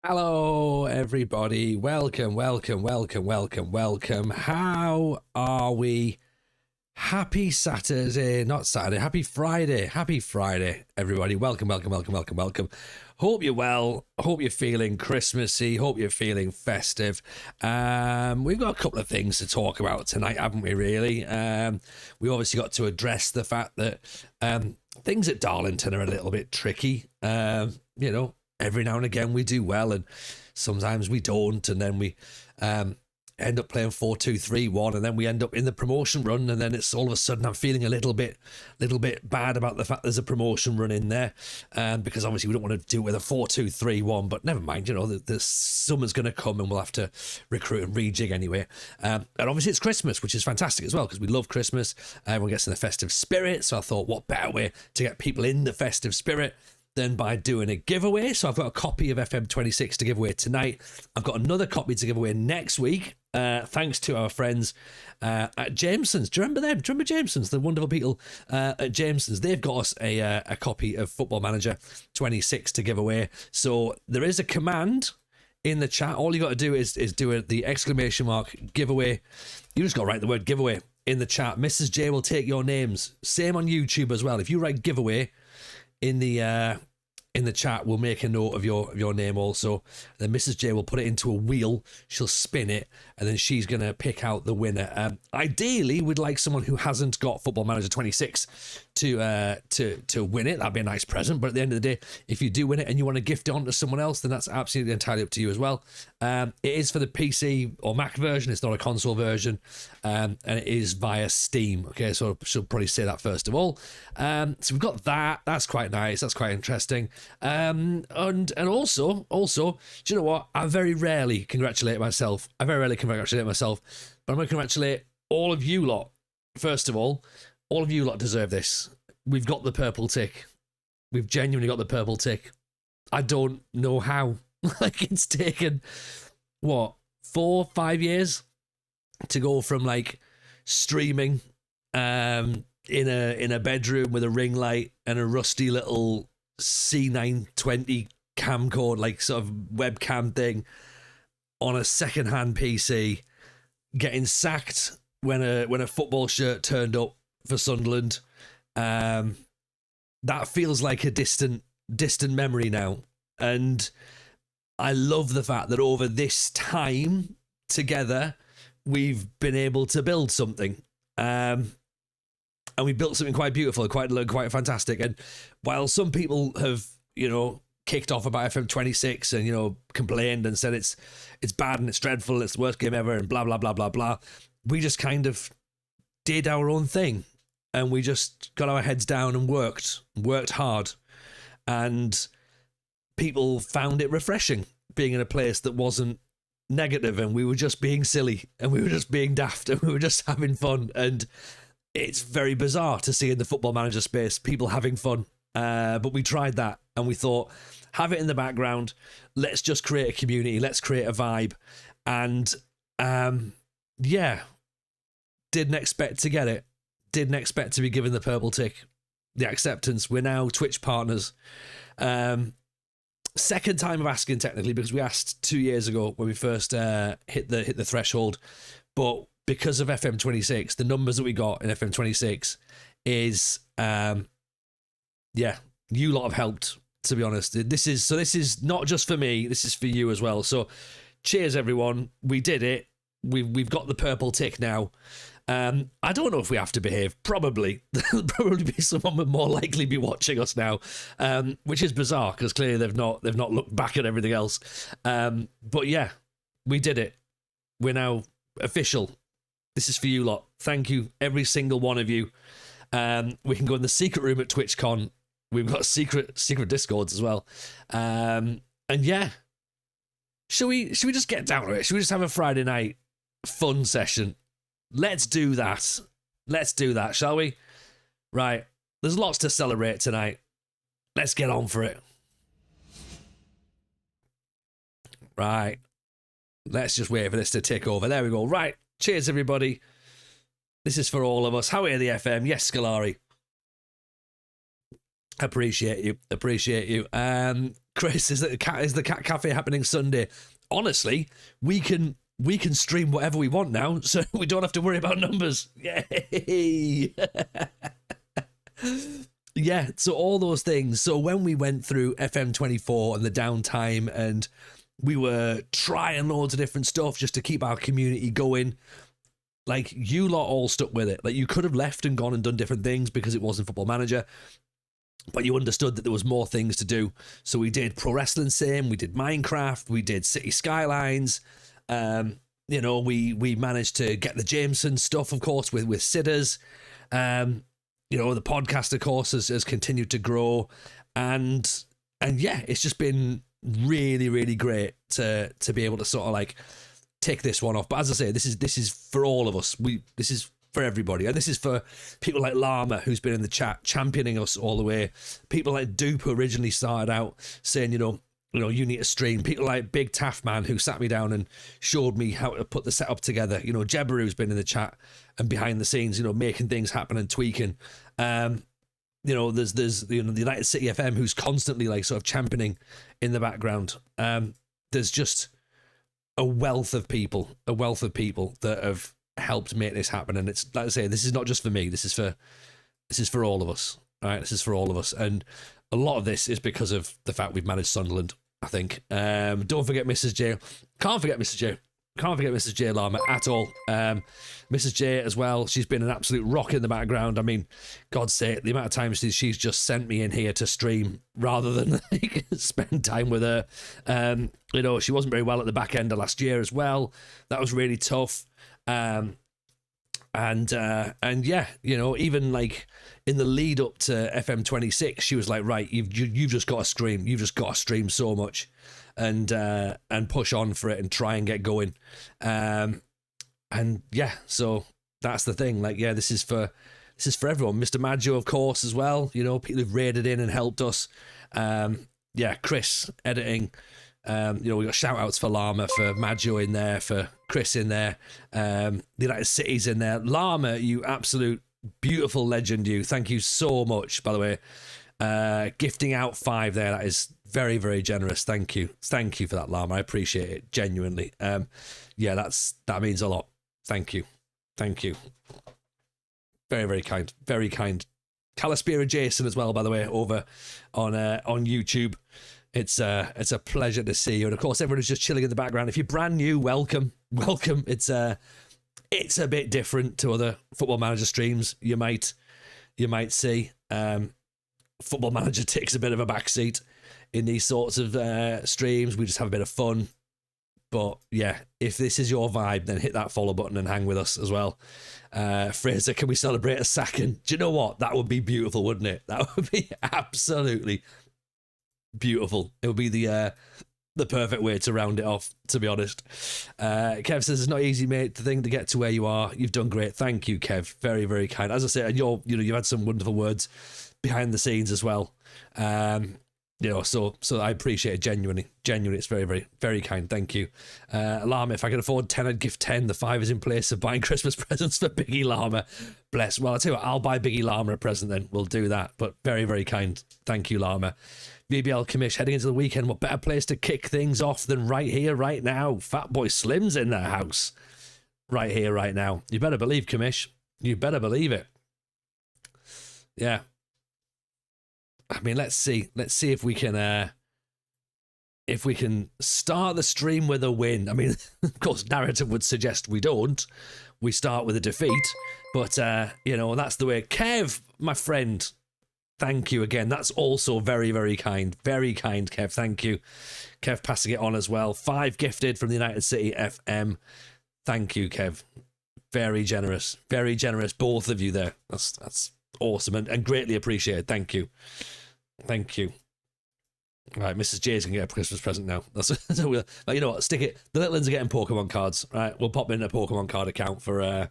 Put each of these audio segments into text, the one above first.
Hello, everybody. Welcome. How are we? Happy Saturday, not Saturday. Happy Friday, everybody. Welcome. Hope you're well. Hope you're feeling Christmassy. Hope you're feeling festive. We've got a couple of things to talk about tonight, haven't we, really? We obviously got to address the fact that things at Darlington are a little bit tricky. Every now and again we do well and sometimes we don't, and then we end up playing 4-2-3-1, and then we end up in the promotion run, and then it's all of a sudden I'm feeling a little bit bad about the fact there's a promotion run in there, because obviously we don't want to do it with a 4-2-3-1, but never mind, the summer's going to come and we'll have to recruit and rejig anyway. And obviously it's Christmas, which is fantastic as well, because we love Christmas. Everyone gets in the festive spirit, so I thought, what better way to get people in the festive spirit than by doing a giveaway. So I've got a copy of FM26 to give away tonight. I've got another copy to give away next week, thanks to our friends at Jameson's. Do you remember them? Do you remember Jameson's? The wonderful people at Jameson's. They've got us a copy of Football Manager 26 to give away. So there is a command in the chat. All you got to do is do the exclamation mark giveaway. You just got to write the word giveaway in the chat. Mrs. J will take your names. Same on YouTube as well. If you write giveaway in the chat, we'll make a note of your name also. Then Mrs. J will put it into a wheel. She'll spin it, and then she's going to pick out the winner. Ideally, we'd like someone who hasn't got Football Manager 26 to win it. That'd be a nice present. But at the end of the day, if you do win it and you want to gift it on to someone else, then that's absolutely entirely up to you as well. It is for the PC or Mac version. It's not a console version, and it is via Steam. Okay, so I should probably say that first of all. So we've got that. That's quite nice. That's quite interesting. And also, do you know what? I very rarely congratulate myself. But I'm going to congratulate all of you lot. First of all of you lot deserve this. We've got the purple tick. We've genuinely got the purple tick. I don't know how. Like, it's taken, 4-5 years to go from like streaming in a bedroom with a ring light and a rusty little C920 camcorder, like sort of webcam thing, on a second-hand PC, getting sacked when a football shirt turned up for Sunderland. That feels like a distant memory now, and I love the fact that over this time together we've been able to build something, and we built something quite beautiful, quite fantastic. And while some people have kicked off about FM26 and complained and said it's bad and it's dreadful, it's the worst game ever and blah blah blah blah blah, we just kind of did our own thing, and we just got our heads down and worked hard, and people found it refreshing being in a place that wasn't negative, and we were just being silly, and we were just being daft, and we were just having fun. And it's very bizarre to see in the Football Manager space people having fun, but we tried that, and we thought, have it in the background, let's just create a community, let's create a vibe. And didn't expect to get it, didn't expect to be given the purple tick, the acceptance. We're now Twitch partners. Second time of asking, technically, because we asked 2 years ago when we first hit the threshold, but because of FM26, the numbers that we got in FM26 is you lot have helped, to be honest. This is not just for me, this is for you as well. So cheers, everyone. We did it. We've got the purple tick now. I don't know if we have to behave. Probably. There'll probably be someone would more likely be watching us now, which is bizarre because clearly they've not looked back at everything else. But yeah, we did it. We're now official. This is for you lot. Thank you, every single one of you. We can go in the secret room at TwitchCon. We've got secret Discords as well. And yeah, should we just get down to it? Should we just have a Friday night fun session? Let's do that. Shall we? Right. There's lots to celebrate tonight. Let's get on for it. Right. Let's just wait for this to tick over. There we go. Right. Cheers, everybody. This is for all of us. How are the FM? Yes, Scolari. Appreciate you. Chris, is the Cat Cafe happening Sunday? Honestly, we can stream whatever we want now, so we don't have to worry about numbers. Yay! Yeah, so all those things. So when we went through FM24 and the downtime, and we were trying loads of different stuff just to keep our community going, like, you lot all stuck with it. Like, you could have left and gone and done different things because it wasn't Football Manager, but you understood that there was more things to do. So we did Pro Wrestling Sim, we did Minecraft, we did City Skylines. You know, we managed to get the Jameson stuff, of course, with Sitters. You know, the podcast, of course, has continued to grow. And yeah, it's just been really, really great to be able to sort of like tick this one off. But as I say, this is for all of us. This is for everybody, and this is for people like Llama, who's been in the chat championing us all the way. People like Dupe, who originally started out saying, you know, you need to stream. People like Big Taff Man, who sat me down and showed me how to put the setup together. You know, Jebber, who's been in the chat and behind the scenes, you know, making things happen and tweaking. You know, there's you know, the United City FM, who's constantly like sort of championing in the background. There's just a wealth of people that have helped make this happen. And it's, like I say, this is not just for me. This is for all of us. All right, this is for all of us. And a lot of this is because of the fact we've managed Sunderland, I think. Don't forget Mrs. J. Can't forget Mrs. J. Can't forget Mrs. J Llama at all. Mrs. J as well. She's been an absolute rock in the background. I mean, God's sake, the amount of times she's just sent me in here to stream rather than like spend time with her. You know, she wasn't very well at the back end of last year as well. That was really tough. And yeah, you know, even like in the lead up to FM26, she was like, right, you've just got to scream. You've just got to stream so much and push on for it and try and get going. And yeah, so that's the thing. Like, yeah, this is for everyone. Mr. Maggio, of course, as well. You know, people who've raided in and helped us. Yeah, Chris editing. You know, we got shout outs for Llama, for Maggio in there, for Chris in there, the United City's in there. Llama, you absolute beautiful legend, you. Thank you so much, by the way. Gifting out 5 there. That is very, very generous. Thank you for that, Llama. I appreciate it genuinely. Yeah, that means a lot. Thank you. Very, very kind. Very kind. Calispira Jason as well, by the way, over on YouTube. It's a pleasure to see you, and of course everyone who's just chilling in the background. If you're brand new, welcome. It's a bit different to other Football Manager streams. You might see Football Manager takes a bit of a backseat in these sorts of streams. We just have a bit of fun. But yeah, if this is your vibe, then hit that follow button and hang with us as well. Fraser, can we celebrate a second? Do you know what? That would be beautiful, wouldn't it? That would be absolutely beautiful. It would be the perfect way to round it off, to be honest. Kev says it's not easy, mate, to get to where you are. You've done great. Thank you, Kev. Very, very kind. As I said, and you've had some wonderful words behind the scenes as well. You know, so I appreciate it genuinely. It's very, very, very kind. Thank you. Llama, if I can afford 10, I'd give 10. The 5 is in place of buying Christmas presents for Biggie Llama. Bless. Well, I'll tell you what, I'll buy Biggie Llama a present then. We'll do that. But very, very kind. Thank you, Llama. BBL Commish, heading into the weekend, what better place to kick things off than right here, right now? Fatboy Slim's in their house. Right here, right now. You better believe, Commish. You better believe it. Yeah. I mean, let's see if we can start the stream with a win. I mean, of course, narrative would suggest we don't. We start with a defeat, but you know, that's the way. Kev, my friend, thank you again. That's also very, very kind. Very kind, Kev. Thank you. Kev passing it on as well. 5 gifted from the United City FM. Thank you, Kev. Very generous. Very generous, both of you there. That's awesome and greatly appreciated. Thank you. Thank you. Right, Mrs. J's can get a Christmas present now. So we'll, you know what? Stick it. The little ones are getting Pokemon cards. Right, we'll pop in a Pokemon card account for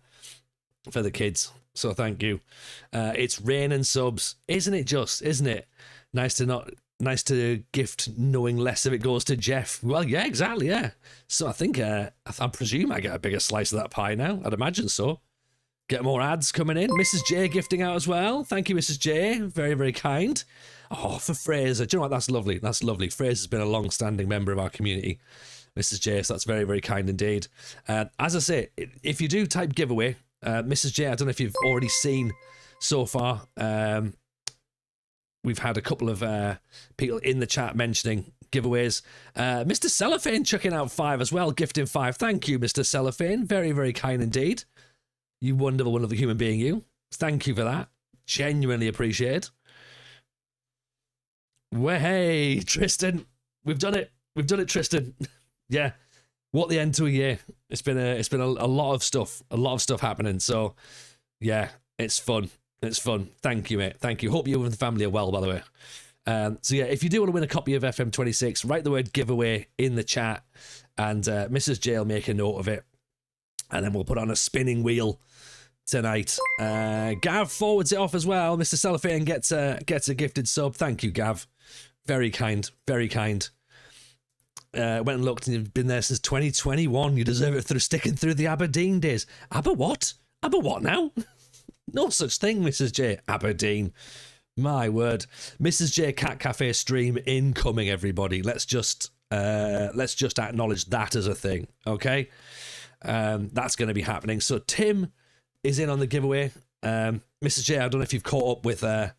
the kids. So thank you. It's rain and subs, isn't it? Isn't it? Nice to gift, knowing less of it goes to Jeff. Well, yeah, exactly. Yeah. So I think I presume I get a bigger slice of that pie now. I'd imagine so. Get more ads coming in. Mrs. J gifting out as well. Thank you, Mrs. J. Very, very kind. Oh, for Fraser. Do you know what? That's lovely. That's lovely. Fraser's been a long-standing member of our community, Mrs. J, so that's very, very kind indeed. As I say, if you do type giveaway, Mrs. J, I don't know if you've already seen so far. We've had a couple of people in the chat mentioning giveaways. Mr. Cellophane chucking out 5 as well, gifting 5. Thank you, Mr. Cellophane. Very, very kind indeed. You wonderful, wonderful human being, you. Thank you for that. Genuinely appreciate. Well, hey, Tristan. We've done it. We've done it, Tristan. Yeah. What the end to a year. It's been a lot of stuff. A lot of stuff happening. So, yeah, it's fun. It's fun. Thank you, mate. Thank you. Hope you and the family are well, by the way. So, yeah, if you do want to win a copy of FM26, write the word giveaway in the chat, and Mrs. J will make a note of it. And then we'll put on a spinning wheel tonight. Gav forwards it off as well. Mr. Cellophane gets a gifted sub. Thank you, Gav. Very kind. Very kind. Went and looked, and you've been there since 2021. You deserve it through sticking through the Aberdeen days. Aber what? Aber what now? No such thing, Mrs. J. Aberdeen. My word. Mrs. J Cat Cafe stream incoming, everybody. Let's just acknowledge that as a thing, okay? That's going to be happening. So Tim is in on the giveaway. Mrs. J, I don't know if you've caught up with the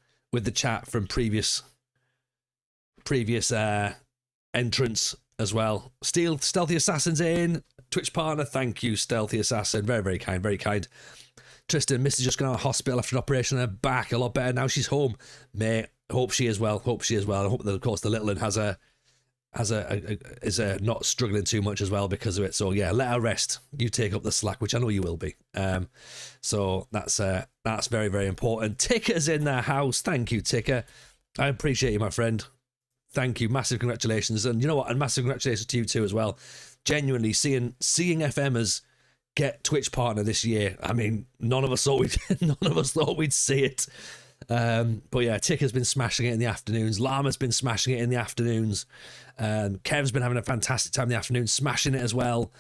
chat from previous entrance as well. Stealthy Assassin's in. Twitch partner, thank you, Stealthy Assassin. Very, very kind, very kind. Tristan, Missy's just gone to hospital after an operation on her back. A lot better now. She's home. Mate, hope she is well. Hope she is well. I hope that, of course, the little one is not struggling too much as well because of it. So yeah, let her rest. You take up the slack, which I know you will be. So that's very, very important. Ticker's in their house. Thank you, Ticker. I appreciate you, my friend. Thank you. Massive congratulations. And you know what? And massive congratulations to you too as well. Genuinely seeing FMers get Twitch partner this year. I mean, none of us thought we'd see it. But yeah, Ticker's been smashing it in the afternoons. Llama's been smashing it in the afternoons. Kev's been having a fantastic time in the afternoon, smashing it as well.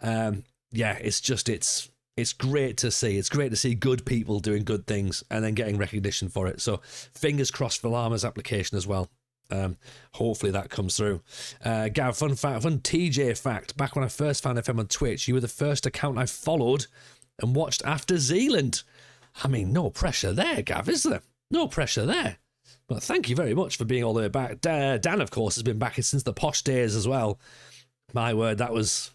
Yeah, it's great to see. It's great to see good people doing good things and then getting recognition for it. So fingers crossed for Llama's application as well. Hopefully that comes through. Gav, fun TJ fact. Back when I first found FM on Twitch, you were the first account I followed and watched after Zealand. I mean, no pressure there, Gav, is there? No pressure there. But thank you very much for being all the way back. Dan, of course, has been back since the posh days as well. My word, that was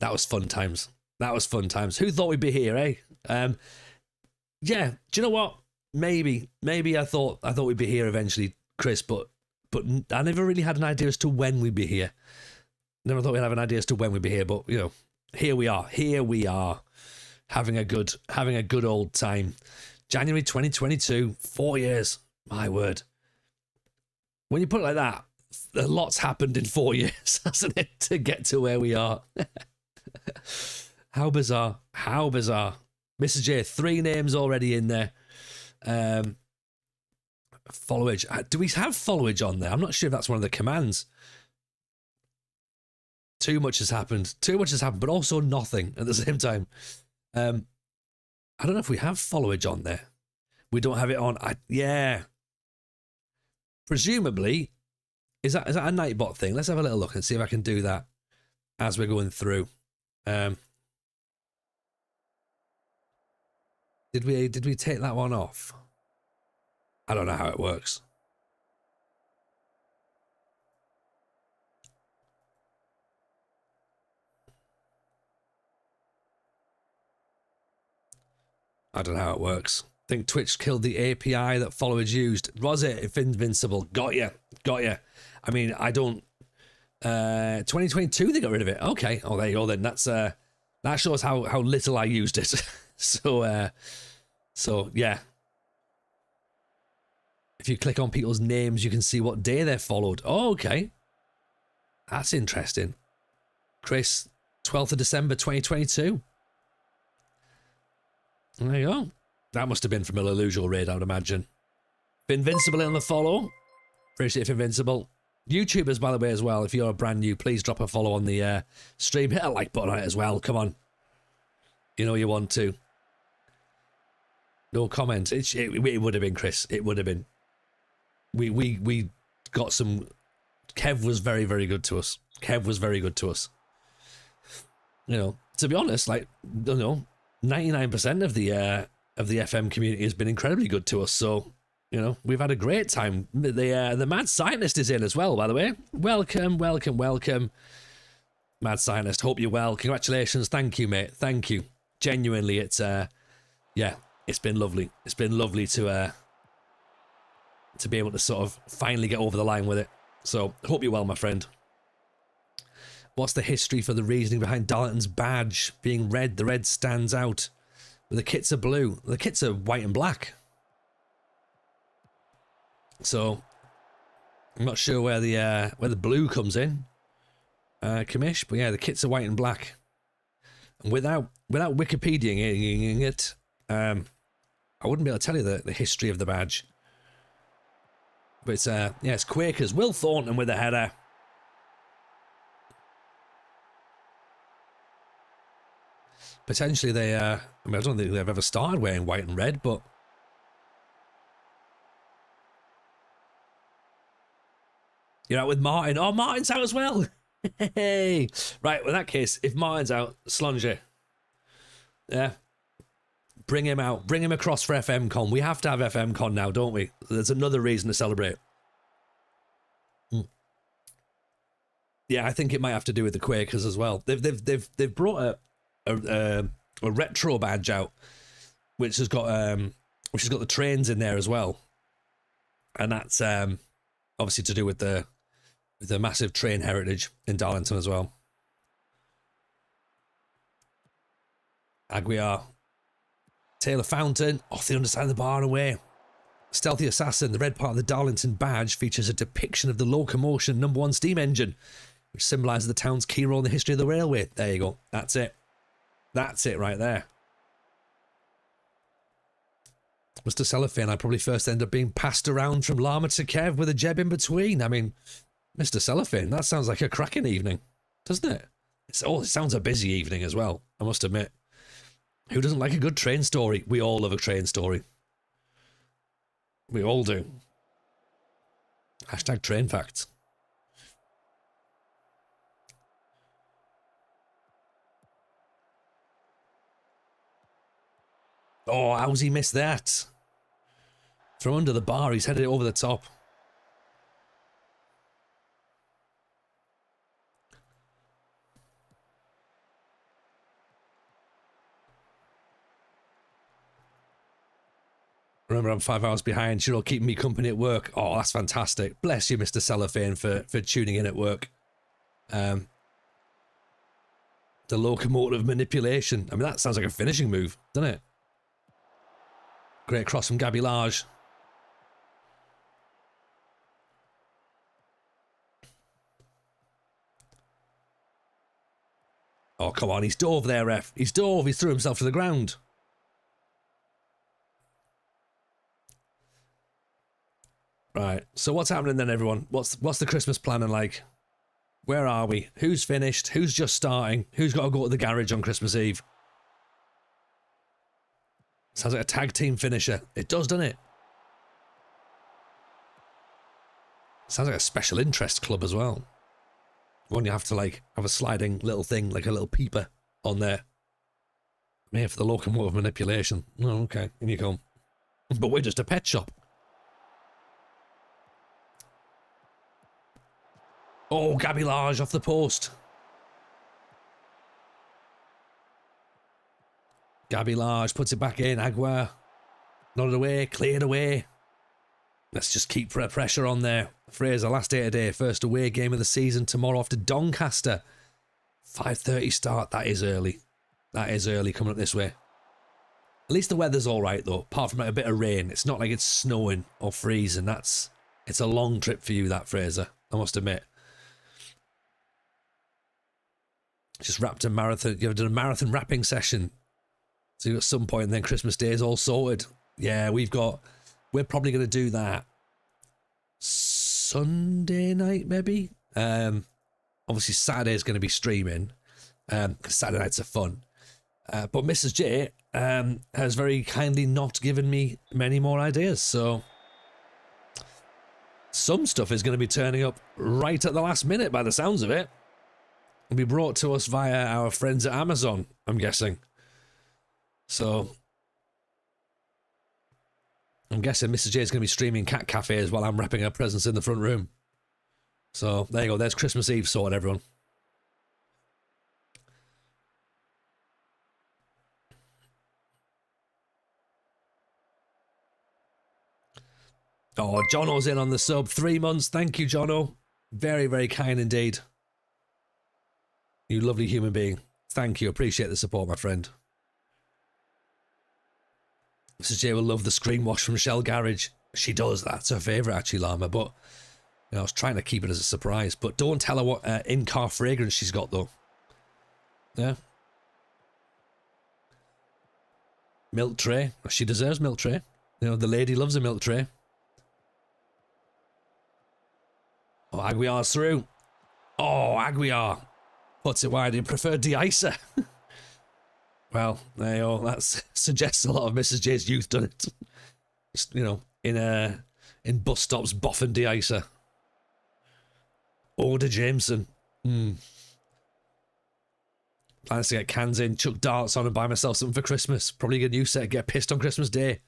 fun times. That was fun times. Who thought we'd be here, eh? Yeah, do you know what? Maybe I thought we'd be here eventually, Chris, but I never really had an idea as to when we'd be here. Never thought we'd have an idea as to when we'd be here, but you know, here we are, having a good old time. January 2022, 4 years. My word. When you put it like that, a lot's happened in 4 years, hasn't it, to get to where we are? How bizarre. How bizarre. Mrs. J, 3 names already in there. Followage. Do we have followage on there? I'm not sure if that's one of the commands. Too much has happened, but also nothing at the same time. I don't know if we have followage on there. We don't have it on. Yeah. Presumably, is that a Nightbot thing? Let's have a little look and see if I can do that as we're going through. Did we take that one off? I don't know how it works. I don't know how it works. I think Twitch killed the API that followers used. Was it? If Invincible. Got you. I mean, I don't... 2022 they got rid of it. Okay. Oh, there you go then. That's that shows how little I used it. So yeah. If you click on people's names, you can see what day they're followed. Oh, okay. That's interesting. Chris, 12th of December 2022. There you go. That must have been from a Illusional raid, I would imagine. Invincible on the follow. Appreciate it, Invincible. YouTubers, by the way, as well. If you're brand new, please drop a follow on the stream. Hit a like button on it as well. Come on. You know you want to. No comment. It would have been, Chris. It would have been. We got some. Kev was very, very good to us. Kev was very good to us. You know, to be honest, like, I don't know, 99% of the FM community has been incredibly good to us. So, you know, we've had a great time. The mad scientist is in as well, by the way. Welcome, welcome, welcome, mad scientist. Hope you're well. Congratulations. Thank you, mate. Thank you. Genuinely, it's yeah, it's been lovely. It's been lovely to be able to sort of finally get over the line with it. So, hope you're well, my friend. What's the history for the reasoning behind Darlington's badge being red? The red stands out. The kits are blue. The kits are white and black. So, I'm not sure where the blue comes in, Kamish, but yeah, the kits are white and black. And without Wikipediaing it, I wouldn't be able to tell you the history of the badge. But it's yeah, it's Quakers. Will Thornton with a header. Potentially they, I mean, I don't think they've ever started wearing white and red, but you're out with Martin. Oh, Martin's out as well. Hey, right. Well, in that case, if Martin's out, Slonger, yeah, bring him out. Bring him across for FM Con. We have to have FM Con now, don't we? There's another reason to celebrate. Yeah, I think it might have to do with the Quakers as well. They've brought a retro badge out, which has got the trains in there as well, and that's obviously to do with the massive train heritage in Darlington as well. Aguiar, Taylor Fountain off the underside of the bar and away. Stealthy Assassin, the red part of the Darlington badge features a depiction of the locomotion #1 steam engine, which symbolises the town's key role in the history of the railway. There you go. That's it. That's it right there. Mr. Cellophane, I probably first end up being passed around from Llama to Kev with a jeb in between. I mean, Mr. Cellophane, that sounds like a cracking evening, doesn't it? It sounds a busy evening as well, I must admit. Who doesn't like a good train story? We all love a train story. We all do. Hashtag train facts. Oh, how's he missed that? From under the bar, he's headed it over the top. Remember, I'm 5 hours behind. You're all keeping me company at work. Oh, that's fantastic. Bless you, Mr. Cellophane, for tuning in at work. The locomotive manipulation. I mean, that sounds like a finishing move, doesn't it? Great cross from Gabby Large. Oh, come on. He's dove there, ref. He's dove. He threw himself to the ground. Right. So what's happening then, everyone? What's the Christmas planning like? Where are we? Who's finished? Who's just starting? Who's got to go to the garage on Christmas Eve? Sounds like a tag team finisher. It does, doesn't it? Sounds like a special interest club as well. One you have to like have a sliding little thing, like a little peeper on there. I'm here for the locomotive manipulation. Oh, okay. In you come. But we're just a pet shop. Oh, Gabby Large off the post. Gabby Large puts it back in. Aguiar nodded away, cleared away. Let's just keep pressure on there. Fraser, last day today. First away game of the season tomorrow after Doncaster. 5:30 start. That is early. That is early coming up this way. At least the weather's all right, though. Apart from like a bit of rain. It's not like it's snowing or freezing. It's a long trip for you, that, Fraser. I must admit. Just wrapped a marathon. You've done a marathon wrapping session. So at some point, and then Christmas Day is all sorted. Yeah, we're probably going to do that Sunday night, maybe. Obviously, Saturday is going to be streaming because Saturday nights are fun. But Mrs. J, has very kindly not given me many more ideas. So some stuff is going to be turning up right at the last minute by the sounds of it. It'll be brought to us via our friends at Amazon, I'm guessing. So I'm guessing Mrs. J is going to be streaming cat cafes while I'm wrapping her presents in the front room. So there you go. There's Christmas Eve sorted, everyone. Oh, Jono's in on the sub. 3 months. Thank you, Jono. Very, very kind indeed. You lovely human being. Thank you. Appreciate the support, my friend. Mrs. J will love the screen wash from Shell Garage. She does. That's her favourite, actually, Llama. But you know, I was trying to keep it as a surprise. But don't tell her what in-car fragrance she's got, though. Yeah. Milk tray. She deserves milk tray. You know, the lady loves a milk tray. Oh, Aguiar's through. Oh, Aguiar puts it wide. He preferred de-icer. Well, there you go. That suggests a lot of Mrs. J's youth done it. Just, you know, in bus stops, boffin de-icer. Order Jameson. Plans to get cans in, chuck darts on and buy myself something for Christmas. Probably get a new set, get pissed on Christmas Day.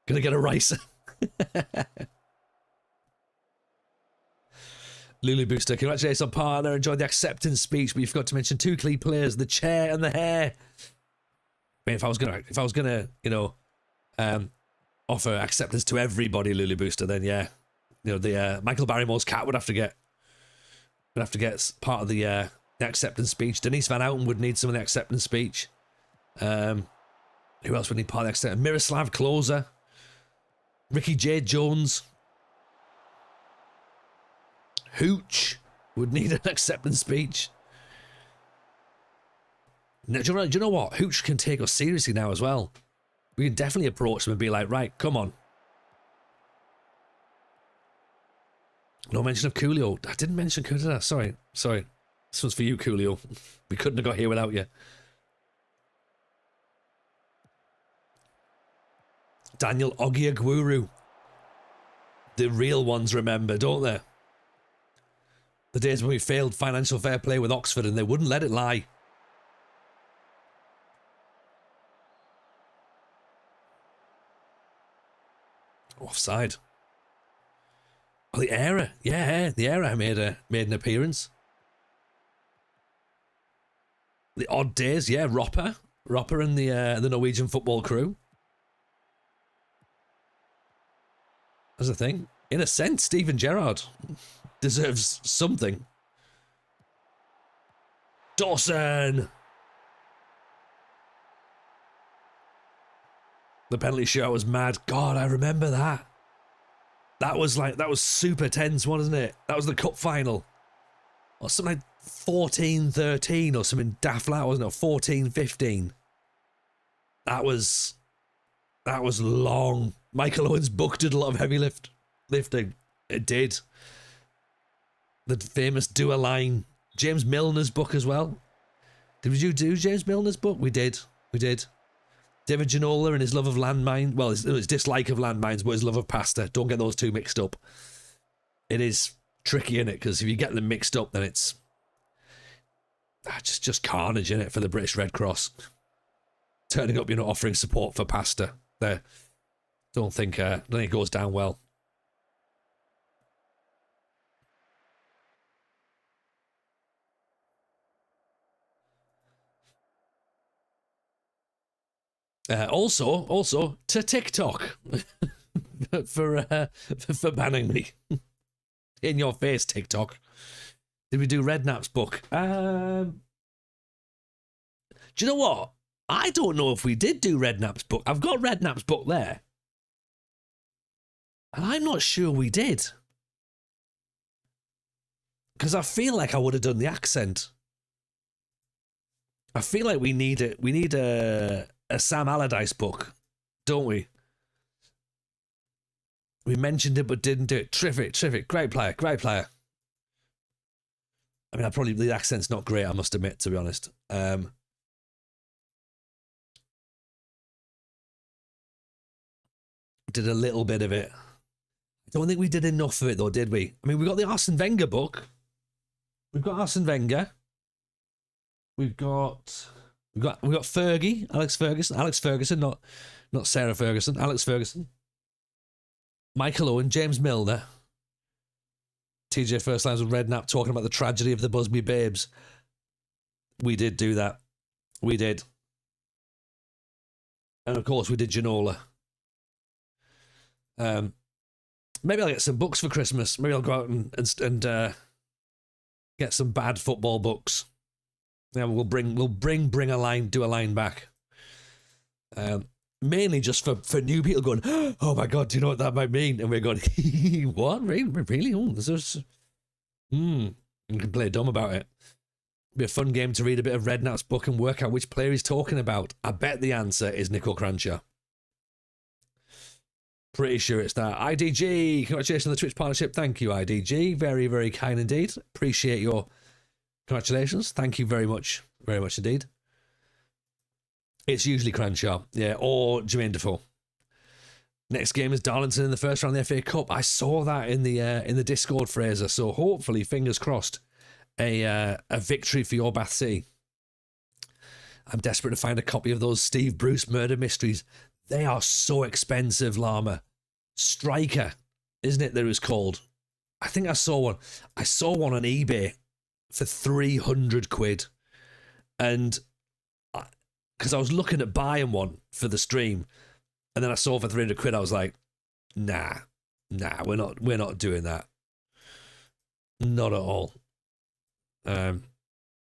Gonna get a ricer. Lulu Booster, congratulations on partner. Enjoyed the acceptance speech, but you forgot to mention 2 key players, the chair and the hair. I mean, if I was gonna, you know, offer acceptance to everybody, Lulu Booster, then yeah, you know, the Michael Barrymore's cat would have to get part of the acceptance speech. Denise Van Outen would need some of the acceptance speech. Who else would need part of the acceptance? Miroslav Klose, Ricky J. Jones. Hooch would need an acceptance speech. Now, do you know what? Hooch can take us seriously now as well. We can definitely approach them and be like, right, come on. No mention of Coolio. I didn't mention Coolio, did I? Sorry. This one's for you, Coolio. We couldn't have got here without you. Daniel Ogiagwuru. The real ones remember, don't they? The days when we failed financial fair play with Oxford and they wouldn't let it lie. Offside. Oh, the error. Yeah, the error made an appearance. The odd days, yeah, Ropper and the Norwegian football crew. That's the thing. In a sense, Steven Gerrard deserves something. Dawson! The penalty shootout was mad. God, I remember that. That was super tense, wasn't it? That was the cup final. Or something like 14-13 or something daft like that, wasn't it? 14-15. That was long. Michael Owen's book did a lot of heavy lifting. It did. The famous Do a Line. James Milner's book as well. Did you do James Milner's book? We did. David Ginola and his love of landmines. Well, his dislike of landmines, but his love of pasta. Don't get those two mixed up. It is tricky, innit? Because if you get them mixed up, then it's just carnage, innit, for the British Red Cross. Turning up, offering support for pasta. There. Don't think it goes down well. Also to TikTok for banning me. In your face, TikTok. Did we do Redknapp's book? Do you know what? I don't know if we did do Redknapp's book. I've got Redknapp's book there. And I'm not sure we did. Because I feel like I would have done the accent. I feel like we need a Sam Allardyce book, don't we? We mentioned it but didn't do it. Terrific. Great player. I mean, the accent's not great, I must admit, to be honest. Did a little bit of it. I don't think we did enough of it though, did we? I mean, we got the Arsene Wenger book. We've got Arsene Wenger. We've got Fergie, Alex Ferguson, not Sarah Ferguson, Alex Ferguson. Michael Owen, James Milner. TJ First Lines with Redknapp talking about the tragedy of the Busby Babes. We did do that. We did. And of course we did Ginola. Maybe I'll get some books for Christmas. Maybe I'll go out and get some bad football books. Yeah, we'll bring a line, do a line back. Mainly just for new people going, oh my God, do you know what that might mean? And we're going, what? Really? Oh, this is... You can play dumb about it. Be a fun game to read a bit of Redknapp's book and work out which player he's talking about. I bet the answer is Nicole Crancher. Pretty sure it's that. IDG, congratulations on the Twitch partnership. Thank you, IDG. Very, very kind indeed. Appreciate your congratulations. Thank you very much indeed. It's usually Cranshaw, yeah, or Jermaine Defoe. Next game is Darlington in the first round of the FA Cup. I saw that in the Discord, Fraser. So hopefully, fingers crossed, a victory for your Bath City. I'm desperate to find a copy of those Steve Bruce murder mysteries. They are so expensive, Llama. Striker, isn't it? That it was called. I think I saw one. I saw one on eBay for 300 quid, and because I was looking at buying one for the stream, and then I saw for 300 quid, I was like, nah, we're not doing that. Not at all.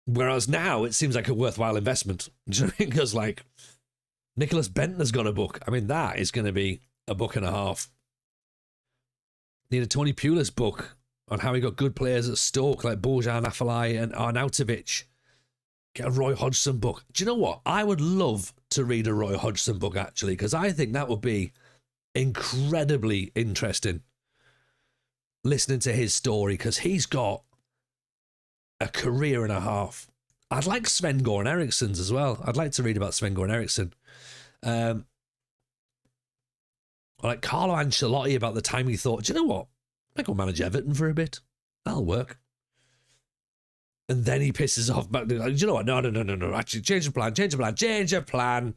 Whereas now it seems like a worthwhile investment. Do you know what I mean? Because like Nicholas Bentner's got a book. I mean, that is going to be a book and a half. Need a Tony Pulis book on how he got good players at Stoke like Bojan Afellay and Arnautovic. Get a Roy Hodgson book. Do you know what? I would love to read a Roy Hodgson book, actually, because I think that would be incredibly interesting. Listening to his story, because he's got a career and a half. I'd like Sven-Goran Eriksson's as well. I'd like to read about Sven-Goran Eriksson. Or like Carlo Ancelotti about the time he thought, do you know what? I go manage Everton for a bit. That'll work. And then he pisses off. But you know what? No. Actually, change of plan.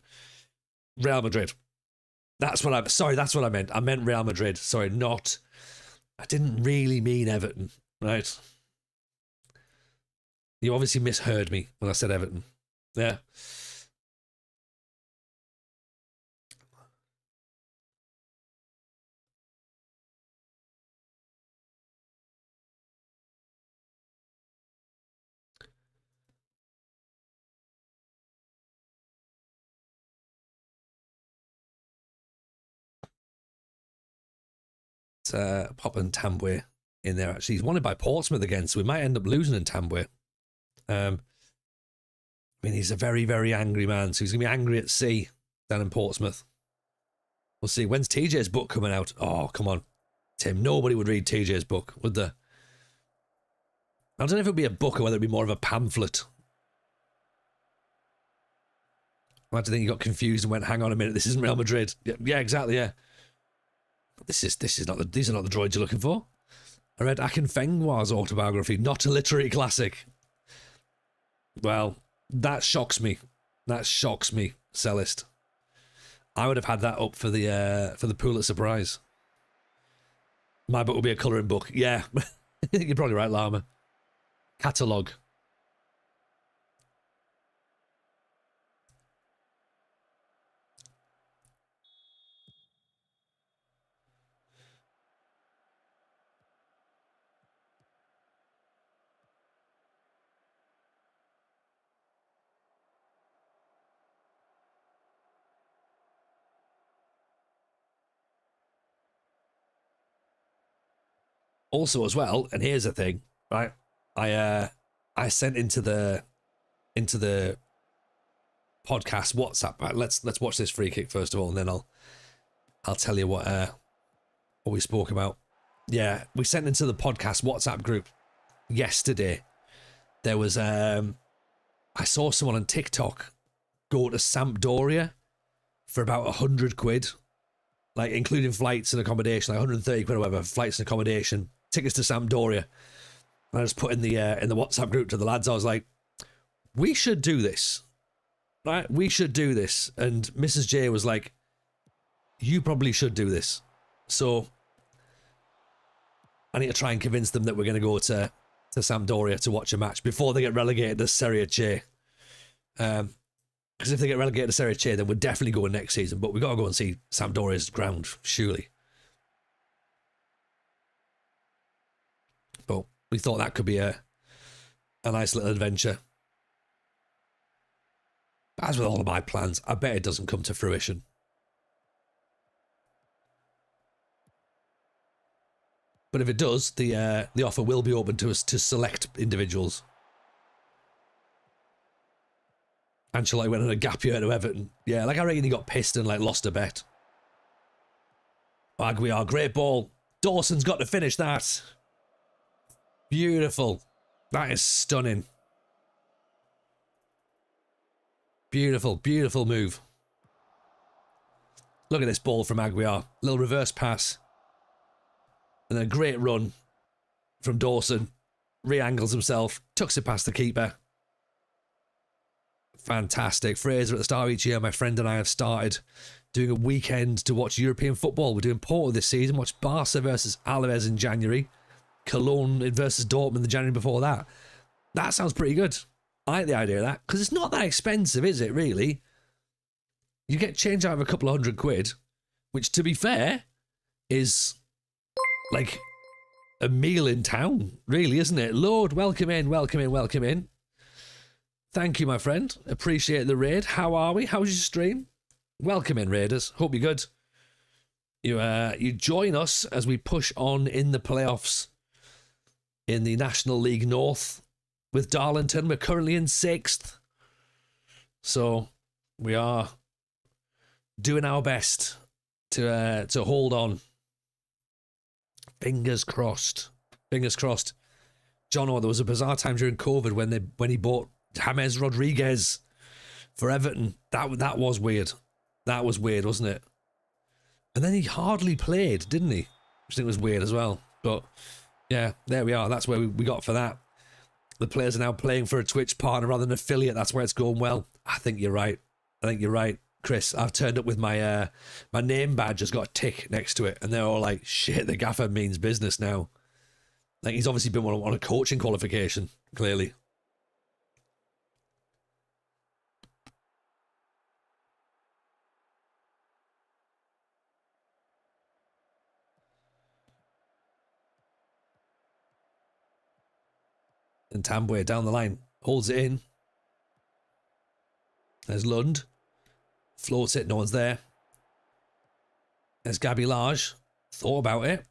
Real Madrid. That's what I meant. I meant Real Madrid. Sorry, not. I didn't really mean Everton, right? You obviously misheard me when I said Everton. Yeah. Popping Tambwe in there, actually. He's wanted by Portsmouth again, so we might end up losing in Tambwe. I mean, he's a very, very angry man, so he's going to be angry at sea down in Portsmouth. We'll see. When's TJ's book coming out? Oh, come on, Tim. Nobody would read TJ's book, would they? I don't know if it would be a book or whether it would be more of a pamphlet. Imagine think you got confused and went, hang on a minute, this isn't Real Madrid. Yeah, exactly, yeah. These are not the droids you're looking for. I read Akin Fenghua's autobiography, not a literary classic. Well, that shocks me. That shocks me, Cellist. I would have had that up for the Pulitzer Prize. My book will be a colouring book. Yeah, you're probably right, Llama. Catalogue. Also, as well, and here's the thing, right? I sent into the podcast WhatsApp. Right? Let's watch this free kick first of all, and then I'll tell you what we spoke about. Yeah, we sent into the podcast WhatsApp group yesterday. There was I saw someone on TikTok go to Sampdoria for about 100 quid like including flights and accommodation, like 130 quid or whatever, flights and accommodation, tickets to Sampdoria. And I just put in the WhatsApp group to the lads, I was like, we should do this, right? We should do this. And Mrs. J was like, you probably should do this. So I need to try and convince them that we're going to go to Sampdoria to watch a match before they get relegated to Serie C. Because if they get relegated to Serie C, then we're definitely going next season. But we've got to go and see Sampdoria's ground, surely. But we thought that could be a nice little adventure. But as with all of my plans, I bet it doesn't come to fruition. But if it does, the offer will be open to us to select individuals. Ancelotti went on a gap year to Everton. Yeah, like I reckon he got pissed and like lost a bet. Aguiar, great ball. Dawson's got to finish that. Beautiful. That is stunning. Beautiful, beautiful move. Look at this ball from Aguiar. Little reverse pass. And then a great run from Dawson. Re-angles himself. Tucks it past the keeper. Fantastic. Fraser, at the start of each year, my friend and I have started doing a weekend to watch European football. We're doing Porto this season. Watch Barca versus Alaves in January. Cologne versus Dortmund the January before that. That sounds pretty good. I like the idea of that. Because it's not that expensive, is it, really? You get change out of a couple of £100, which, to be fair, is like a meal in town, really, isn't it? Lord, welcome in, welcome in, welcome in. Thank you, my friend. Appreciate the raid. How are we? How's your stream? Welcome in, Raiders. Hope you're good. You join us as we push on in the playoffs in the National League North with Darlington. We're currently in 6th. So we are doing our best to hold on. Fingers crossed. Fingers crossed. John, there was a bizarre time during COVID when he bought James Rodriguez for Everton. That was weird. That was weird, wasn't it? And then he hardly played, didn't he? Which I think was weird as well. But yeah, there we are. That's where we got for that. The players are now playing for a Twitch partner rather than an affiliate. That's where it's going well. I think you're right. I think you're right, Chris. I've turned up with my my name badge has got a tick next to it, and they're all like, "Shit, the gaffer means business now." Like he's obviously been on a coaching qualification, clearly. And Tambwe down the line, holds it in. There's Lund. Floats it, no one's there. There's Gabby Large. Thought about it.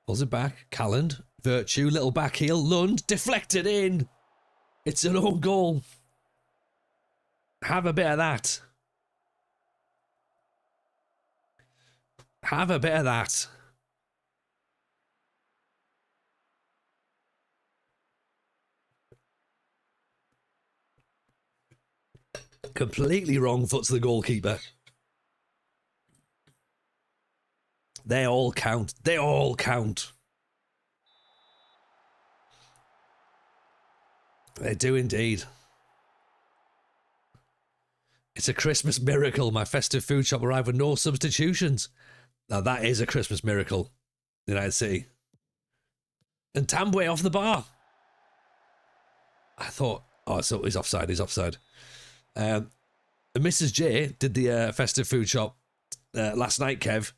Pulls it back. Calland. Virtue, little back heel. Lund, deflected in. It's an own goal. Have a bit of that. Have a bit of that. Completely wrong foot to the goalkeeper. They all count. They all count. They do indeed. It's a Christmas miracle. My festive food shop arrived with no substitutions. Now that is a Christmas miracle. United City. And Tambwe off the bar. I thought, oh, so he's offside. He's offside. Mrs. J did the festive food shop last night, Kev,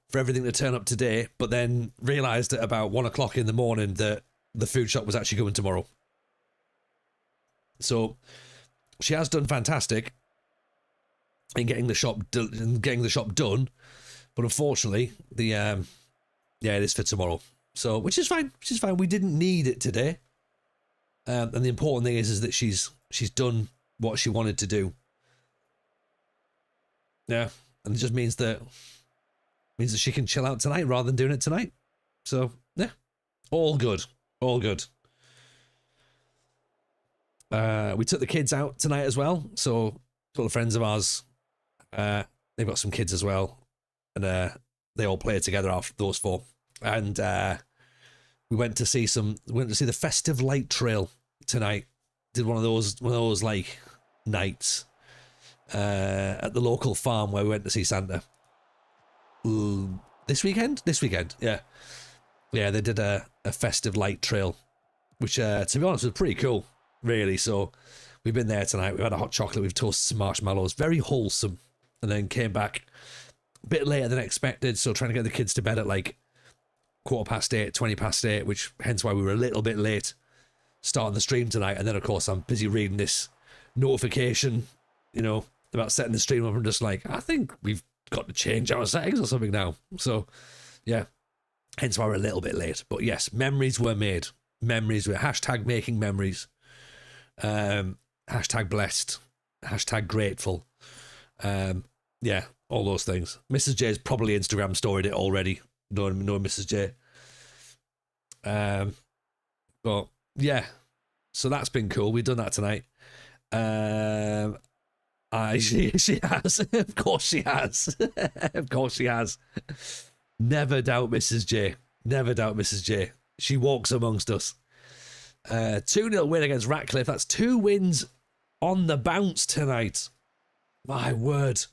for everything to turn up today, but then realised at about 1 o'clock in the morning that the food shop was actually going tomorrow. So she has done fantastic in getting the shop done, but unfortunately, it is for tomorrow. So which is fine. Which is fine. We didn't need it today, and the important thing is that she's done what she wanted to do. Yeah, and it just means that she can chill out tonight rather than doing it tonight. So yeah, all good, all good. We took the kids out tonight as well. So a couple of friends of ours, they've got some kids as well. and they all play together after those four. And we went to see the festive light trail tonight. Did one of those like nights at the local farm where we went to see Santa. This weekend, yeah. They did a festive light trail, which to be honest was pretty cool, really. So we've been there tonight. We've had a hot chocolate, we've toasted some marshmallows, very wholesome, and then came back a bit later than expected. So trying to get the kids to bed at like 8:15, 8:20, which hence why we were a little bit late starting the stream tonight. And then of course I'm busy reading this notification, about setting the stream up. I'm just like, I think we've got to change our settings or something now. So yeah, hence why we're a little bit late. But yes, memories were made. Memories were #making memories. #blessed. #grateful. Yeah, all those things. Mrs. J's probably Instagram storied it already. No, Mrs. J. But yeah, so that's been cool. We've done that tonight. She has. Of course she has. Of course she has. Never doubt Mrs. J. Never doubt Mrs. J. She walks amongst us. 2-0 win against Ratcliffe. That's 2 wins on the bounce tonight. My word.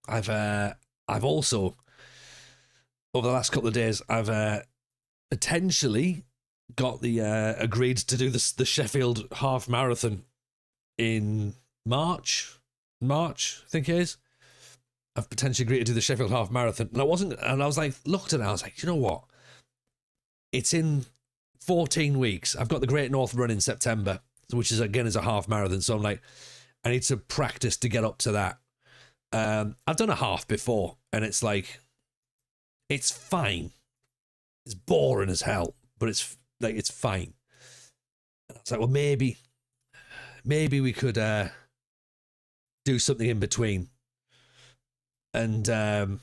I've also, over the last couple of days, I've potentially got the agreed to do the Sheffield half marathon in March, I think it is. I've potentially agreed to do the Sheffield half marathon, and I was like, looked at it, I was like, you know what? It's in 14 weeks. I've got the Great North Run in September, which is a half marathon. So I'm like, I need to practice to get up to that. I've done a half before, and it's like, it's fine. It's boring as hell, but it's fine. And I was like, well, maybe we could do something in between. And then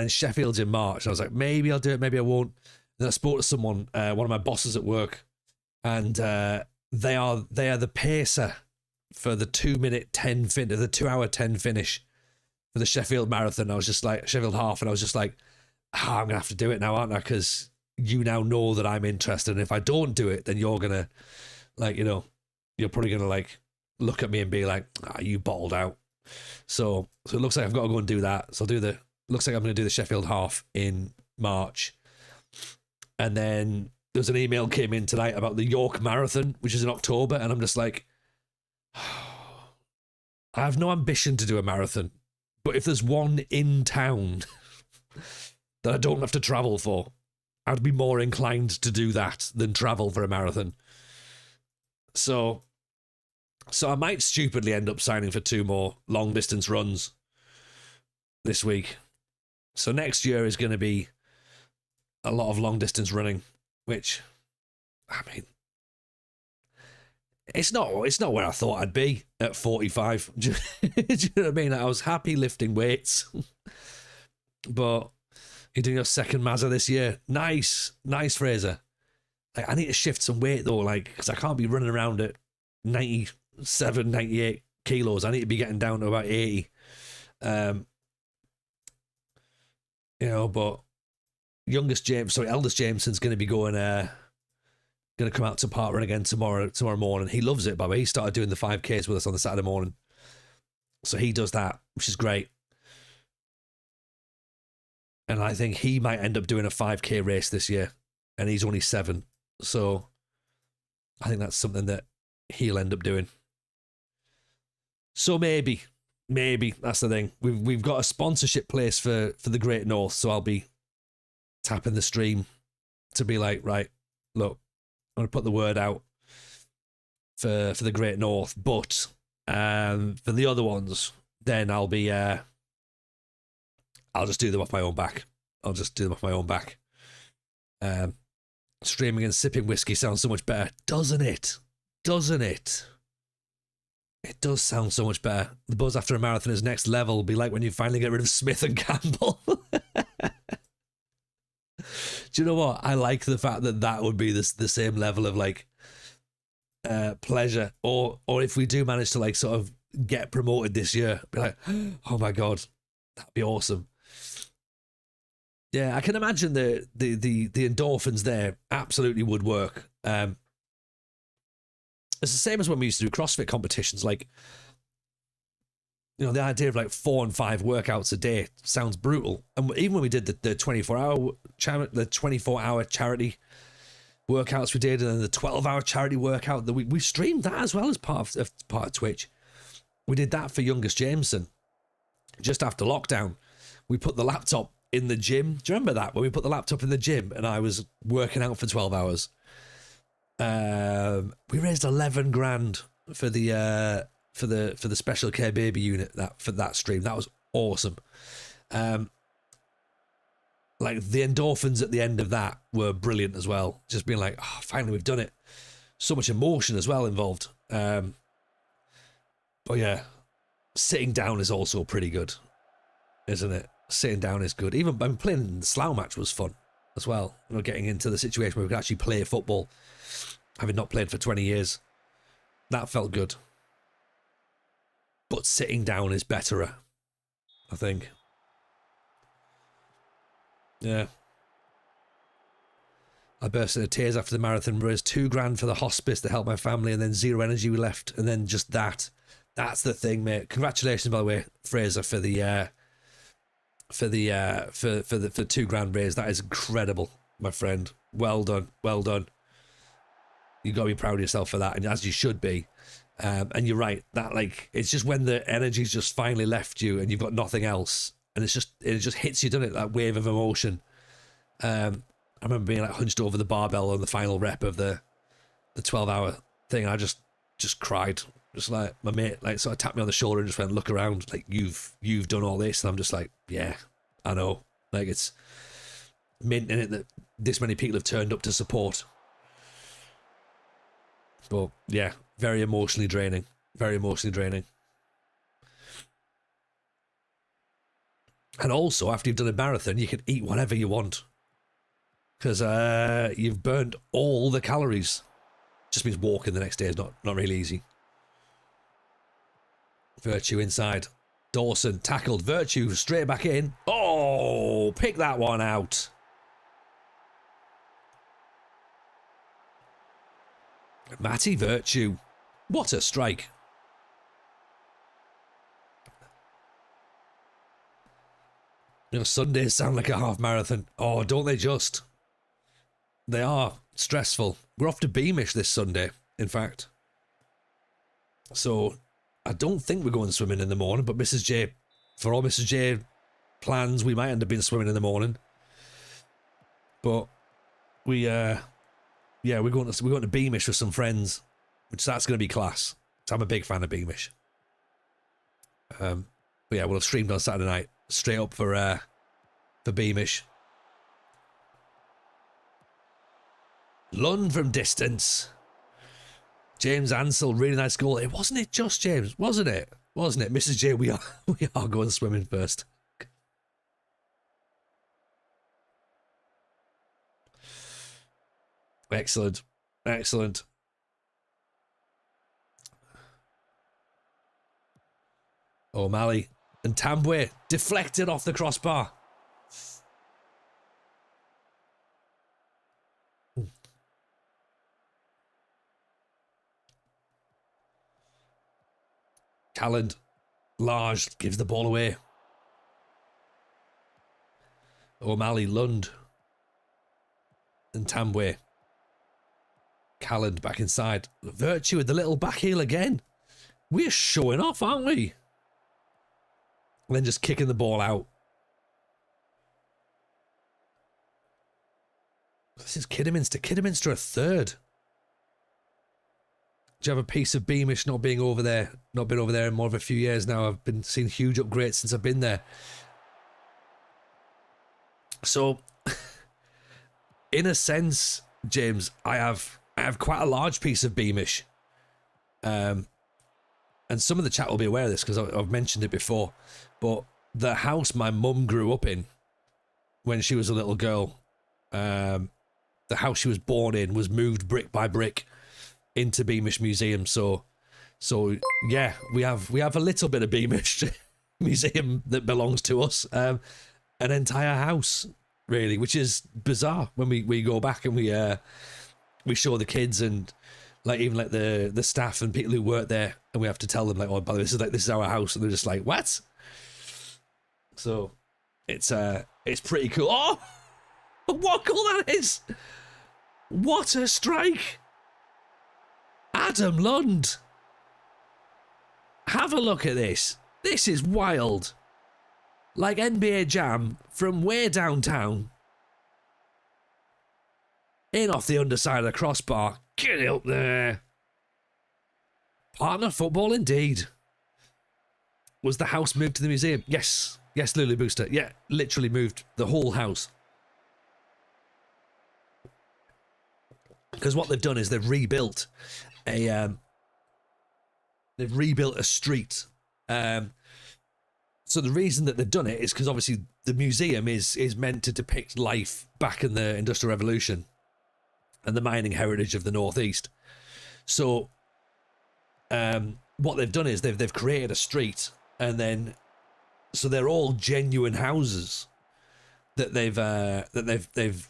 Sheffield's in March. I was like, maybe I'll do it, maybe I won't. Then I spoke to someone, one of my bosses at work, and they are the pacer for the 2-hour 10 finish for the Sheffield marathon. I was just like, Sheffield half, and I was just like, I'm gonna have to do it now, aren't I? Because you now know that I'm interested, and if I don't do it, then you're gonna, you're probably gonna look at me and be like, you bottled out. So it looks like I've got to go and do that. So looks like I'm going to do the Sheffield half in March. And then there's an email came in tonight about the York Marathon, which is in October. And I'm just like, I have no ambition to do a marathon. But if there's one in town that I don't have to travel for, I'd be more inclined to do that than travel for a marathon. So I might stupidly end up signing for 2 more long distance runs this week. So next year is going to be a lot of long distance running, which, I mean, it's not where I thought I'd be at 45. Do you know what I mean? I was happy lifting weights, but you're doing your second Mazza this year. Nice, Fraser. I need to shift some weight though, because I can't be running around at 97, 98 kilos. I need to be getting down to about 80. But eldest Jameson's going to be going to come out to parkrun again tomorrow morning. He loves it, by the way. He started doing the 5Ks with us on the Saturday morning. So he does that, which is great. And I think he might end up doing a 5K race this year. And he's only 7. So I think that's something that he'll end up doing. So maybe that's the thing. We've got a sponsorship place for the Great North, so I'll be tapping the stream to be like, right, look, I'm gonna put the word out for the Great North, but for the other ones, then I'll just do them off my own back. Streaming and sipping whiskey sounds so much better, doesn't it? It does sound so much better. The buzz after a marathon is next level. It'll be like when you finally get rid of Smith and Campbell. Do you know what? I like the fact that would be the same level of pleasure. Or if we do manage to like sort of get promoted this year, be like, oh my God, that'd be awesome. Yeah, I can imagine the endorphins there absolutely would work. It's the same as when we used to do CrossFit competitions. Like, you know, the idea of like 4 and 5 workouts a day sounds brutal. And even when we did the 24-hour charity workouts we did, and then the 12-hour charity workout, that we streamed that as well as part of Twitch. We did that for youngest Jameson just after lockdown. We put the laptop in the gym. Do you remember that, when we put the laptop in the gym and I was working out for 12 hours? We raised 11 grand for the special care baby unit for that stream. That was awesome. Like the endorphins at the end of that were brilliant as well. Just being like, oh, finally we've done it. So much emotion as well involved. But yeah, sitting down is also pretty good, isn't it? Sitting down is good. Even playing the Slough match was fun as well. You know, getting into the situation where we could actually play football, having not played for 20 years. That felt good. But sitting down is betterer, I think. Yeah. I burst into tears after the marathon, raised 2 grand for the hospice to help my family, and then zero energy we left, and then just that. That's the thing, mate. Congratulations, by the way, Fraser, for the 2 grand raise. That is incredible, my friend. Well done, well done. You got to be proud of yourself for that, and as you should be. And you're right, that like, it's just when the energy's just finally left you and you've got nothing else, and it just hits you, doesn't it? That wave of emotion. I remember being like hunched over the barbell on the final rep of the 12-hour thing. I just cried. Just like my mate, like, sort of tapped me on the shoulder and just went, look around, like, you've done all this. And I'm just like, yeah, I know. Like, it's mint in it that this many people have turned up to support. But yeah, very emotionally draining. Very emotionally draining. And also, after you've done a marathon, you can eat whatever you want, because you've burnt all the calories. Just means walking the next day is not really easy. Virtue inside. Dawson tackled. Virtue straight back in. Oh, pick that one out. Matty Virtue. What a strike. You know, Sundays sound like a half marathon. Oh, don't they just? They are stressful. We're off to Beamish this Sunday, in fact. So I don't think we're going swimming in the morning, but Mrs. J, for all Mrs. J plans, we might end up being swimming in the morning. But we're going to Beamish with some friends, which that's going to be class. So I'm a big fan of Beamish. But yeah, we'll have streamed on Saturday night, straight up for Beamish. Lund from distance. James Ansell, really nice goal. It wasn't it just James, wasn't it? Wasn't it? Mrs. J, we are going swimming first. Excellent. Excellent. O'Malley and Tambwe deflected off the crossbar. Calland, large, gives the ball away. O'Malley, Lund, and Tambwe. Calland back inside. Virtue with the little back heel again. We're showing off, aren't we? And then just kicking the ball out. This is Kidderminster a third. Do you have a piece of Beamish not being over there? Not been over there in more of a few years now. I've been seeing huge upgrades since I've been there. So, in a sense, James, I have quite a large piece of Beamish. And some of the chat will be aware of this because I've mentioned it before. But the house my mum grew up in when she was a little girl, the house she was born in was moved brick by brick into Beamish Museum. So yeah, we have a little bit of Beamish Museum that belongs to us. An entire house, really, which is bizarre when we go back and we show the kids and like even like the staff and people who work there, and we have to tell them like, oh, by the way, this is our house, and they're just like, what? So it's pretty cool. Oh, what goal that is! What a strike! Adam Lund. Have a look at this. This is wild. Like NBA Jam from way downtown. In off the underside of the crossbar. Get it up there. Partner football indeed. Was the house moved to the museum? Yes. Yes, Lulu Booster. Yeah, literally moved the whole house. Because what they've done is they've rebuilt a street. So the reason that they've done it is because obviously the museum is meant to depict life back in the Industrial Revolution and the mining heritage of the Northeast. So what they've done is they've created a street, and then so they're all genuine houses that they've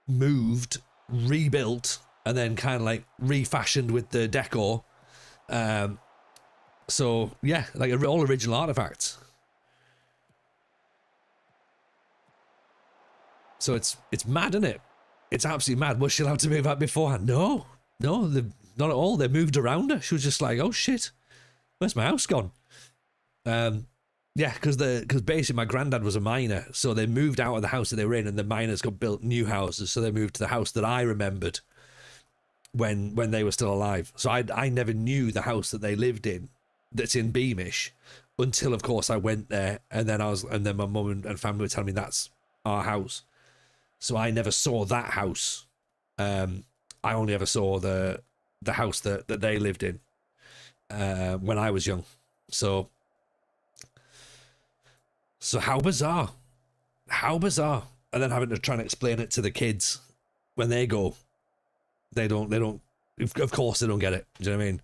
moved, rebuilt, and then kind of like refashioned with the decor. So yeah, like all original artifacts. So it's mad, isn't it? It's absolutely mad. Was she allowed to move out beforehand? No, not at all. They moved around her. She was just like, oh shit, where's my house gone? Yeah, because basically my granddad was a miner, so they moved out of the house that they were in, and the miners got built new houses, so they moved to the house that I remembered when they were still alive. So I never knew the house that they lived in, that's in Beamish, until of course I went there, and then my mum and family were telling me that's our house. So I never saw that house. I only ever saw the house that they lived in when I was young. So how bizarre. How bizarre. And then having to try and explain it to the kids when they go. They don't, of course they don't get it. Do you know what I mean?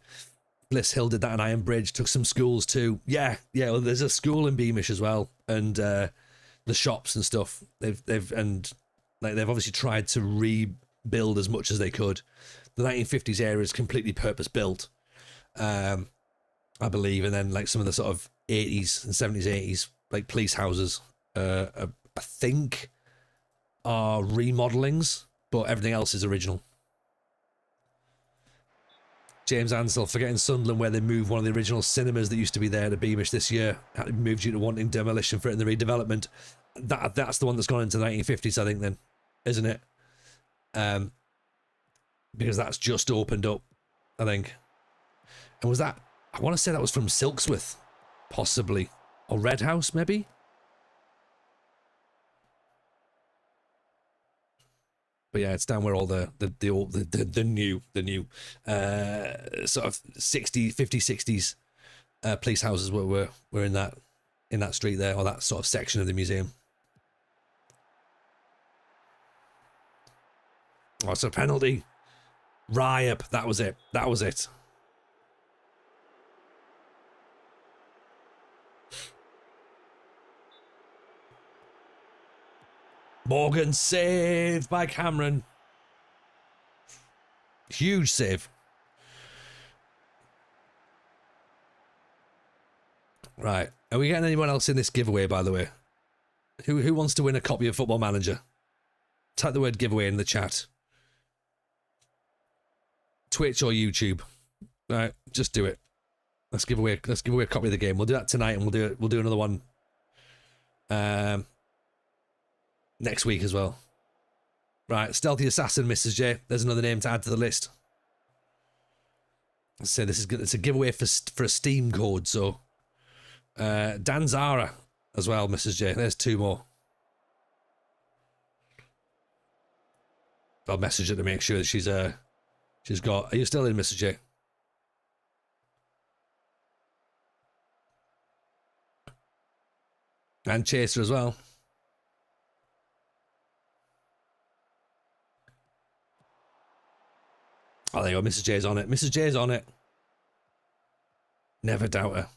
Bliss Hill did that in Iron Bridge, took some schools too. Yeah, well, there's a school in Beamish as well, and the shops and stuff. They've obviously tried to rebuild as much as they could. The 1950s area is completely purpose built, I believe, and then like some of the sort of 80s and 70s, 80s like police houses, I think, are remodelings, but everything else is original. James Ansell, forgetting Sunderland, where they moved one of the original cinemas that used to be there to Beamish this year. Had to move due to wanting demolition for it in the redevelopment. That's the one that's gone into the 1950s, I think, then, isn't it? Because that's just opened up, I think. And was that, I want to say that was from Silksworth, possibly. Or Red House, maybe? But yeah, it's down where all the new sort of 50s, 60s police houses were in that street there, or that sort of section of the museum. Oh, it's a penalty. Ryup, that was it. That was it. Morgan saved by Cameron. Huge save. Right. Are we getting anyone else in this giveaway, by the way? Who wants to win a copy of Football Manager? Type the word giveaway in the chat. Twitch or YouTube. Right, just do it. Let's give away a copy of the game. We'll do that tonight, and we'll do another one next week as well. Right, Stealthy Assassin, Mrs. J. There's another name to add to the list. So this is good. It's a giveaway for a Steam code. So Dan Zara as well, Mrs. J. There's two more. I'll message her to make sure that she's got. Are you still in, Mrs. J? And Chaser as well. Oh, there you go. Mrs. J's on it. Mrs. J's on it. Never doubt her.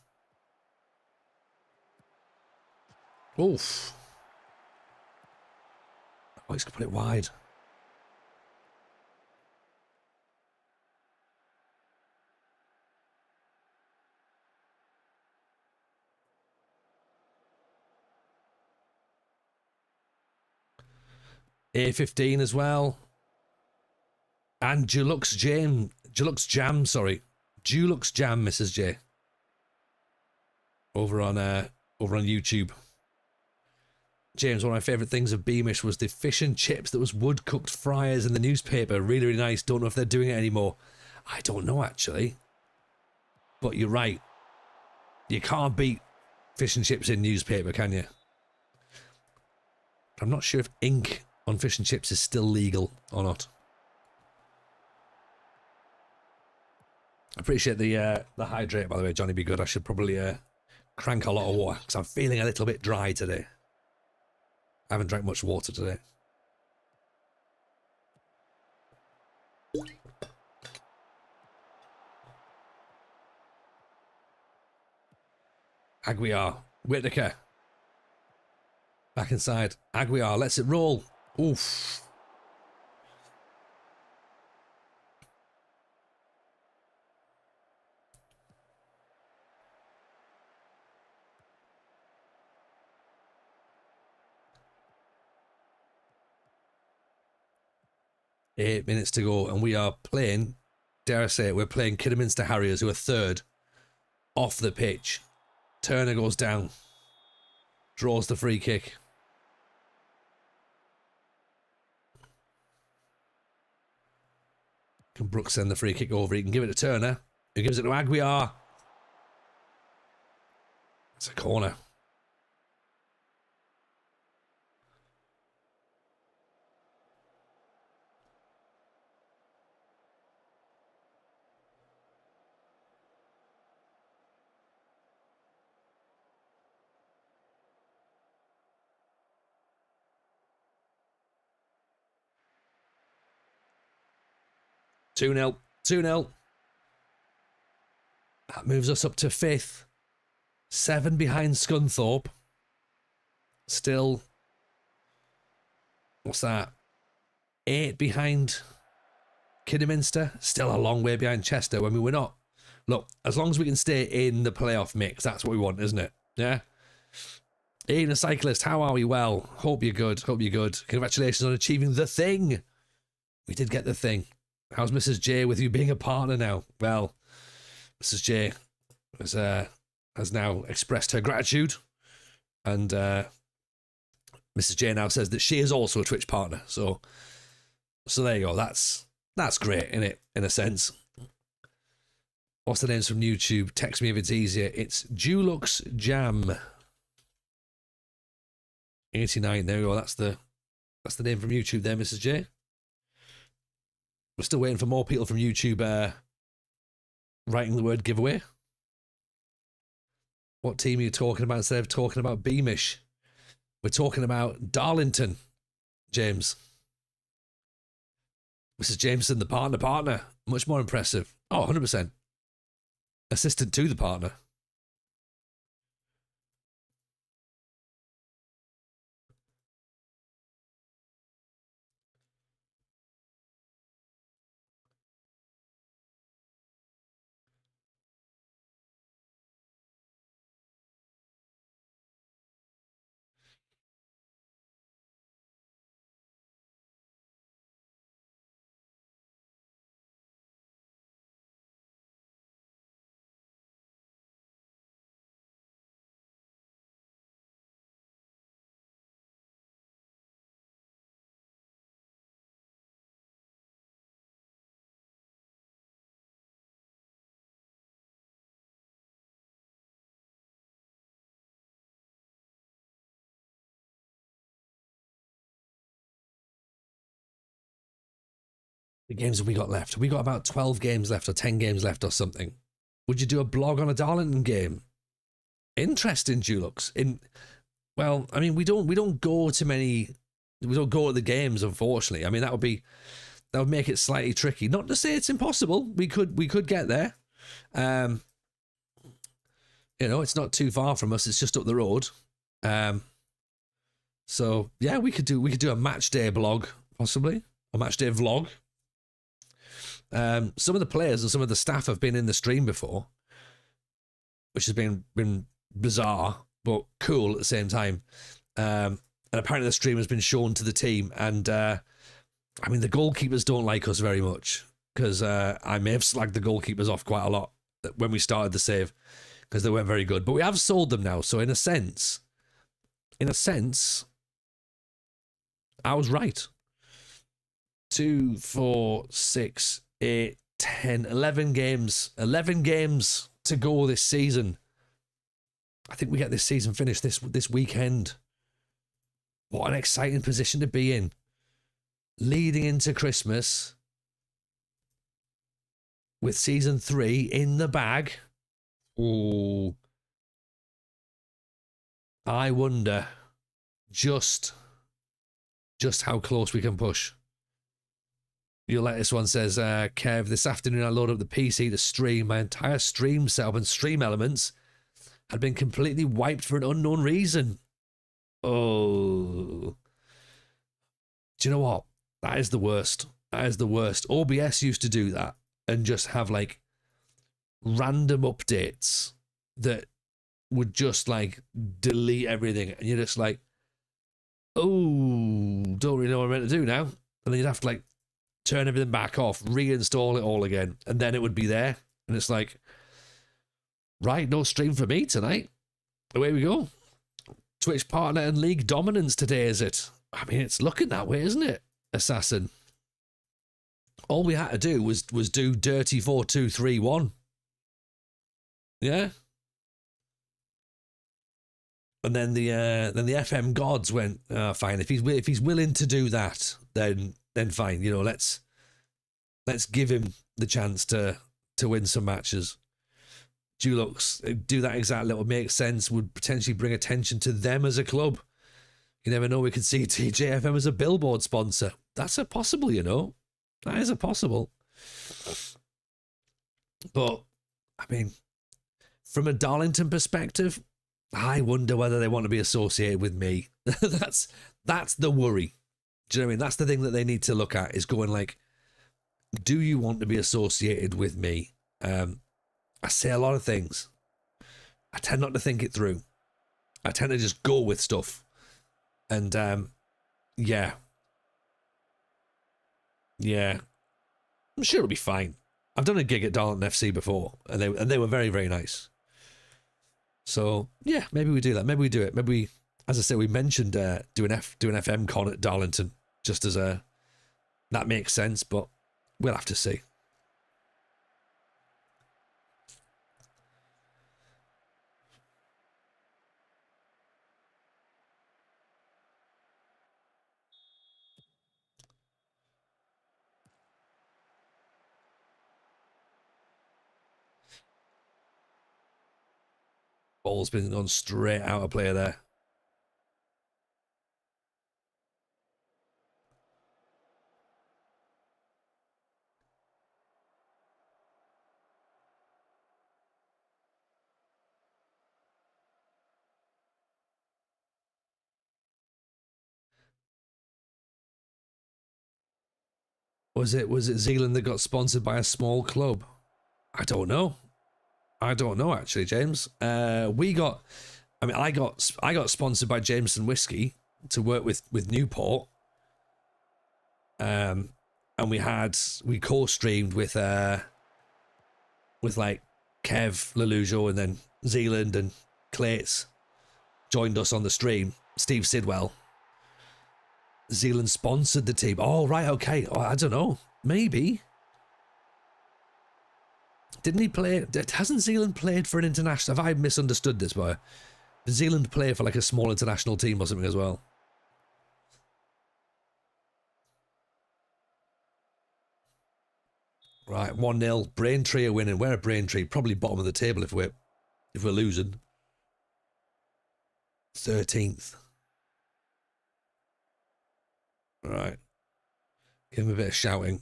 Oof. Oh, he's going to put it wide. A15 as well. And Dulux Jam, Mrs. J. Over on YouTube. James, one of my favourite things of Beamish was the fish and chips that was wood-cooked fryers in the newspaper. Really, really nice. Don't know if they're doing it anymore. I don't know, actually. But you're right. You can't beat fish and chips in newspaper, can you? I'm not sure if ink on fish and chips is still legal or not. I appreciate the hydrate, by the way, Johnny. Be good. I should probably crank a lot of water because I'm feeling a little bit dry today. I haven't drank much water today. Aguiar, Whittaker. Back inside. Aguiar lets it roll. Oof. Eight minutes to go, and we are playing, dare I say it, we're playing Kidderminster Harriers, who are third off the pitch. Turner goes down, draws the free kick. Can Brooks send the free kick over? He can give it to Turner, who gives it to Aguiar. It's a corner. Two 2-0. That moves us up to 5th. 7 behind Scunthorpe. Still, what's that? 8 behind Kidderminster. Still a long way behind Chester. I mean, we're not. Look, as long as we can stay in the playoff mix, that's what we want, isn't it? Yeah? Ian, a cyclist, how are we? Well, hope you're good. Hope you're good. Congratulations on achieving the thing. We did get the thing. How's Mrs. J with you being a partner now? Well, Mrs. J has now expressed her gratitude, and Mrs. J now says that she is also a Twitch partner. So there you go. That's great, isn't it? In a sense. What's the names from YouTube? Text me if it's easier. It's Dulux Jam 89. There we go. That's the name from YouTube there, Mrs. J. We're still waiting for more people from YouTube writing the word giveaway. What team are you talking about instead of talking about Beamish? We're talking about Darlington, James. Mrs. Jameson, the partner. Much more impressive. Oh, 100%. Assistant to the partner. The games have we got left? We got about 12 games left or 10 games left or something. Would you do a blog on a Darlington game? Interesting, Dulux. Well, I mean, we don't go to the games, unfortunately. I mean, that would be that would make it slightly tricky. Not to say it's impossible. We could get there. You know, it's not too far from us. It's just up the road. So yeah, we could do a match day blog, possibly a match day vlog. Some of the players and some of the staff have been in the stream before, which has been bizarre but cool at the same time. And apparently the stream has been shown to the team, and I mean, the goalkeepers don't like us very much, because I may have slagged the goalkeepers off quite a lot when we started the save, because they weren't very good. But we have sold them now, so in a sense, I was right. 2, 4, 6, 8, 10, 11 games. 11 games to go this season. I think we get this season finished this weekend. What an exciting position to be in. Leading into Christmas with season 3 in the bag. Ooh. I wonder just how close we can push. You'll let this one says, Kev, this afternoon I loaded up the PC to stream. My entire stream setup and stream elements had been completely wiped for an unknown reason. Oh. Do you know what? That is the worst. That is the worst. OBS used to do that and just have like random updates that would just like delete everything. And you're just like, oh, don't really know what I'm meant to do now. And then you'd have to like turn everything back off, reinstall it all again, and then it would be there. And it's like, right, no stream for me tonight. Away we go. Twitch partner and league dominance today, is it? I mean, it's looking that way, isn't it, Assassin? All we had to do was do dirty 4-2-3-1. Yeah. And then the FM gods went, fine. If he's willing to do that, then fine. You know, let's give him the chance to win some matches. Dulux, do that exactly. That would make sense. Would potentially bring attention to them as a club. You never know. We could see TJFM as a billboard sponsor. That's a possible. You know, that is a possible. But I mean, from a Darlington perspective, I wonder whether they want to be associated with me. That's the worry. Do you know what I mean? That's the thing that they need to look at, is going like, do you want to be associated with me? I say a lot of things. I tend not to think it through. I tend to just go with stuff. And yeah. I'm sure it'll be fine. I've done a gig at Darlington FC before, and they were very, very nice. So yeah, maybe we do that. Maybe we do it. Maybe we, as I said, we mentioned doing FM con at Darlington, just as a, that makes sense, but we'll have to see. Ball's been gone straight out of play there. Was it Zealand that got sponsored by a small club? I don't know actually, James. I got sponsored by Jameson Whiskey to work with Newport. And we co-streamed with like Kev Lelujo, and then Zealand and Clates joined us on the stream. Steve Sidwell. Zealand sponsored the team. Oh, right, okay. Oh, I don't know. Maybe. Didn't he play? Hasn't Zealand played for an international? Have I misunderstood this, boy? Did Zealand play for like a small international team or something as well? Right, 1-0. Braintree are winning. We're a Braintree. Probably bottom of the table if we're losing. 13th. Right. Give him a bit of shouting.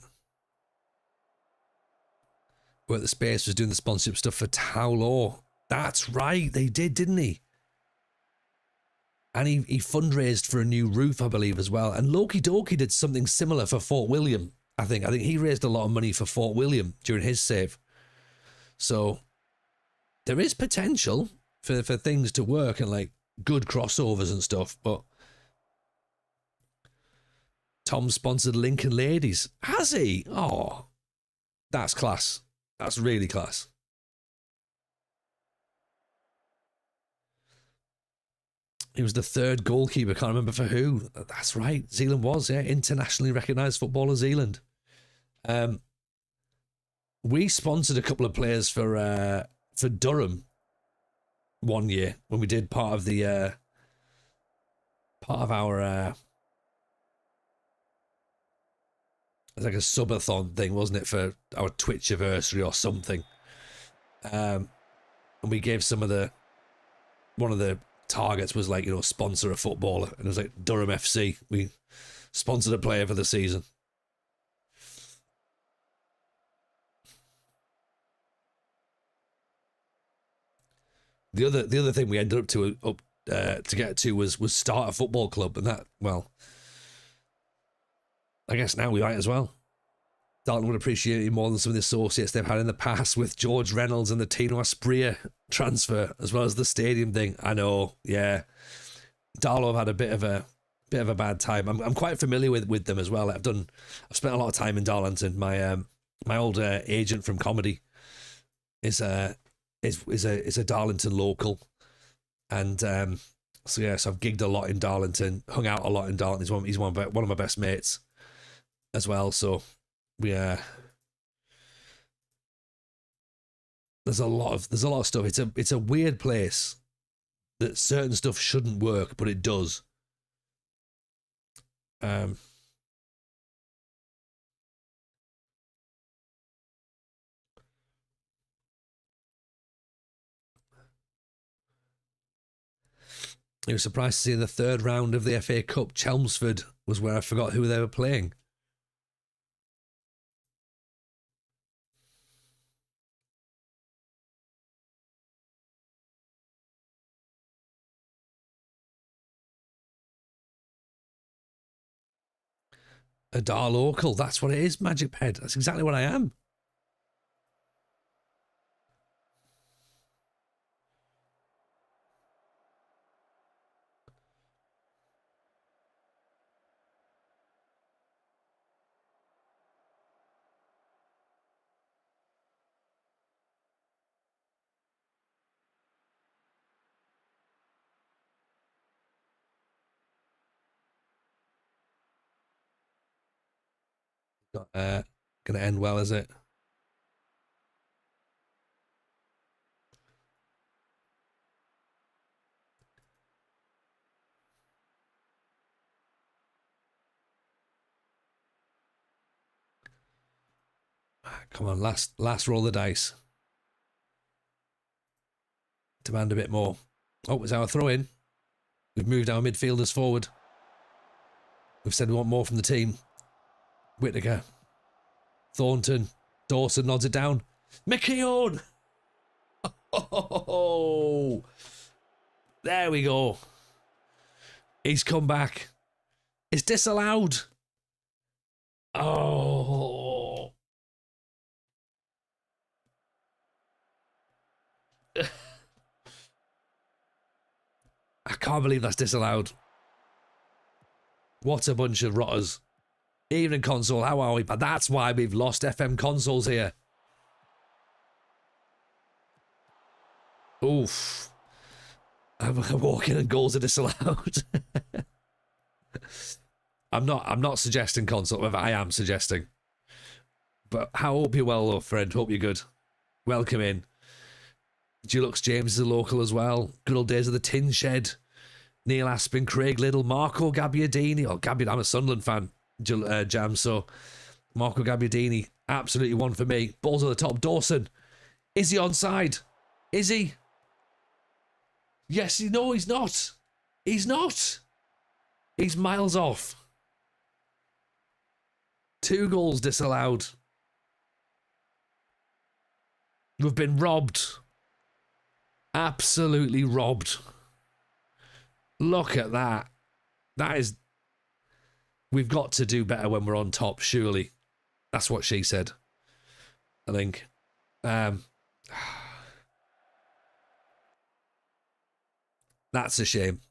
Where the Space was doing the sponsorship stuff for Taulo. That's right, they did, didn't he? And he fundraised for a new roof, I believe, as well. And Loki Doki did something similar for Fort William, I think. I think he raised a lot of money for Fort William during his save. So there is potential for things to work and like good crossovers and stuff, but Tom sponsored Lincoln Ladies. Has he? Oh, that's class. That's really class. He was the third goalkeeper. Can't remember for who. That's right. Zealand was, yeah. Internationally recognised footballer, Zealand. We sponsored a couple of players for Durham one year when we did part of the part of our it's like a subathon thing, wasn't it, for our Twitch anniversary or something. And we gave some of the one of the targets was like, you know, sponsor a footballer, and it was like Durham FC. We sponsored a player for the season. The other thing we ended up to get to was start a football club, and that, well, I guess now we might as well. Darlington would appreciate it more than some of the associates they've had in the past with George Reynolds and the Tino Asprilla transfer, as well as the stadium thing. I know, yeah. Darlow have had a bit of a bad time. I'm quite familiar with them as well. I've spent a lot of time in Darlington. My old agent from comedy is a Darlington local, and so I've gigged a lot in Darlington, hung out a lot in Darlington. He's one of my best mates as well. So there's a lot of stuff. It's a weird place that certain stuff shouldn't work, but it does. It was surprised to see in the third round of the FA Cup, Chelmsford was where I forgot who they were playing. A Dar local, that's what it is, Magic Ped. That's exactly what I am. Not gonna end well, is it? Come on, last roll of the dice. Demand a bit more. Oh, it's our throw in. We've moved our midfielders forward. We've said we want more from the team. Whittaker, Thornton, Dawson nods it down. McKeown! Oh, there we go. He's come back. It's disallowed. Oh. I can't believe that's disallowed. What a bunch of rotters. Evening console, how are we? But that's why we've lost FM consoles here. Oof. I'm walking and goals are disallowed. I'm not suggesting console, but I am suggesting. But how hope you're well, though, friend. Hope you're good. Welcome in. Dulux James is a local as well. Good old days of the Tin Shed. Neil Aspin, Craig Little, Marco Gabbiadini. Oh, I'm a Sunderland fan, Jam, so Marco Gabbiadini, absolutely one for me. Balls at the top. Dawson. Is he onside? Is he? Yes, no, he's not. He's not. He's miles off. 2 goals disallowed. We've been robbed. Absolutely robbed. Look at that. That is... We've got to do better when we're on top, surely. That's what she said, I think. That's a shame.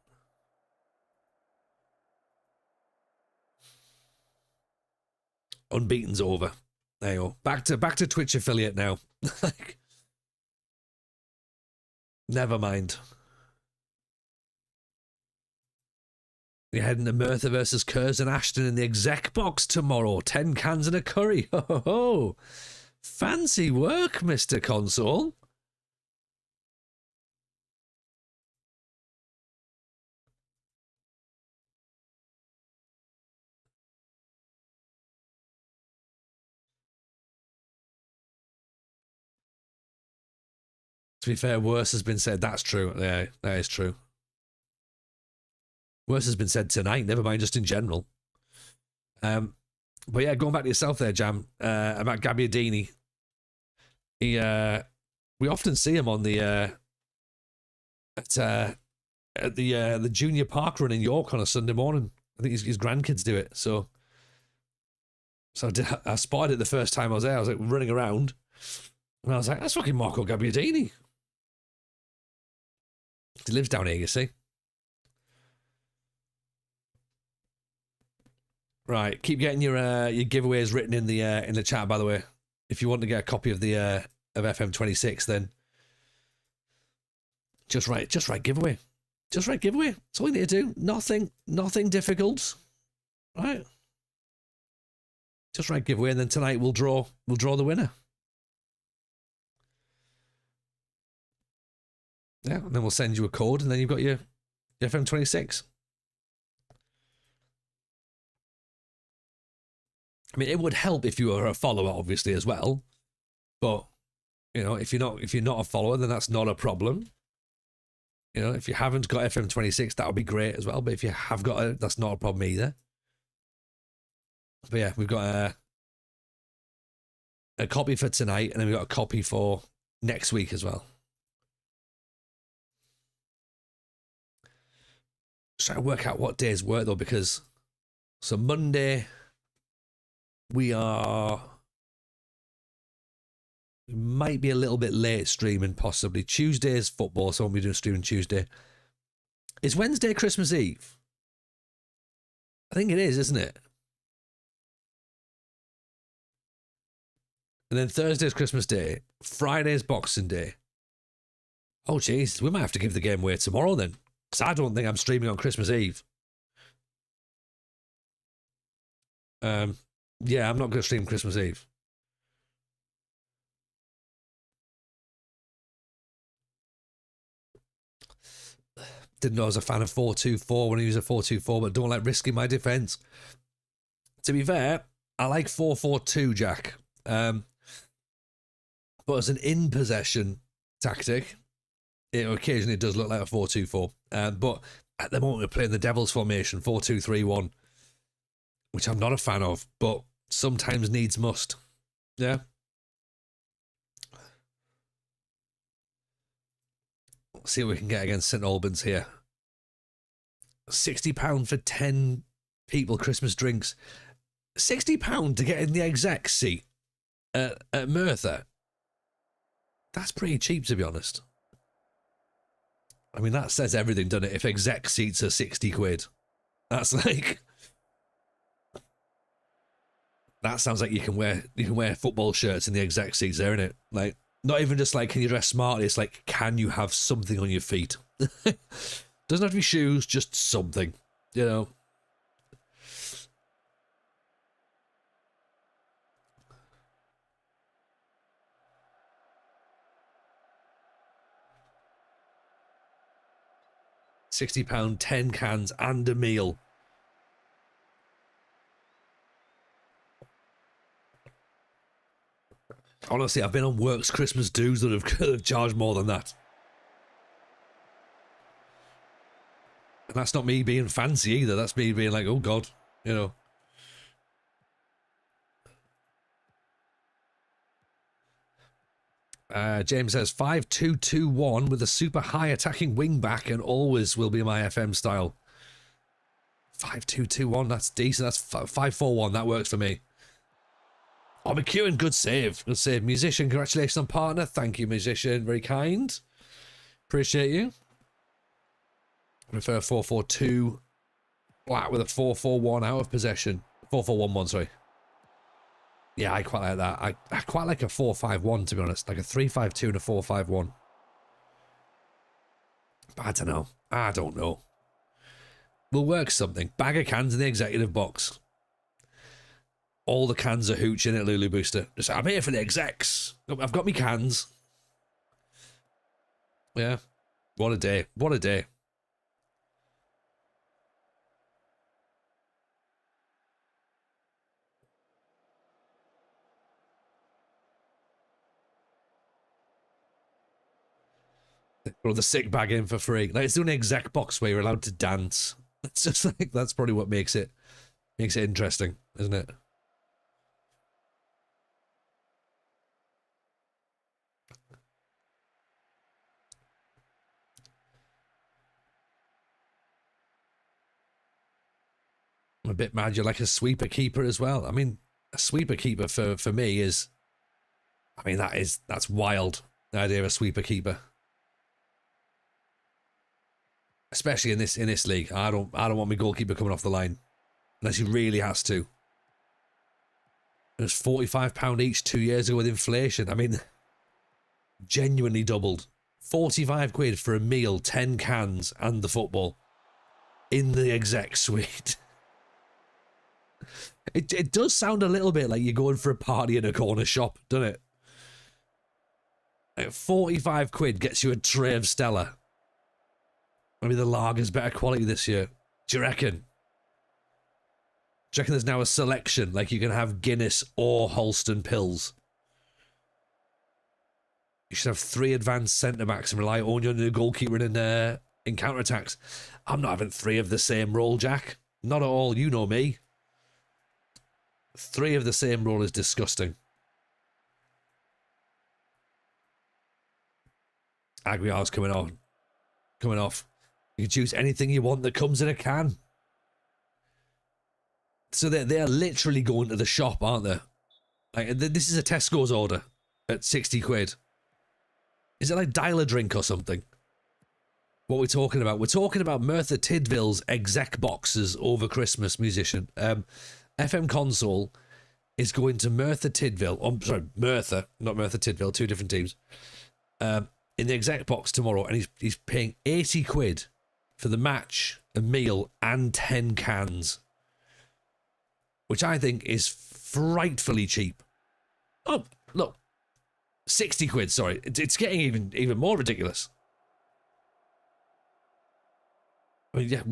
Unbeaten's over. There you go. Back to Twitch affiliate now. Like, never mind. You're heading to Merthyr versus Curzon Ashton in the exec box tomorrow. 10 cans and a curry. Ho, ho, ho. Fancy work, Mr. Console. To be fair, worse has been said. That's true. Yeah, that is true. Worse has been said tonight, never mind just in general. But yeah, going back to yourself there, Jam, about Gabbiadini. We often see him on the at the junior park run in York on a Sunday morning. I think his grandkids do it. So I spotted it the first time I was there. I was like running around, and I was like, "That's fucking Marco Gabbiadini." He lives down here, you see. Right, keep getting your giveaways written in the chat. By the way, if you want to get a copy of the of FM26, then just write giveaway. Just write giveaway. That's all you need to do. Nothing difficult. Right. Just write giveaway, and then tonight we'll draw the winner. Yeah, and then we'll send you a code, and then you've got your FM26. I mean, it would help if you were a follower, obviously, as well. But you know, if you're not a follower, then that's not a problem. You know, if you haven't got FM26, that would be great as well. But if you have got it, that's not a problem either. But yeah, we've got a copy for tonight, and then we've got a copy for next week as well. Just trying to work out what days work though, because so Monday we might be a little bit late streaming, possibly. Tuesday's football, so we'll be doing streaming Tuesday. Is Wednesday Christmas Eve? I think it is, isn't it? And then Thursday's Christmas Day. Friday's Boxing Day. Oh, jeez. We might have to give the game away tomorrow then. Because I don't think I'm streaming on Christmas Eve. Yeah, I'm not going to stream Christmas Eve. Didn't know I was a fan of 424 when he was a 424, but don't like risking my defence. To be fair, I like 442, Jack. But as an in-possession tactic, it occasionally does look like a 424. But at the moment, we're playing the Devil's formation, 4-2-3-1, which I'm not a fan of, but sometimes needs must. Yeah. Let's see what we can get against St Albans here. £60 for 10 people Christmas drinks. £60 to get in the exec seat at Merthyr. That's pretty cheap, to be honest. I mean, that says everything, doesn't it? If exec seats are 60 quid. That's like... That sounds like you can wear football shirts in the exec seats there, innit? Like, not even just like, can you dress smartly? It's like, can you have something on your feet? Doesn't have to be shoes, just something, you know? £60, 10 cans and a meal. Honestly, I've been on Works Christmas dues that have charged more than that. And that's not me being fancy either. That's me being like, oh God, you know. James says 5-2-2-1 with a super high attacking wing back and always will be my FM style. 5-2-2-1, that's decent. That's 5-4-1. That works for me. Oh, McEwen, good save. Good save. Musician, congratulations on partner. Thank you, musician. Very kind. Appreciate you. I prefer 4-4-2. Flat with a 4-4-1 out of possession. 4-4-1-1, sorry. Yeah, I quite like that. I quite like a 4-5-1, to be honest. Like a 3-5-2 and a 4-5-1. But I don't know. I don't know. We'll work something. Bag of cans in the executive box. All the cans are hooching at Lulu Booster. Just, I'm here for the execs. I've got me cans. Yeah. What a day. What a day. Throw the sick bag in for free. Like, it's doing an exec box where you're allowed to dance. It's just like, that's probably what makes it interesting, isn't it? I'm a bit mad you're like a sweeper keeper as well. I mean, a sweeper keeper for me is, I mean, that's wild, the idea of a sweeper keeper. Especially in this league. I don't want my goalkeeper coming off the line. Unless he really has to. It was £45 each 2 years ago with inflation. I mean, genuinely doubled. 45 quid for a meal, 10 cans, and the football. In the exec suite. It does sound a little bit like you're going for a party in a corner shop, doesn't it? Like 45 quid gets you a tray of Stella. Maybe the lager's better quality this year. Do you reckon? Do you reckon there's now a selection? Like you can have Guinness or Holston pills. You should have 3 advanced centre-backs and rely only on the goalkeeper in counter-attacks. I'm not having 3 of the same role, Jack. Not at all. You know me. 3 of the same role is disgusting. Aguiar's coming on. Coming off. You can choose anything you want that comes in a can. So they're literally going to the shop, aren't they? Like, this is a Tesco's order at 60 quid. Is it like dial a drink or something? What we're talking about? We're talking about Merthyr Tydfil's exec boxes over Christmas, musician. FM Console is going to Merthyr Tydfil. Oh, sorry, Merthyr, not Merthyr Tydfil, 2 different teams. In the exec box tomorrow, and he's paying 80 quid for the match, a meal, and 10 cans. Which I think is frightfully cheap. Oh, look. 60 quid, sorry. It's getting even more ridiculous. I mean, yeah,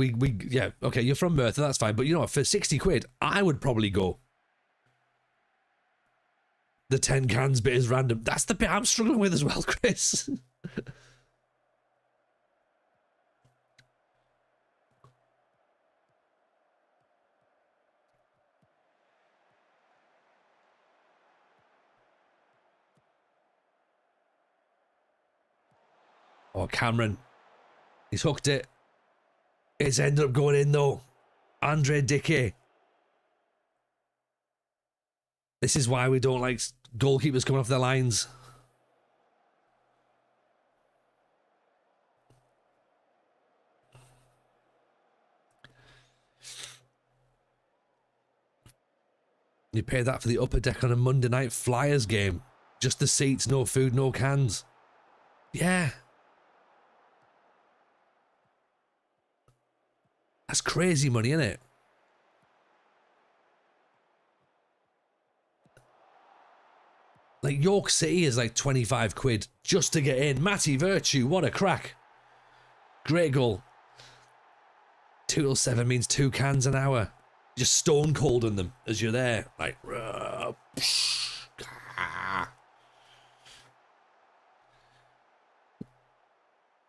yeah, okay, you're from Merthyr, that's fine. But you know what, for 60 quid, I would probably go. The 10 cans bit is random. That's the bit I'm struggling with as well, Chris. Oh, Cameron. He's hooked it. It's ended up going in, though. Andre Dickey. This is why we don't like goalkeepers coming off their lines. You pay that for the upper deck on a Monday night Flyers game. Just the seats, no food, no cans. Yeah. That's crazy money, isn't it? Like York City is like 25 quid just to get in. Matty Virtue, what a crack. Great goal. 2 till 7 means 2 cans an hour. Just stone cold in them as you're there. Like,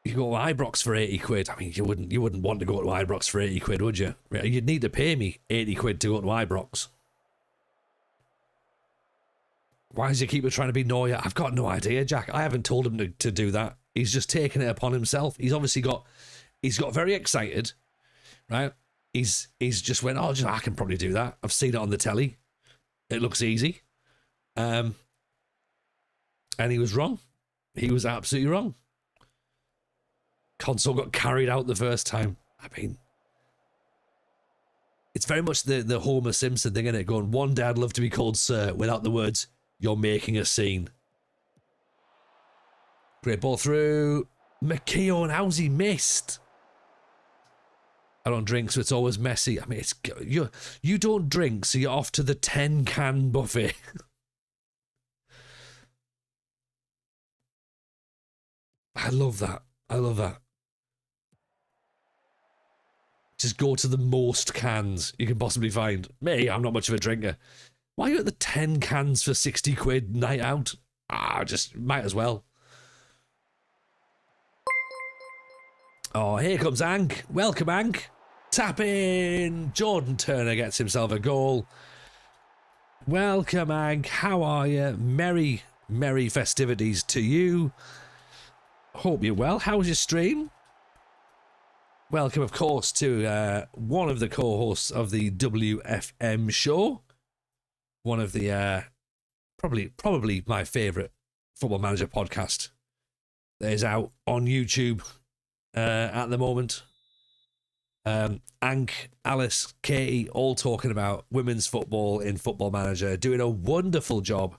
you go to Ibrox for 80 quid. I mean, you wouldn't want to go to Ibrox for 80 quid, would you? You'd need to pay me 80 quid to go to Ibrox. Why does he keep trying to be Neuer? I've got no idea, Jack. I haven't told him to do that. He's just taken it upon himself. He's obviously got very excited, right? He's just went, I can probably do that. I've seen it on the telly. It looks easy. And he was wrong. He was absolutely wrong. Console got carried out the first time. I mean, it's very much the Homer Simpson thing, isn't it? Going, one day I'd love to be called sir, without the words, you're making a scene. Great ball through. McKeown, how's he missed? I don't drink, so it's always messy. I mean, you don't drink, so you're off to the 10-can buffet. I love that. I love that. Just go to the most cans you can possibly find. Me, I'm not much of a drinker. Why are you at the 10 cans for 60 quid night out? Just might as well. Oh, here comes Ank. Welcome, Ank. Tap in. Jordan Turner gets himself a goal. Welcome, Ank. How are you? Merry, merry festivities to you. Hope you're well. How was your stream? Welcome, of course, to one of the co-hosts of the WFM show. One of the probably my favourite Football Manager podcast that is out on YouTube at the moment. Ank, Alice, Katie, all talking about women's football in Football Manager, doing a wonderful job,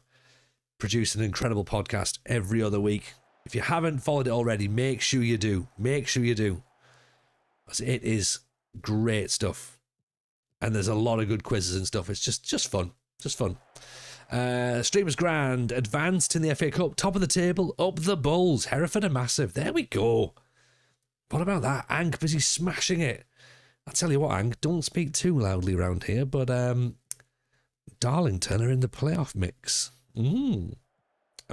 producing an incredible podcast every other week. If you haven't followed it already, make sure you do. Make sure you do. Because it is great stuff. And there's a lot of good quizzes and stuff. It's just fun. Just fun. Streamers Grand, advanced in the FA Cup, top of the table, up the Bulls. Hereford are massive. There we go. What about that? Ank busy smashing it. I'll tell you what, Ank, don't speak too loudly around here, but Darlington are in the playoff mix. And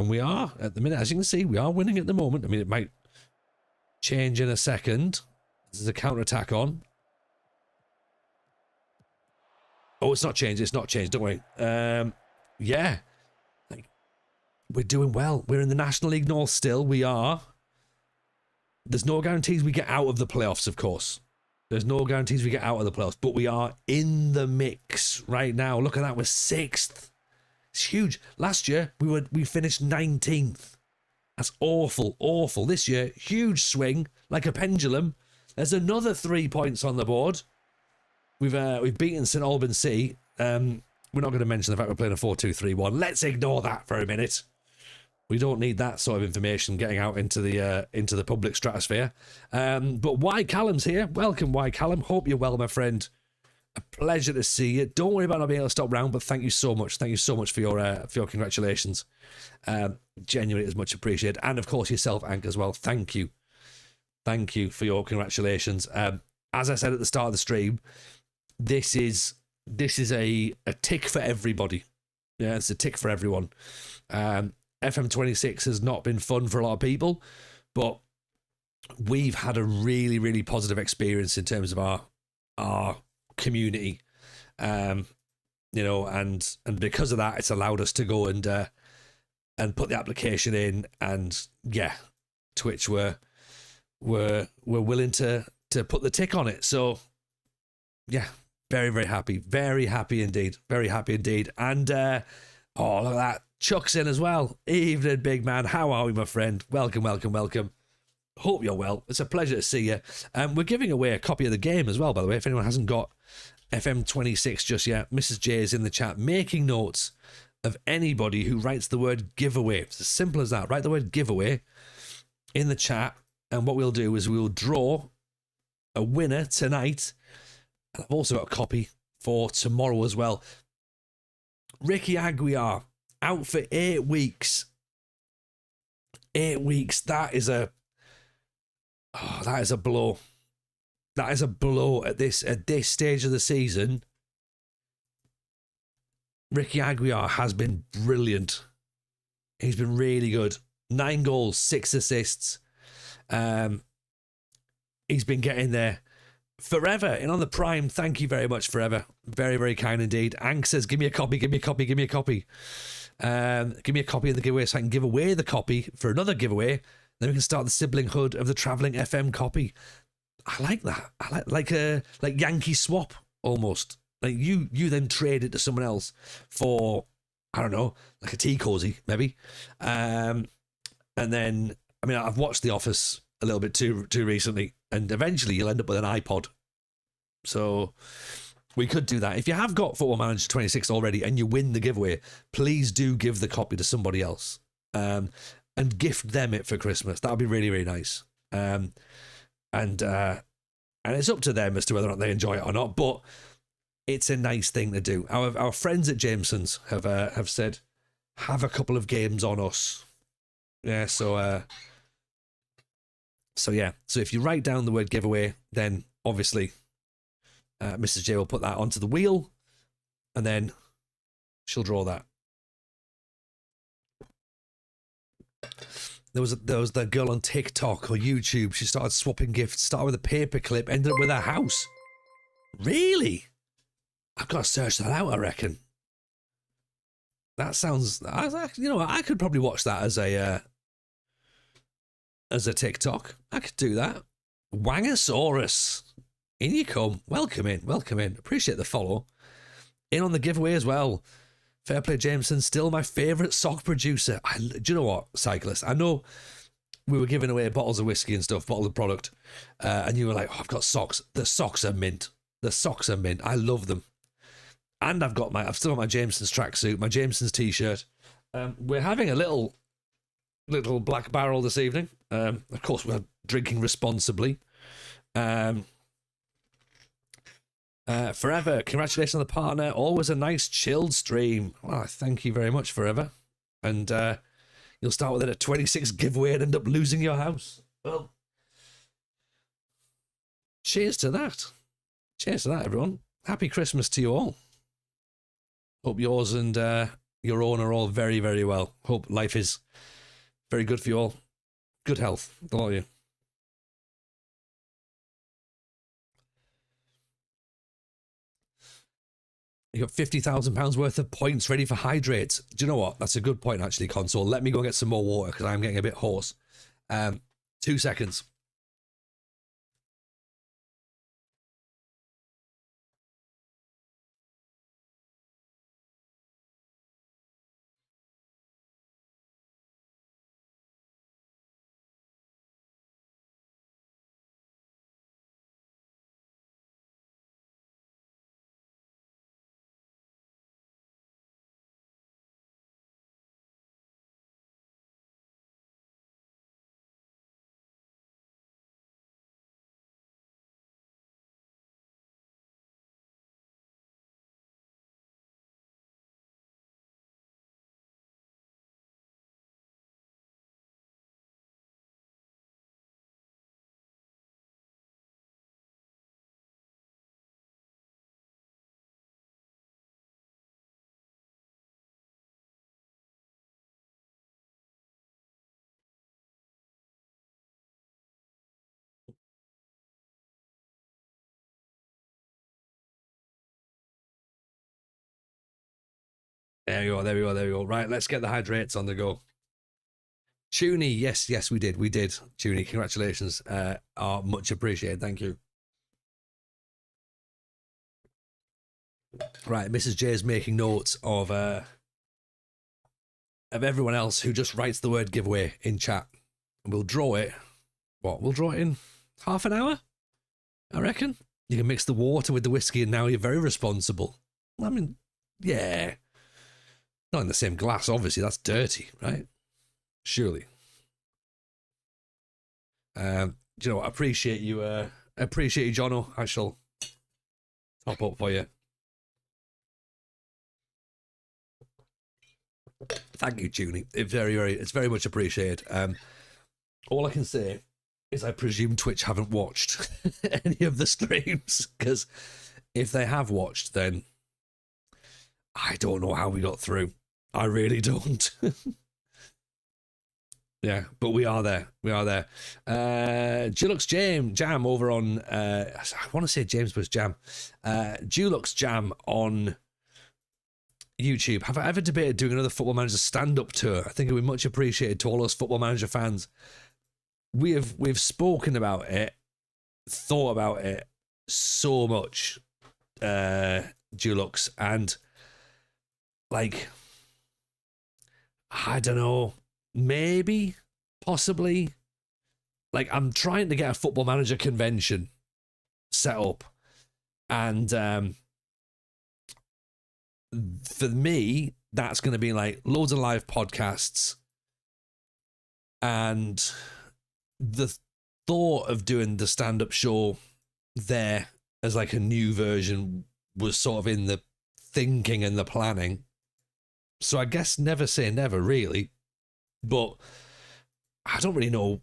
we are, at the minute, as you can see, we are winning at the moment. I mean, it might change in a second. There's a counter-attack on. Oh, it's not changed. It's not changed. Don't worry. Yeah. We're doing well. We're in the National League North still. We are. There's no guarantees we get out of the playoffs, of course. There's no guarantees we get out of the playoffs. But we are in the mix right now. Look at that. We're 6th. It's huge. Last year, we finished 19th. That's awful, awful. This year, huge swing, like a pendulum. There's another 3 points on the board. We've beaten St Albans City. We're not going to mention the fact we're playing a 4-2-3-1. Let's ignore that for a minute. We don't need that sort of information getting out into the public stratosphere. But Y Callum's here. Welcome, Y Callum. Hope you're well, my friend. A pleasure to see you. Don't worry about not being able to stop round, but thank you so much. Thank you so much for your congratulations. Genuinely, is much appreciated. And of course, yourself, Ank, as well. Thank you. Thank you for your congratulations. As I said at the start of the stream, this is a tick for everybody. Yeah, it's a tick for everyone. FM26 has not been fun for a lot of people, but we've had a really, really positive experience in terms of our community. And because of that, it's allowed us to go and put the application in, and yeah, Twitch were willing to put the tick on it. So yeah, very, very happy. Very happy indeed. Very happy indeed. And look at that. Chuck's in as well. Evening, big man. How are we, my friend? Welcome, welcome, welcome. Hope you're well. It's a pleasure to see you. We're giving away a copy of the game as well, by the way, if anyone hasn't got FM26 just yet. Mrs. J is in the chat making notes of anybody who writes the word giveaway. It's as simple as that. Write the word giveaway in the chat, and what we'll do is we'll draw a winner tonight. And I've also got a copy for tomorrow as well. Ricky Aguiar, out for 8 weeks. 8 weeks. That is a blow. That is a blow at this stage of the season. Ricky Aguiar has been brilliant. He's been really good. 9 goals, 6 assists. He's been getting there forever. And on the Prime, thank you very much, forever. Very, very kind indeed. Ank says, give me a copy, give me a copy, give me a copy. Give me a copy of the giveaway so I can give away the copy for another giveaway. Then we can start the siblinghood of the Travelling FM copy. I like that. I like Yankee swap almost. Like you then trade it to someone else for, I don't know, like a tea cozy maybe. And then, I mean, I've watched The Office a little bit too recently, and eventually you'll end up with an iPod. So we could do that. If you have got Football Manager 26 already and you win the giveaway, please do give the copy to somebody else, and gift them it for Christmas. That would be really, really nice. And it's up to them as to whether or not they enjoy it or not, but it's a nice thing to do. Our friends at Jameson's have said, have a couple of games on us. Yeah, so yeah. So if you write down the word giveaway, then obviously Mrs. J will put that onto the wheel, and then she'll draw that. There was the girl on TikTok or YouTube. She started swapping gifts. Started with a paper clip, ended up with a house. Really? I've got to search that out, I reckon. That sounds... You know, I could probably watch that as a TikTok. I could do that. Wangosaurus. In you come. Welcome in. Appreciate the follow. In on the giveaway as well. Fair play, Jameson. Still my favourite sock producer. Do you know what, Cyclist? I know we were giving away bottles of whiskey and stuff, bottles of product, and you were like, oh, I've got socks. The socks are mint. I love them. And I've still got my Jameson's tracksuit, my Jameson's t-shirt. We're having a little black barrel this evening. Of course, we're drinking responsibly. Forever, congratulations on the partner. Always a nice chilled stream. Well, thank you very much, Forever. And you'll start with a 26 giveaway and end up losing your house. Well, cheers to that. Cheers to that, everyone. Happy Christmas to you all. Hope yours and your own are all very, very well. Hope life is very good for you all. Good health, the lot of you. You got £50,000 worth of points ready for hydrates. Do you know what? That's a good point, actually, Console. Let me go get some more water because I'm getting a bit hoarse. 2 seconds. There we go. Right, let's get the hydrates on the go. Tuny, yes, we did. Tuny, congratulations. Are much appreciated. Thank you. Right, Mrs. J is making notes of everyone else who just writes the word giveaway in chat. And we'll draw it. We'll draw it in half an hour, I reckon. You can mix the water with the whiskey and now you're very responsible. I mean, yeah. Not in the same glass, obviously. That's dirty, right? Surely. Do you know what? I appreciate you, Jono. I shall top up for you. Thank you, Junie. It's very much appreciated. All I can say is I presume Twitch haven't watched any of the streams, because if they have watched, then I don't know how we got through. I really don't. Yeah, but we are there. Dulux Jam over on, I want to say James was Jam. Dulux Jam on YouTube, have I ever debated doing another Football Manager stand-up tour? I think it would be much appreciated to all us Football Manager fans. We've spoken about it, thought about it so much, Dulux, and like, I don't know, maybe, possibly, like, I'm trying to get a Football Manager convention set up, and for me, that's going to be like loads of live podcasts, and the thought of doing the stand-up show there as like a new version was sort of in the thinking and the planning. So I guess never say never, really. But I don't really know.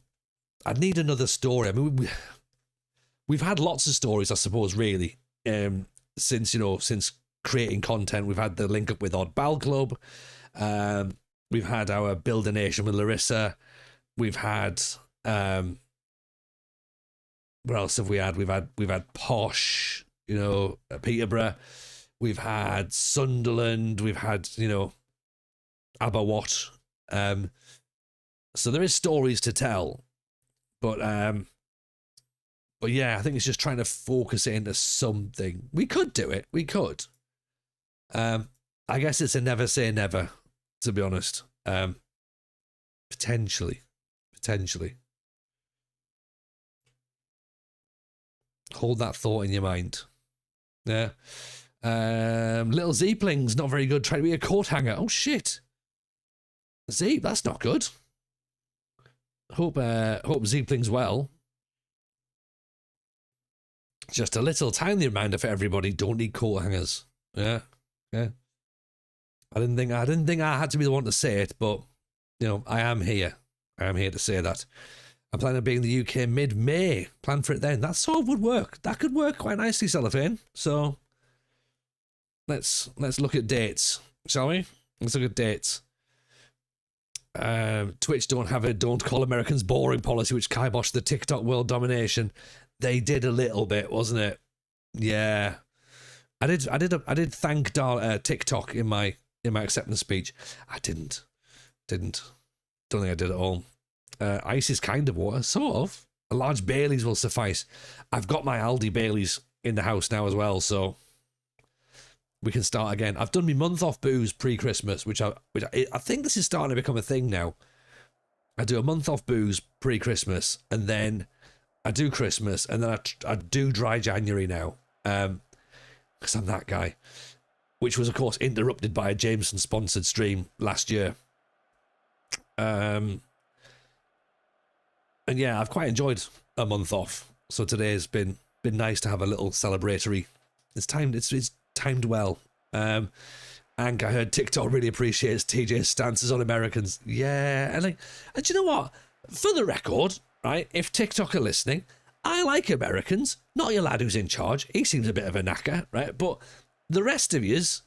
I'd need another story. I mean, we've had lots of stories, I suppose, really, since creating content. We've had the link up with Odd Ball Club. We've had our Build a Nation with Larissa. We've had what else have we had? We've had Posh, Peterborough. We've had Sunderland. We've had, Aberwat. So there is stories to tell, but yeah, I think it's just trying to focus it into something. We could do it. We could. I guess it's a never say never, to be honest. Potentially. Hold that thought in your mind. Yeah. Little Zeepling's not very good. Trying to be a coat hanger. Oh shit. Zeep, that's not good. Hope Zeepling's well. Just a little tiny reminder for everybody: don't need coat hangers. Yeah. I didn't think I had to be the one to say it, but I am here. I am here to say that. I'm planning on being in the UK mid-May. Plan for it then. That sort of would work. That could work quite nicely, Cellophane. So let's look at dates, shall we? Let's look at dates. Twitch don't have a "don't call Americans boring" policy, which kiboshed the TikTok world domination. They did a little bit, wasn't it? Yeah, I did thank TikTok in my acceptance speech. I didn't. Don't think I did at all. Ice is kind of water, sort of. A large Bailey's will suffice. I've got my Aldi Bailey's in the house now as well, so we can start again. I've done my month off booze pre-Christmas, which I think this is starting to become a thing now. I do a month off booze pre-Christmas, and then I do Christmas, and then I do dry January now, because I'm that guy. Which was, of course, interrupted by a Jameson-sponsored stream last year. And yeah, I've quite enjoyed a month off. So today has been nice to have a little celebratory. It's timed well. And I heard TikTok really appreciates TJ's stances on Americans. Yeah, and you know what? For the record, right? If TikTok are listening, I like Americans. Not your lad who's in charge. He seems a bit of a knacker, right? But the rest of yous,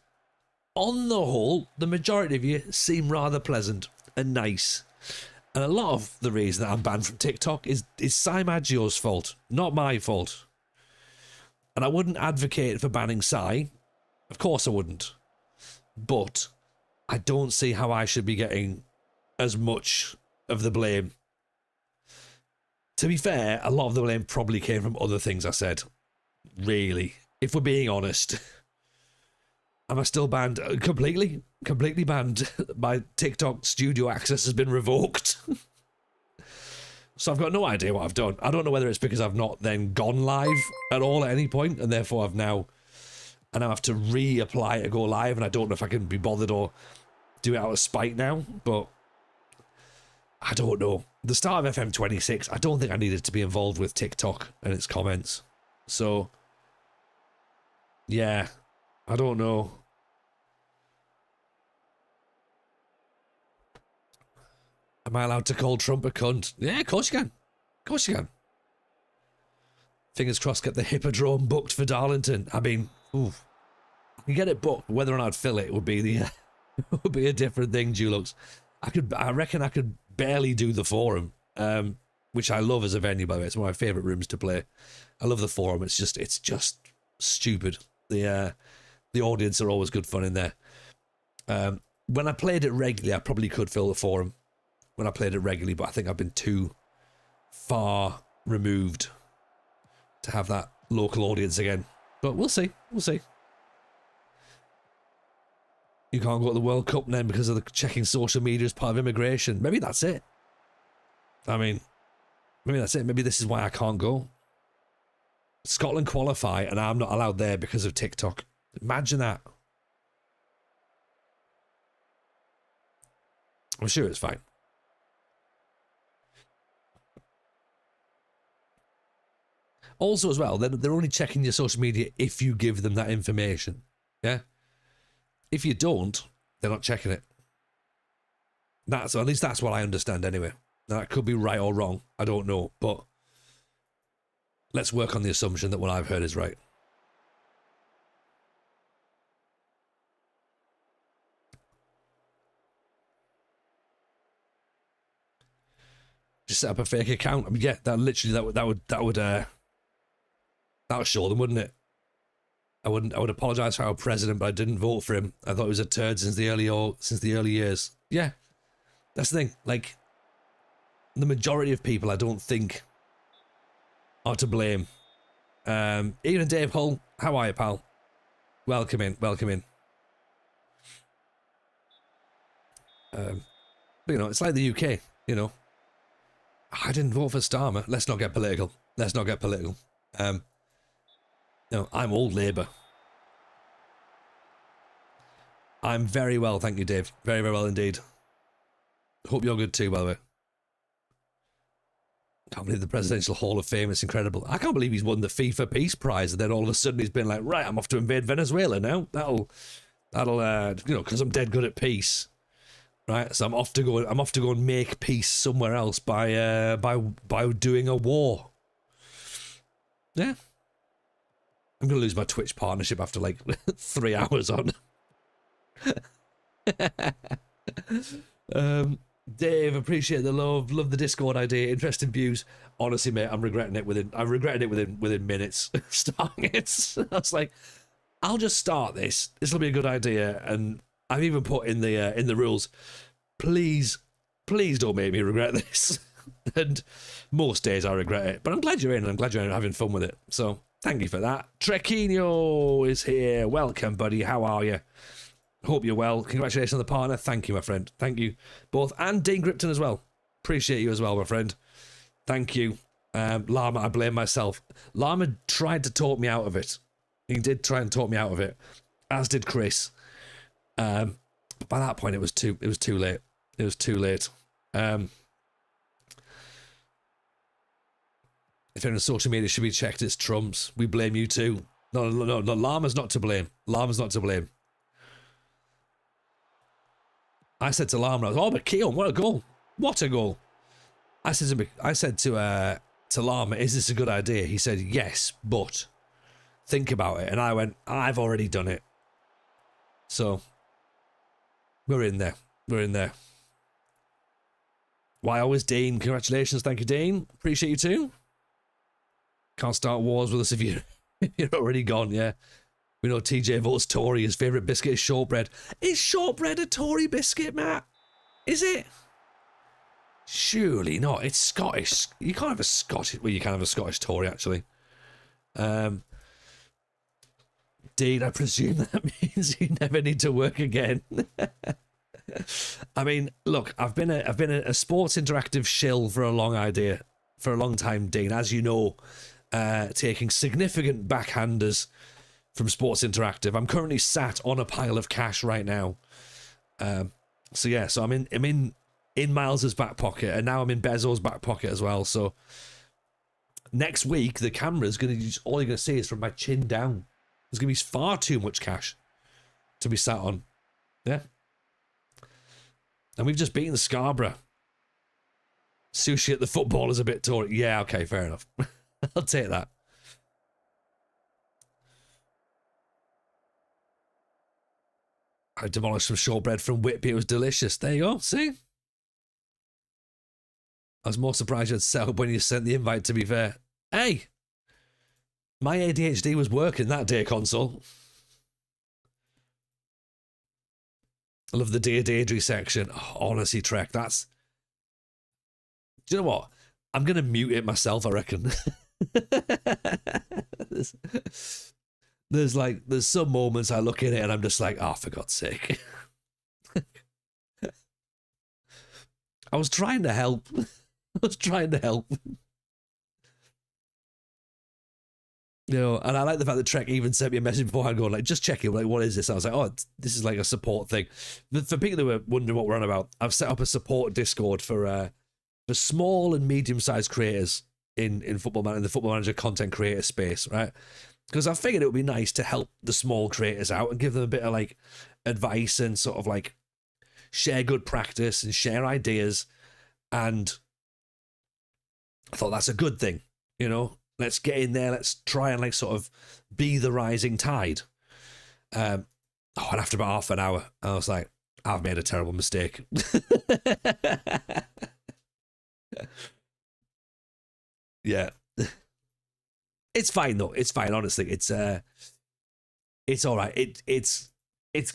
on the whole, the majority of you seem rather pleasant and nice. And a lot of the reason that I'm banned from TikTok is Cy Maggio's fault, not my fault. And I wouldn't advocate for banning Cy. Of course I wouldn't. But I don't see how I should be getting as much of the blame. To be fair, a lot of the blame probably came from other things I said. Really. If we're being honest. Am I still banned? Completely banned. My TikTok studio access has been revoked. So I've got no idea what I've done. I don't know whether it's because I've not then gone live at all at any point, and therefore I now have to reapply to go live, and I don't know if I can be bothered or do it out of spite now, but I don't know. The start of FM26, I don't think I needed to be involved with TikTok and its comments. So, yeah, I don't know. Am I allowed to call Trump a cunt? Yeah, of course you can. Of course you can. Fingers crossed, get the Hippodrome booked for Darlington. I mean, oof. You get it booked. Whether or not I'd fill it would be would be a different thing, Dulux. I reckon I could barely do the Forum, which I love as a venue, by the way. It's one of my favourite rooms to play. I love the Forum. It's just stupid. The audience are always good fun in there. When I played it regularly, I probably could fill the forum when I played it regularly, but I think I've been too far removed to have that local audience again. But we'll see. We'll see. You can't go to the World Cup then because of the checking social media as part of immigration. Maybe that's it. I mean, maybe that's it. Maybe this is why I can't go. Scotland qualify and I'm not allowed there because of TikTok. Imagine that. I'm sure it's fine. Also as well, they're only checking your social media if you give them that information. Yeah? If you don't, they're not checking it. At least that's what I understand anyway. Now, that could be right or wrong. I don't know. But let's work on the assumption that what I've heard is right. Just set up a fake account. I mean, yeah, that would show them, wouldn't it? I would apologise for our president, but I didn't vote for him. I thought he was a turd since the early years. Yeah, that's the thing. Like, the majority of people, I don't think, are to blame. Even Dave Hull, how are you, pal? Welcome in, welcome in. But you know, it's like the UK. You know, I didn't vote for Starmer. Let's not get political. Let's not get political. No, I'm old Labour. I'm very well, thank you, Dave. Very, very well indeed. Hope you're good too, by the way. Can't believe the Presidential Hall of Fame. It's incredible. I can't believe he's won the FIFA Peace Prize, and then all of a sudden he's been like, right, I'm off to invade Venezuela now. That'll, you know, because I'm dead good at peace, right? So I'm off to go and make peace somewhere else by doing a war. Yeah. I'm going to lose my Twitch partnership after like 3 hours on. Dave, appreciate the love. Love the Discord idea. Interesting views. Honestly, mate, I regretted it within minutes of starting it. I was like, I'll just start this. This will be a good idea. And I've even put in the rules, please don't make me regret this. And most days I regret it. But I'm glad you're in, and I'm glad you're having fun with it. So thank you for that. Trequinho is here. Welcome, buddy. How are you? Hope you're well. Congratulations on the partner. Thank you, my friend. Thank you both. And Dean Gripton as well. Appreciate you as well, my friend. Thank you. Llama, I blame myself. Llama tried to talk me out of it. He did try and talk me out of it. As did Chris. But by that point, it was too late. It was too late. If anyone on social media should be checked, it's Trump's. We blame you too. No, Llama's not to blame. Llama's not to blame. I said to Llama, oh, but Keon, what a goal. What a goal. I said to Llama, is this a good idea? He said, yes, but think about it. And I went, I've already done it. So, we're in there. We're in there. Why always Dean? Congratulations. Thank you, Dean. Appreciate you too. Can't start wars with us if you're already gone, yeah. We know TJ votes Tory. His favourite biscuit is shortbread. Is shortbread a Tory biscuit, Matt? Is it? Surely not. It's Scottish. You can't have a Scottish... Well, you can have a Scottish Tory, actually. Dean, I presume that means you never need to work again. I mean, look, I've been a sports interactive shill for a long time, Dean. As you know, taking significant backhanders from Sports Interactive. I'm currently sat on a pile of cash right now. So yeah, so I'm in Miles's back pocket, and now I'm in Bezos' back pocket as well. So next week the camera's gonna just, all you're gonna see is from my chin down. There's gonna be far too much cash to be sat on. Yeah. And we've just beaten Scarborough. Sushi at the football is a bit Tory. Yeah, okay, fair enough. I'll take that. I demolished some shortbread from Whitby. It was delicious. There you go. See? I was more surprised you'd set up when you sent the invite, to be fair. Hey! My ADHD was working that day, console. I love the Dear Deirdre section. Oh, honestly, Trek, that's... Do you know what? I'm going to mute it myself, I reckon. there's some moments I look at it and I'm just like, oh, for God's sake. I was trying to help. You know, and I like the fact that Trek even sent me a message beforehand going, like, just check it, like, what is this? I was like, oh, this is like a support thing. For people who were wondering what we're on about, I've set up a support Discord for small and medium-sized creators in the Football Manager content creator space, right? Because I figured it would be nice to help the small creators out and give them a bit of, like, advice and sort of, like, share good practice and share ideas. And I thought that's a good thing, you know? Let's get in there. Let's try and like sort of be the rising tide. And after about half an hour, I was like, I've made a terrible mistake. Yeah. It's fine though. It's fine. Honestly, it's all right. It's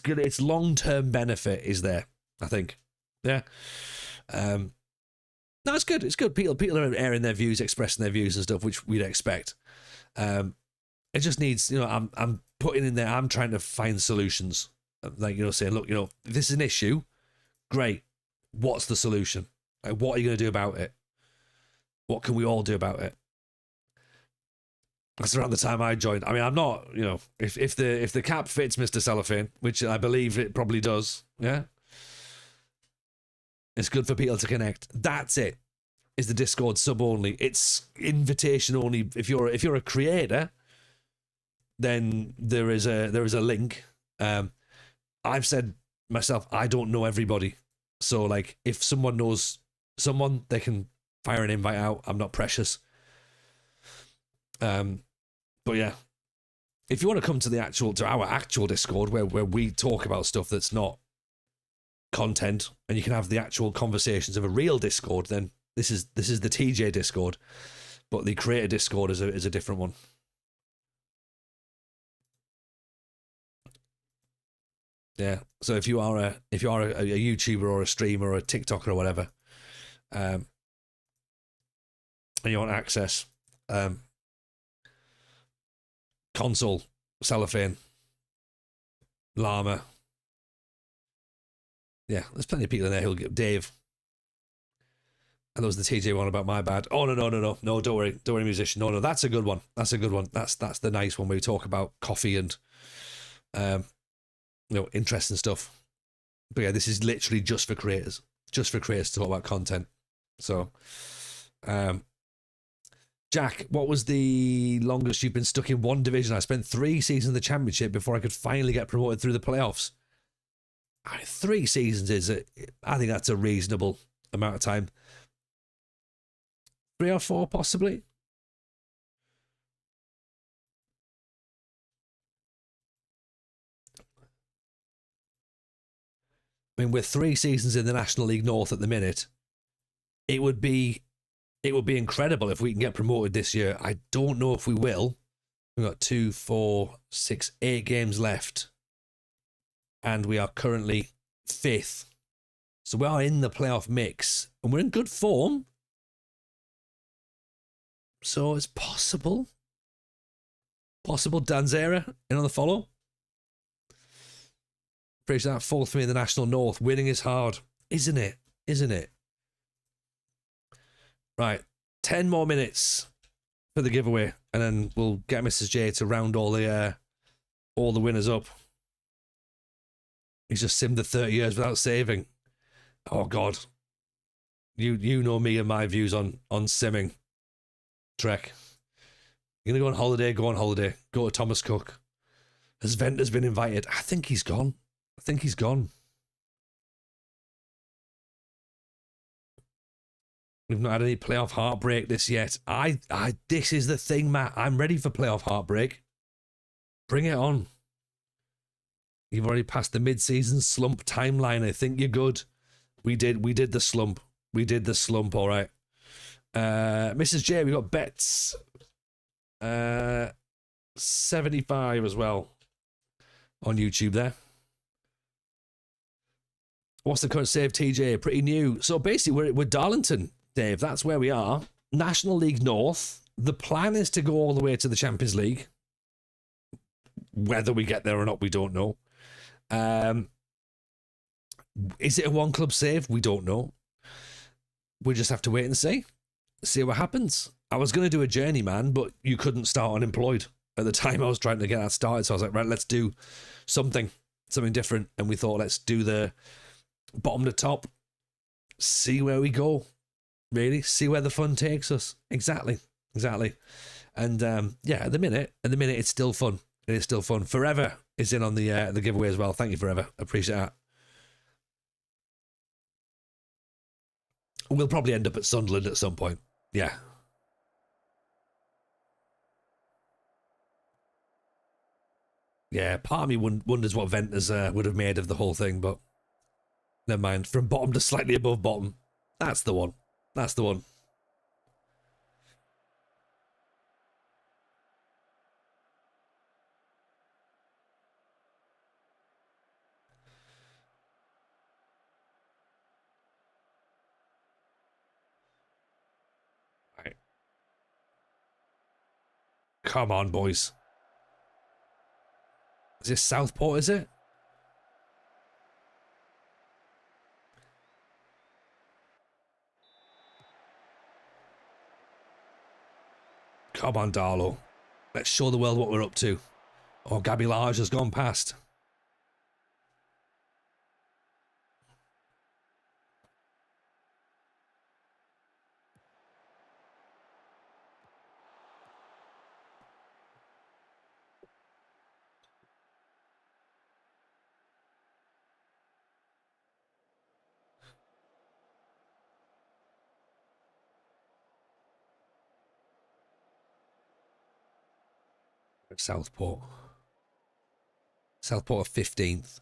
good. Its long-term benefit is there, I think. Yeah. No, it's good. It's good. People are airing their views, expressing their views and stuff, which we'd expect. It just needs, you know, I'm putting in there. I'm trying to find solutions. Like, you know, saying, look, you know, if this is an issue, great. What's the solution? Like, what are you going to do about it? What can we all do about it? That's around the time I joined. I mean, I'm not, you know, if the cap fits Mr. Cellophane, which I believe it probably does, yeah. It's good for people to connect. That's it. Is the Discord sub only? It's invitation only. If you're a creator, then there is a link. I've said myself, I don't know everybody, so like if someone knows someone, they can fire an invite out. I'm not precious. But yeah, if you want to come to our actual Discord where we talk about stuff that's not content and you can have the actual conversations of a real Discord, then this is the TJ Discord, but the creator Discord is a different one. Yeah, so if you are a YouTuber or a streamer or a TikToker or whatever, and you want access, Console, Cellophane, Llama. Yeah, there's plenty of people in there who'll get Dave. And there was the TJ one about my bad. Oh no, don't worry, musician. No, that's a good one. That's the nice one where we talk about coffee and you know, interesting stuff. But yeah, this is literally just for creators to talk about content. So Jack, what was the longest you've been stuck in one division? I spent 3 seasons in the championship before I could finally get promoted through the playoffs. 3 seasons I think that's a reasonable amount of time. 3 or 4 possibly. I mean, with 3 seasons in the National League North at the minute, it would be incredible if we can get promoted this year. I don't know if we will. We've got 2, 4, 6, 8 games left. And we are currently 5th. So we are in the playoff mix. And we're in good form. So it's possible. Danzera in on the follow. Pretty sure that 4th for me in the National North. Winning is hard. Isn't it? Right. 10 more minutes for the giveaway. And then we'll get Mrs. J to round all the winners up. He's just simmed the 30 years without saving. Oh, God. You know me and my views on simming. Trek. You're going to go on holiday? Go on holiday. Go to Thomas Cook. Has Venter's been invited? I think he's gone. We've not had any playoff heartbreak this yet. This is the thing, Matt. I'm ready for playoff heartbreak. Bring it on. You've already passed the mid-season slump timeline. I think you're good. We did the slump. All right. Mrs. J, we got bets. 75 as well on YouTube there. What's the current save, TJ? Pretty new. So basically, we're Darlington, Dave. That's where we are. National League North. The plan is to go all the way to the Champions League. Whether we get there or not, we don't know. Is it a one-club save? We don't know. We just have to wait and see what happens. I was going to do a journeyman, but you couldn't start unemployed at the time. I was trying to get that started, so I was like, right, let's do something different. And we thought, let's do the bottom to top, see where we go, really, see where the fun takes us. Exactly. And at the minute, it's still fun. It is still fun. Forever is in on the giveaway as well. Thank you, Forever. Appreciate that. We'll probably end up at Sunderland at some point. Yeah. Yeah, part of me wonders what Venters would have made of the whole thing, but never mind. From bottom to slightly above bottom. That's the one. Right. Come on, boys. Is this Southport, is it? Come on, Darlow. Let's show the world what we're up to. Oh, Gabby Large has gone past. Southport are 15th.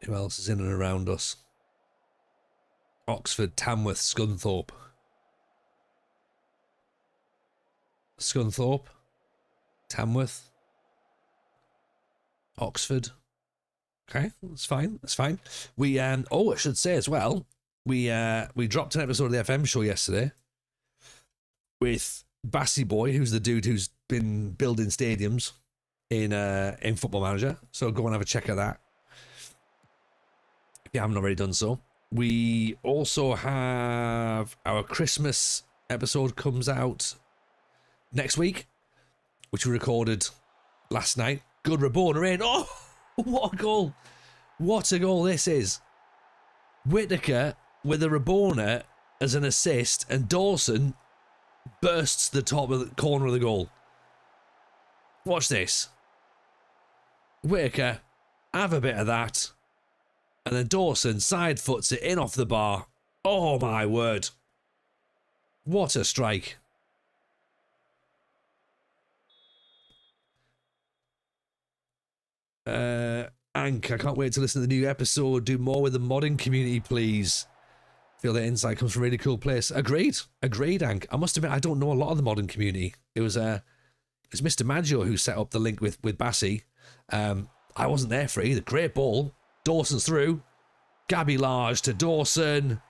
Who else is in and around us? Oxford, Tamworth, Scunthorpe. Tamworth, Oxford. Okay, that's fine. We I should say as well, we dropped an episode of the FM show yesterday with Bassy Boy, who's the dude who's been building stadiums in Football Manager. So go and have a check at that if you haven't already done so. We also have our Christmas episode comes out next week, which we recorded last night. Good Rabona in. Oh, what a goal! What a goal this is. Whittaker with a Rabona as an assist, and Dawson bursts the top of the corner of the goal. Watch this. Whittaker, have a bit of that. And then Dawson side foots it in off the bar. Oh my word. What a strike. Ank, I can't wait to listen to the new episode. Do more with the modding community, please. Feel that insight comes from a really cool place. Agreed, Ank. I must admit, I don't know a lot of the modern community. It was Mr. Maggio who set up the link with Bassy. I wasn't there for either. Great ball. Dawson's through. Gabby Large to Dawson.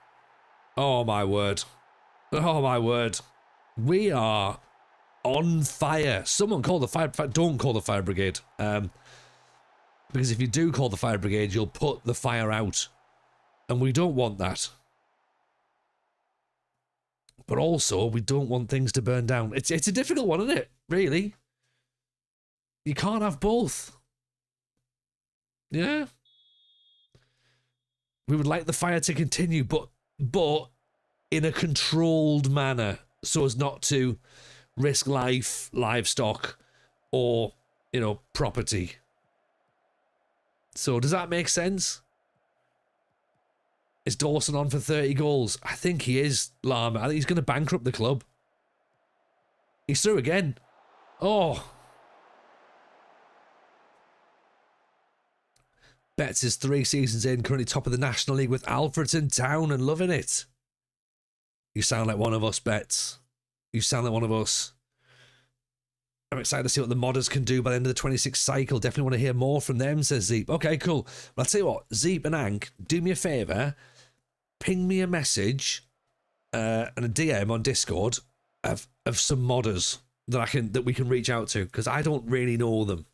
Oh my word. We are on fire. Someone call the fire. Don't call the fire brigade. Because if you do call the fire brigade, you'll put the fire out. And we don't want that. But also, we don't want things to burn down. It's a difficult one, isn't it? Really? You can't have both. Yeah. We would like the fire to continue, but in a controlled manner, so as not to risk life, livestock, or, property. So does that make sense? Is Dawson on for 30 goals? I think he is, Lama. I think he's going to bankrupt the club. He's through again. Oh. Betts is 3 seasons in, currently top of the National League with Alfreton Town and loving it. You sound like one of us, Betts. You sound like one of us. I'm excited to see what the modders can do by the end of the 26th cycle. Definitely want to hear more from them, says Zeep. Okay, cool. Well, I'll tell you what, Zeep and Ank, do me a favour, ping me a message and a DM on Discord of some modders that we can reach out to, because I don't really know them.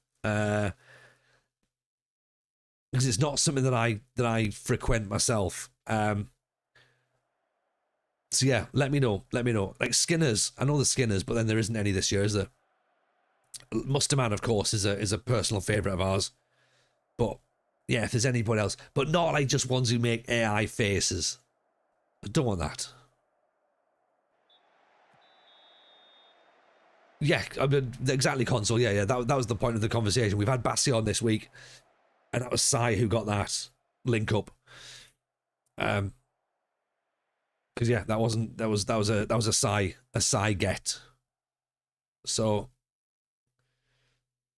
Because it's not something that I frequent myself. So yeah, let me know. Like Skinners, I know the Skinners, but then there isn't any this year, is there? Musterman, of course, is a personal favourite of ours. But yeah, if there's anybody else, but not like just ones who make AI faces. I don't want that. Yeah, I mean, exactly, console. Yeah. That was the point of the conversation. We've had Bassi on this week, and that was Sai who got that link up. Because yeah, that was a Sai get. So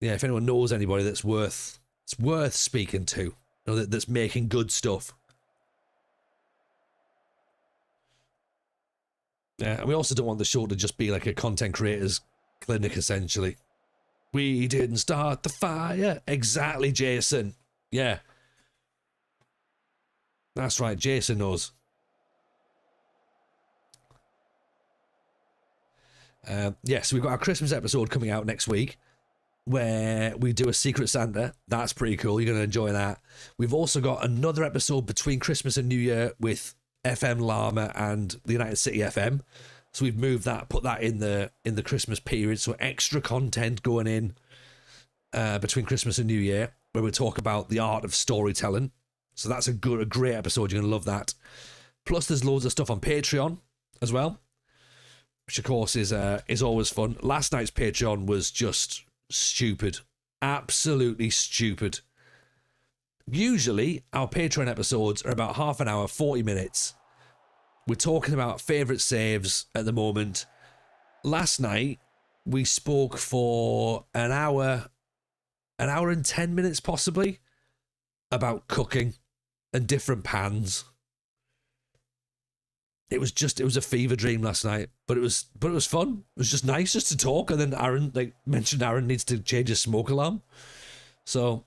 yeah, if anyone knows anybody it's worth speaking to, you know, that's making good stuff. Yeah, and we also don't want the show to just be like a content creators clinic, essentially. We didn't start the fire. Exactly, Jason. Yeah. That's right, Jason knows. So we've got our Christmas episode coming out next week, where we do a Secret Santa. That's pretty cool. You're going to enjoy that. We've also got another episode between Christmas and New Year with FM Llama and the United City FM. So we've moved that, put that in the Christmas period. So extra content going in between Christmas and New Year, where we talk about the art of storytelling. So that's a great episode. You're going to love that. Plus, there's loads of stuff on Patreon as well, which of course is always fun. Last night's Patreon was just stupid, absolutely stupid. Usually our Patreon episodes are about half an hour, 40 minutes. We're talking about favourite saves at the moment. Last night we spoke for an hour and 10 minutes possibly about cooking and different pans. It was a fever dream last night, but it was fun. It was just nice just to talk. And then Aaron mentioned Aaron needs to change his smoke alarm. So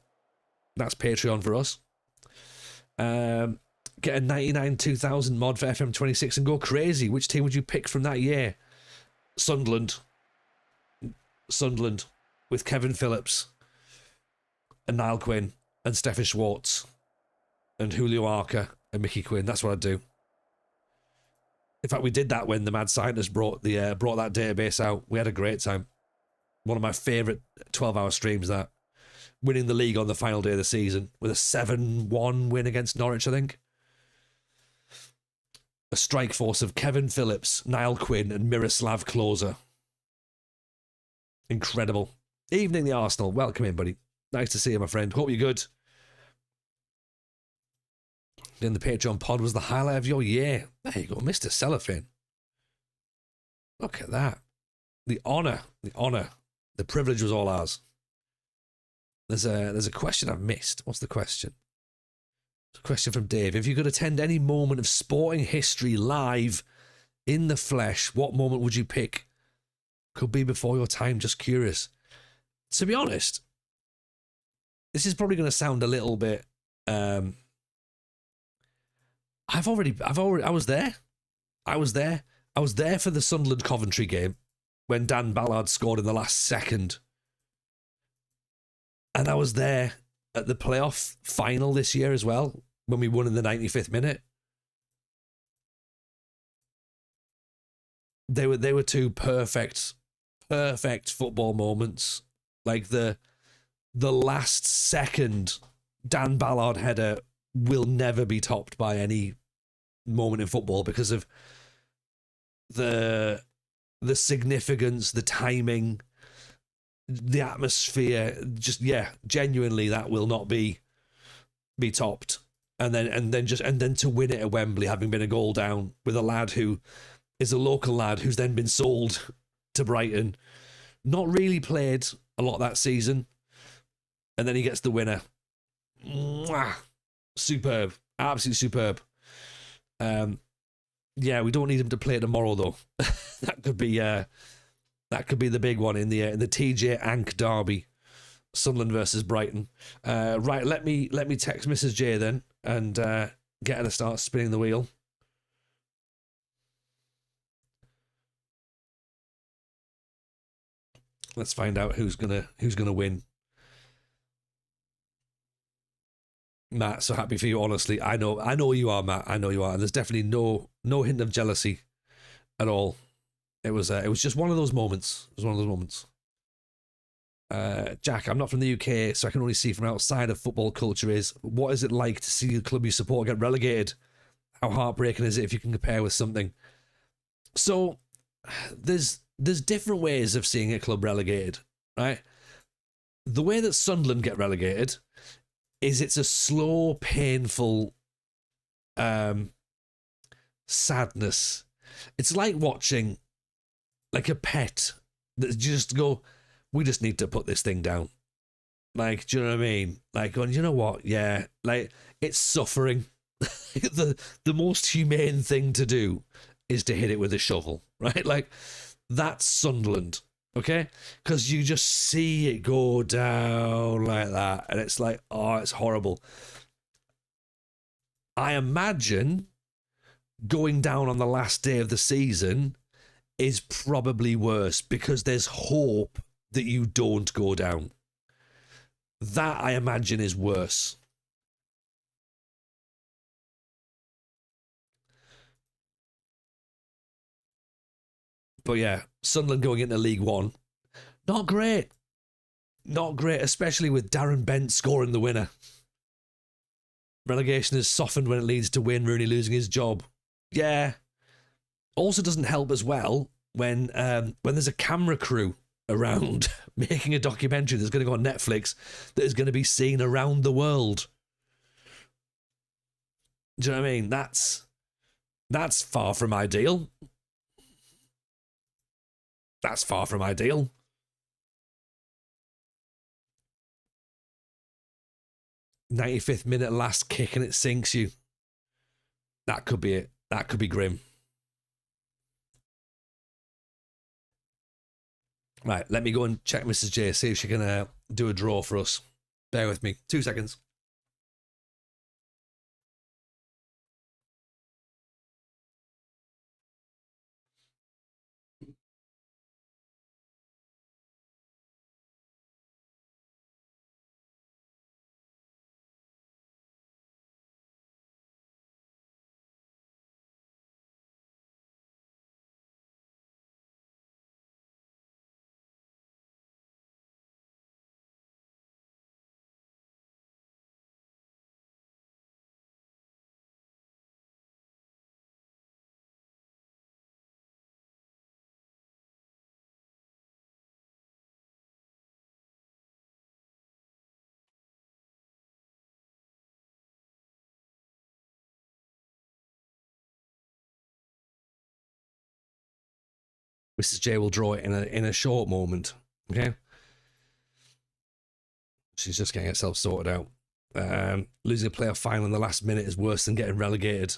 that's Patreon for us. Get a 99 2000 mod for FM26 and go crazy. Which team would you pick from that year? Sunderland with Kevin Phillips and Niall Quinn and Stefan Schwartz and Julio Arca and Mickey Quinn. That's what I'd do. In fact, we did that when the Mad Scientist brought that database out. We had a great time. One of my favourite 12-hour streams, that. Winning the league on the final day of the season with a 7-1 win against Norwich, I think. A strike force of Kevin Phillips, Niall Quinn and Miroslav Klose. Incredible. Evening, the Arsenal. Welcome in, buddy. Nice to see you, my friend. Hope you're good. Then the Patreon pod was the highlight of your year. There you go, Mr. Cellophane. Look at that. The honour, the privilege was all ours. There's a question I've missed. What's the question? It's a question from Dave. If you could attend any moment of sporting history live in the flesh, what moment would you pick? Could be before your time, just curious. To be honest, this is probably going to sound a little bit I was there. I was there for the Sunderland Coventry game when Dan Ballard scored in the last second. And I was there at the playoff final this year as well, when we won in the 95th minute. They were two perfect football moments. Like the last second Dan Ballard header will never be topped by any moment in football because of the significance, the timing, the atmosphere. Just, yeah, genuinely that will not be topped. And then to win it at Wembley, having been a goal down with a lad who is a local lad who's then been sold to Brighton, not really played a lot that season, and then he gets the winner. Mwah! Superb, absolutely superb. Yeah, we don't need him to play tomorrow though. that could be That could be the big one in the TJ Ank derby, Sunderland versus Brighton. Right, let me text Mrs. J then and get her to start spinning the wheel. Let's find out who's gonna win. Matt, so happy for you. Honestly, I know you are, Matt. I know you are. And there's definitely no hint of jealousy at all. It was just one of those moments. It was one of those moments. Jack, I'm not from the UK, so I can only see from outside of football culture is what is it like to see the club you support get relegated? How heartbreaking is it if you can compare with something? So there's different ways of seeing a club relegated, right? The way that Sunderland get relegated is it's a slow, painful sadness. It's like watching like a pet that just go, we just need to put this thing down. Like, do you know what I mean? Like, going, you know what? Yeah, like it's suffering. the most humane thing to do is to hit it with a shovel, right? Like that's Sunderland, okay? Because you just see it go down like that, and it's like, oh, it's horrible. I imagine going down on the last day of the season is probably worse because there's hope that you don't go down. That, I imagine, is worse. But yeah, Sunderland going into League One, not great. Not great, especially with Darren Bent scoring the winner. Relegation is softened when it leads to Wayne Rooney losing his job. Yeah. Also doesn't help as well when there's a camera crew around making a documentary that's going to go on Netflix that is going to be seen around the world. Do you know what I mean? That's far from ideal. That's far from ideal. "95th minute last kick and it sinks you." That could be it. That could be grim. Right, let me go and check Mrs. J, see if she can do a draw for us. Bear with me. 2 seconds. Mrs. J will draw it in a short moment. Okay? She's just getting herself sorted out. Losing a playoff final in the last minute is worse than getting relegated.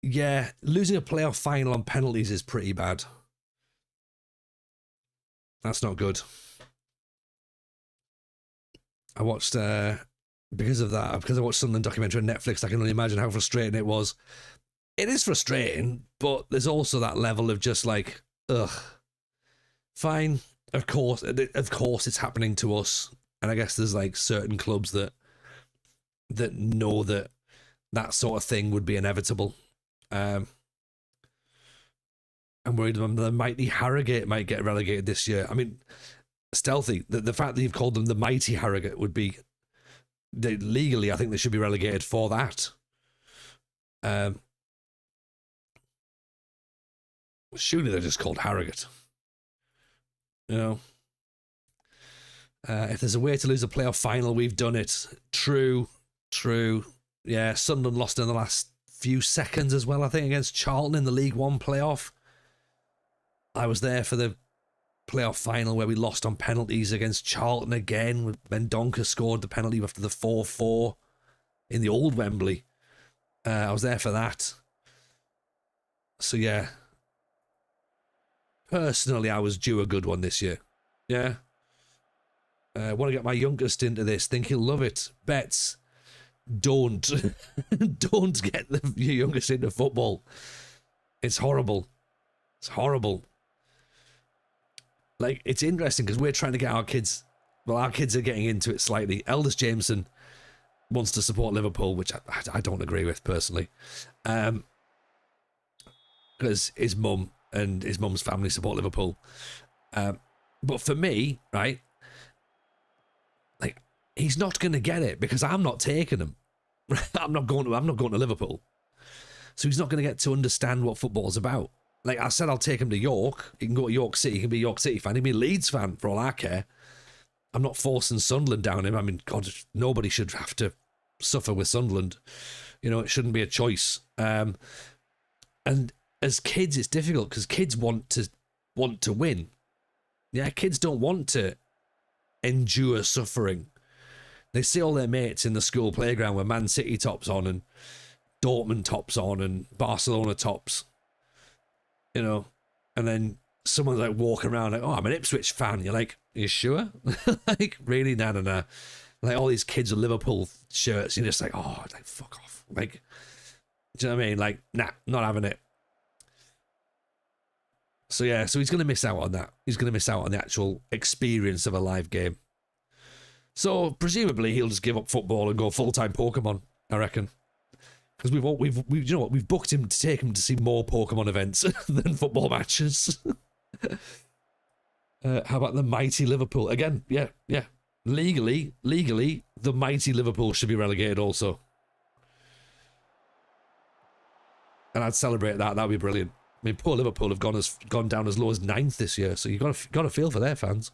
Yeah, losing a playoff final on penalties is pretty bad. That's not good. I watched, because I watched Sunderland documentary on Netflix, I can only imagine how frustrating it was. It is frustrating, but there's also that level of just like, ugh, fine. Of course it's happening to us. And I guess there's like certain clubs that know that sort of thing would be inevitable. I'm worried the mighty Harrogate might get relegated this year. I mean, stealthy. The fact that you've called them the mighty Harrogate would be legally. I think they should be relegated for that. Surely they're just called Harrogate. You know. If there's a way to lose a playoff final, we've done it. True. Yeah, Sunderland lost in the last few seconds as well, I think, against Charlton in the League One playoff. I was there for the playoff final where we lost on penalties against Charlton again. Mendonca scored the penalty after the 4-4 in the old Wembley. I was there for that. So yeah. personally, I was due a good one this year. Yeah. I want to get my youngest into this. Think he'll love it. Bets. Don't. Don't get your youngest into football. It's horrible. It's horrible. Like, it's interesting because we're trying to get our kids... Well, our kids are getting into it slightly. Eldest Jameson wants to support Liverpool, which I don't agree with, personally. Because his mum and his mum's family support Liverpool. But for me, right, like, he's not going to get it because I'm not taking him. I'm not going to Liverpool. So he's not going to get to understand what football's about. Like I said, I'll take him to York. He can go to York City. He can be a York City fan. He can be a Leeds fan for all I care. I'm not forcing Sunderland down him. I mean, God, nobody should have to suffer with Sunderland. You know, it shouldn't be a choice. And as kids, it's difficult because kids want to win. Yeah, kids don't want to endure suffering. They see all their mates in the school playground with Man City tops on and Dortmund tops on and Barcelona tops. You know, and then someone's like walking around like, oh, I'm an Ipswich fan. You're like, are you sure? Like, really? Nah. Like, all these kids with Liverpool shirts, you're just like, oh, like, fuck off. Like, do you know what I mean? Like, nah, not having it. So, yeah, so he's going to miss out on that. He's going to miss out on the actual experience of a live game. So, presumably, he'll just give up football and go full-time Pokemon, I reckon. Because we've you know what, we've booked him to take him to see more Pokemon events than football matches. How about the mighty Liverpool? Again, yeah. Legally, the mighty Liverpool should be relegated also. And I'd celebrate that. That'd be brilliant. I mean, poor Liverpool have gone down as low as 9th this year, so you've got to feel for their fans.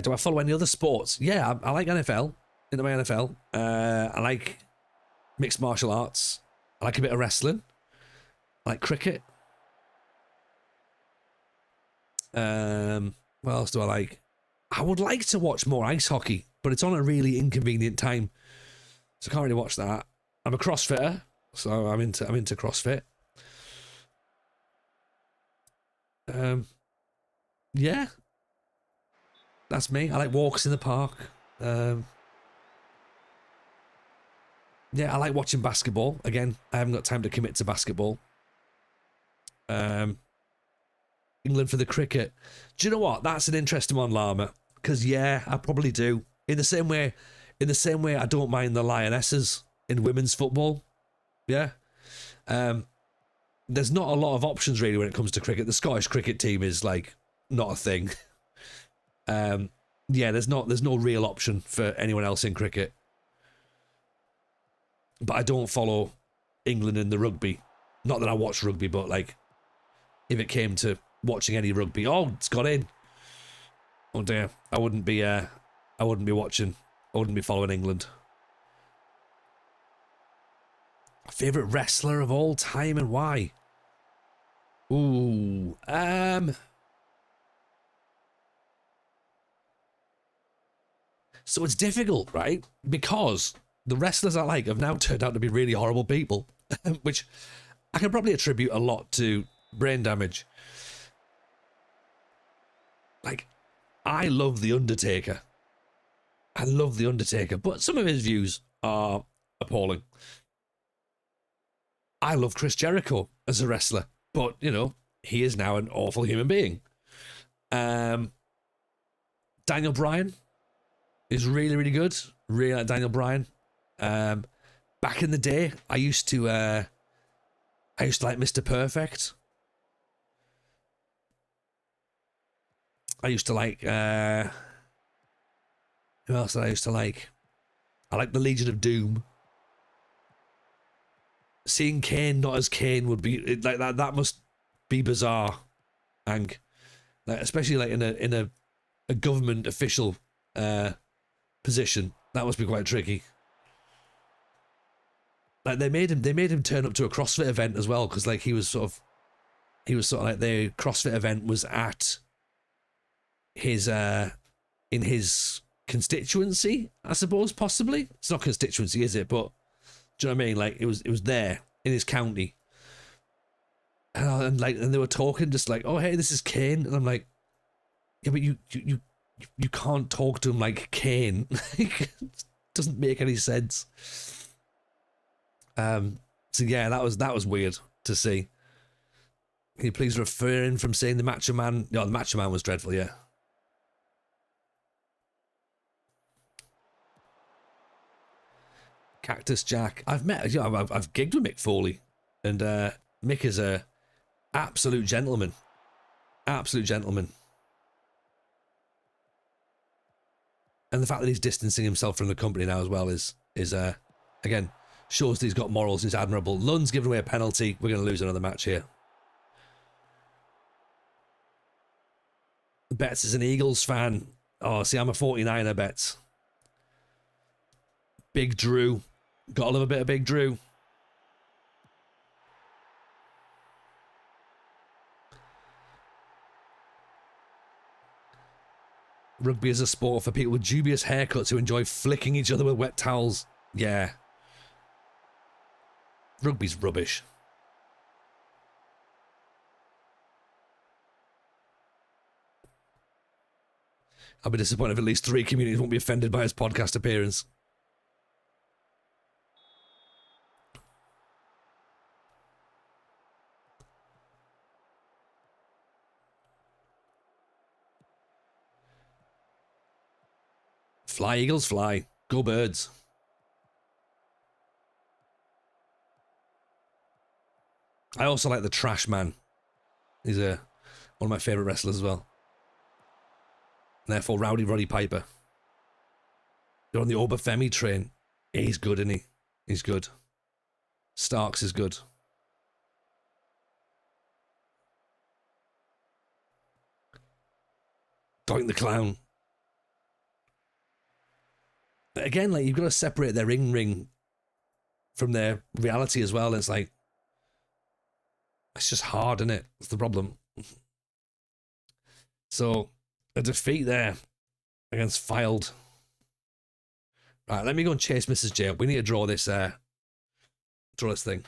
Do I follow any other sports? Yeah, I like NFL. Into my NFL. I like mixed martial arts. I like a bit of wrestling. I like cricket. What else do I like? I would like to watch more ice hockey, but it's on a really inconvenient time, so I can't really watch that. I'm a CrossFitter, so I'm into CrossFit. Yeah, that's me. I like walks in the park. Yeah, I like watching basketball. Again, I haven't got time to commit to basketball. England for the cricket. Do you know what? That's an interesting one, Llama. Because yeah, I probably do. In the same way, I don't mind the Lionesses in women's football. Yeah. There's not a lot of options really when it comes to cricket. The Scottish cricket team is like not a thing. Yeah, there's no real option for anyone else in cricket. But I don't follow England in the rugby. Not that I watch rugby, but like, if it came to watching any rugby, oh, it's got in. Oh dear, I wouldn't be watching. I wouldn't be following England. Favorite wrestler of all time and why? Ooh, so it's difficult, right? Because the wrestlers I like have now turned out to be really horrible people, which I can probably attribute a lot to brain damage. Like, I love The Undertaker. But some of his views are appalling. I love Chris Jericho as a wrestler, but, you know, he is now an awful human being. Daniel Bryan is really, really good. Really like Daniel Bryan. Back in the day, I used to like Mr. Perfect. I used to like, who else did I used to like? I like the Legion of Doom. Seeing Kane not as Kane would be like that. That must be bizarre, Hank. Like, especially like in a government official position. That must be quite tricky. Like they made him turn up to a CrossFit event as well, because like he was sort of like the CrossFit event was at his in his constituency, I suppose, possibly. It's not constituency, is it? But do you know what I mean? Like it was there in his county. And they were talking just like, oh hey, this is Kane, and I'm like, yeah, but you can't talk to him like Kane. It doesn't make any sense. So yeah, that was weird to see. Can you please refrain from saying the Macho Man? No, the Macho Man was dreadful, yeah. Cactus Jack. I've gigged with Mick Foley, and Mick is a absolute gentleman. Absolute gentleman. And the fact that he's distancing himself from the company now as well is again, shows that he's got morals. Is admirable. Lund's giving away a penalty. We're going to lose another match here. Betts is an Eagles fan. Oh, see, I'm a 49er, Betts. Big Drew. Gotta love a bit of Big Drew. Rugby is a sport for people with dubious haircuts who enjoy flicking each other with wet towels. Yeah. Rugby's rubbish. I'll be disappointed if at least 3 communities won't be offended by his podcast appearance. Fly, Eagles, fly. Go Birds. I also like the Trash Man. He's one of my favourite wrestlers as well. And therefore, Rowdy Roddy Piper. You're on the Obafemi train. He's good, isn't he? He's good. Starks is good. Doink the Clown. Again, like, you've got to separate their ring from their reality as well. And it's like, it's just hard, isn't it? That's the problem. So, a defeat there against Filed. Right, let me go and chase Mrs. J up. We need to draw this thing.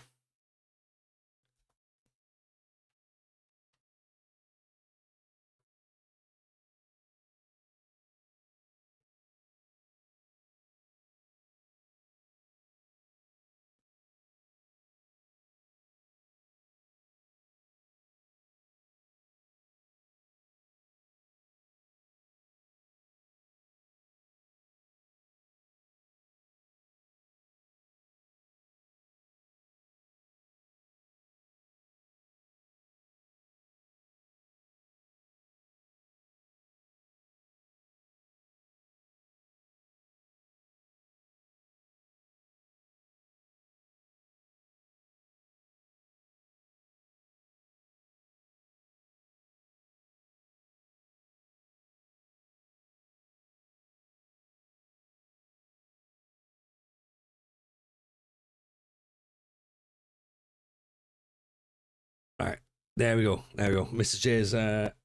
Right, there we go. There we go. Mr. J is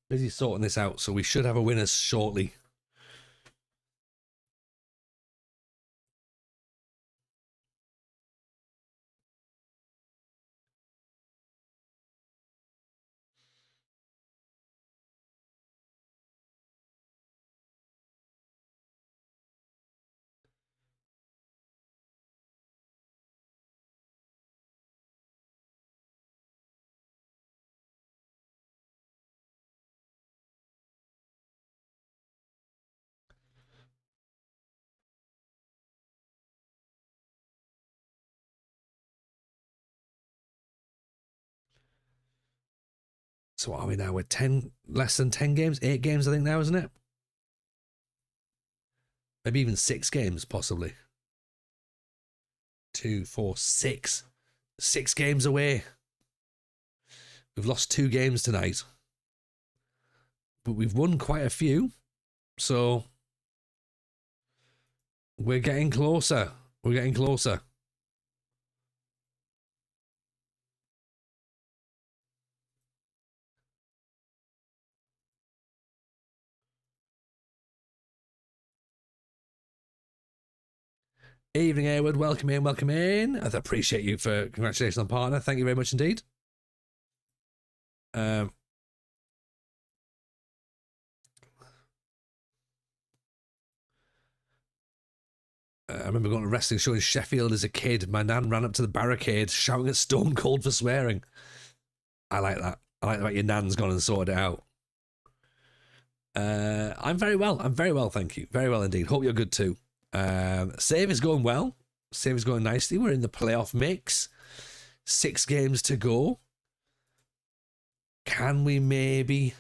busy sorting this out, so we should have a winner shortly. So what are we now? We're less than 10 games, 8 games, I think now, isn't it? Maybe even 6 games, possibly. 2, 4, 6. 6 games away. We've lost 2 games tonight. But we've won quite a few. So we're getting closer. We're getting closer. Evening, Airwood. Welcome in, welcome in. I appreciate you for congratulations on partner. Thank you very much indeed. I remember going to a wrestling show in Sheffield as a kid. My nan ran up to the barricade shouting at Stone Cold for swearing. I like that. I like that your nan's gone and sorted it out. I'm very well. I'm very well, thank you. Very well indeed. Hope you're good too. Save is going well. Save is going nicely. We're in the playoff mix. 6 games to go. Can we maybe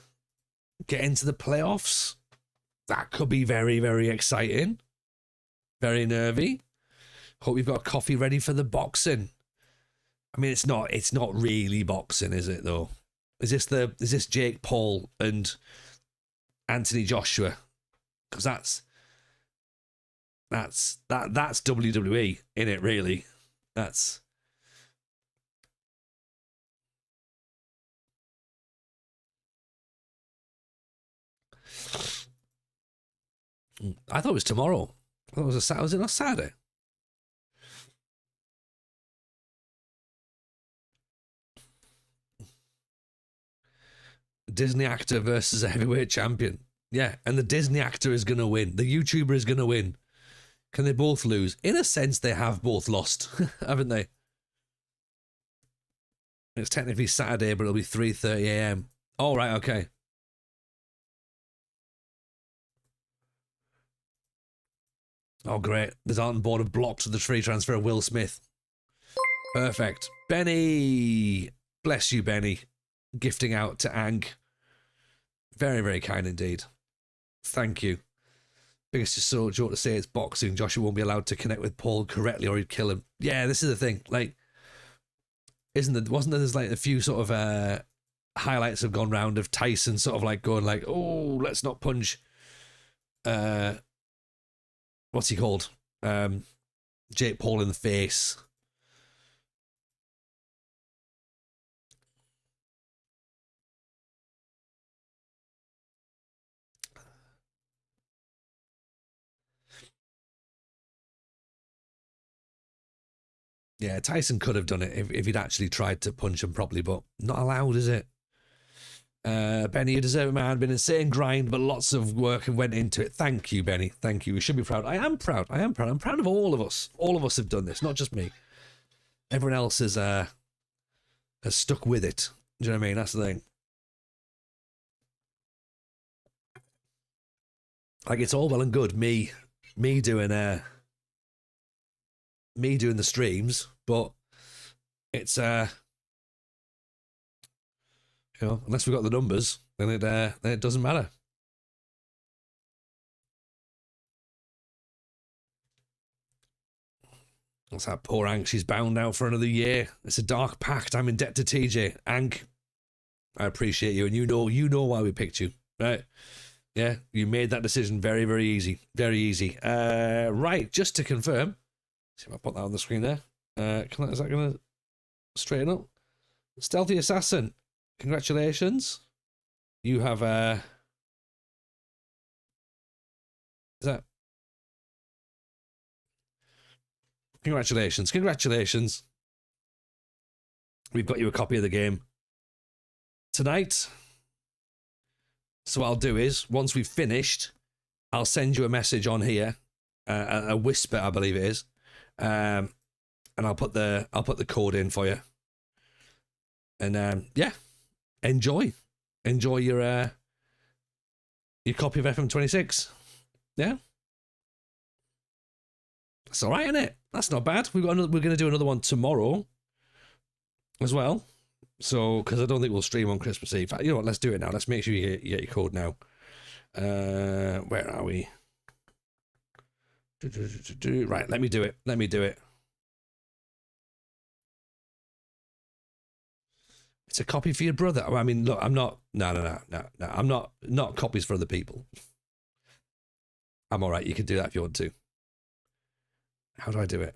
get into the playoffs? That could be very, very exciting. Very nervy. Hope you've got coffee ready for the boxing. I mean, it's not really boxing, is it though? Is this Jake Paul and Anthony Joshua? Because that's WWE, in it really. That's I thought it was tomorrow. I thought it was was it not Saturday? Disney actor versus a heavyweight champion. Yeah, and the Disney actor is going to win. The YouTuber is going to win. Can they both lose? In a sense, they have both lost, haven't they? It's technically Saturday, but it'll be 3:30 a.m. All right, okay. Oh, great. The Darlington board have blocked the free transfer of Will Smith. Perfect. Benny. Bless you, Benny. Gifting out to Ang. Very, very kind indeed. Thank you. Biggest joke to say it's boxing. Joshua won't be allowed to connect with Paul correctly or he'd kill him. Yeah, this is the thing. Like, wasn't there, there's like a few sort of highlights have gone round of Tyson sort of like going like, oh, let's not punch what's he called? Jake Paul in the face. Yeah, Tyson could have done it if he'd actually tried to punch him properly, but not allowed, is it? Benny, you deserve it, man. Been an insane grind, but lots of work went into it. Thank you, Benny. Thank you. We should be proud. I am proud. I am proud. I'm proud of all of us. All of us have done this, not just me. Everyone else has stuck with it. Do you know what I mean? That's the thing. Like, it's all well and good me doing the streams, but it's you know, unless we've got the numbers, then it doesn't matter. That's that poor Ank. She's bound out for another year. It's a dark pact. I'm in debt to TJ. Ank, I appreciate you, and you know why we picked you, right? Yeah, you made that decision very, very easy. Very easy. Right, just to confirm, see if I put that on the screen there. Is that going to straighten up? Stealthy Assassin, congratulations. You have is that? Congratulations. We've got you a copy of the game tonight. So what I'll do is, once we've finished, I'll send you a message on here, a whisper, I believe it is, and I'll put the code in for you. And yeah, enjoy your copy of FM26. Yeah, that's all right, isn't it? That's not bad. We're going to do another one tomorrow as well. So, because I don't think we'll stream on Christmas Eve. You know what? Let's do it now. Let's make sure you get your code now. Where are we? Right, let me do it. It's a copy for your brother. I mean, look, I'm not. No. I'm not copies for other people. I'm all right. You can do that if you want to. How do I do it?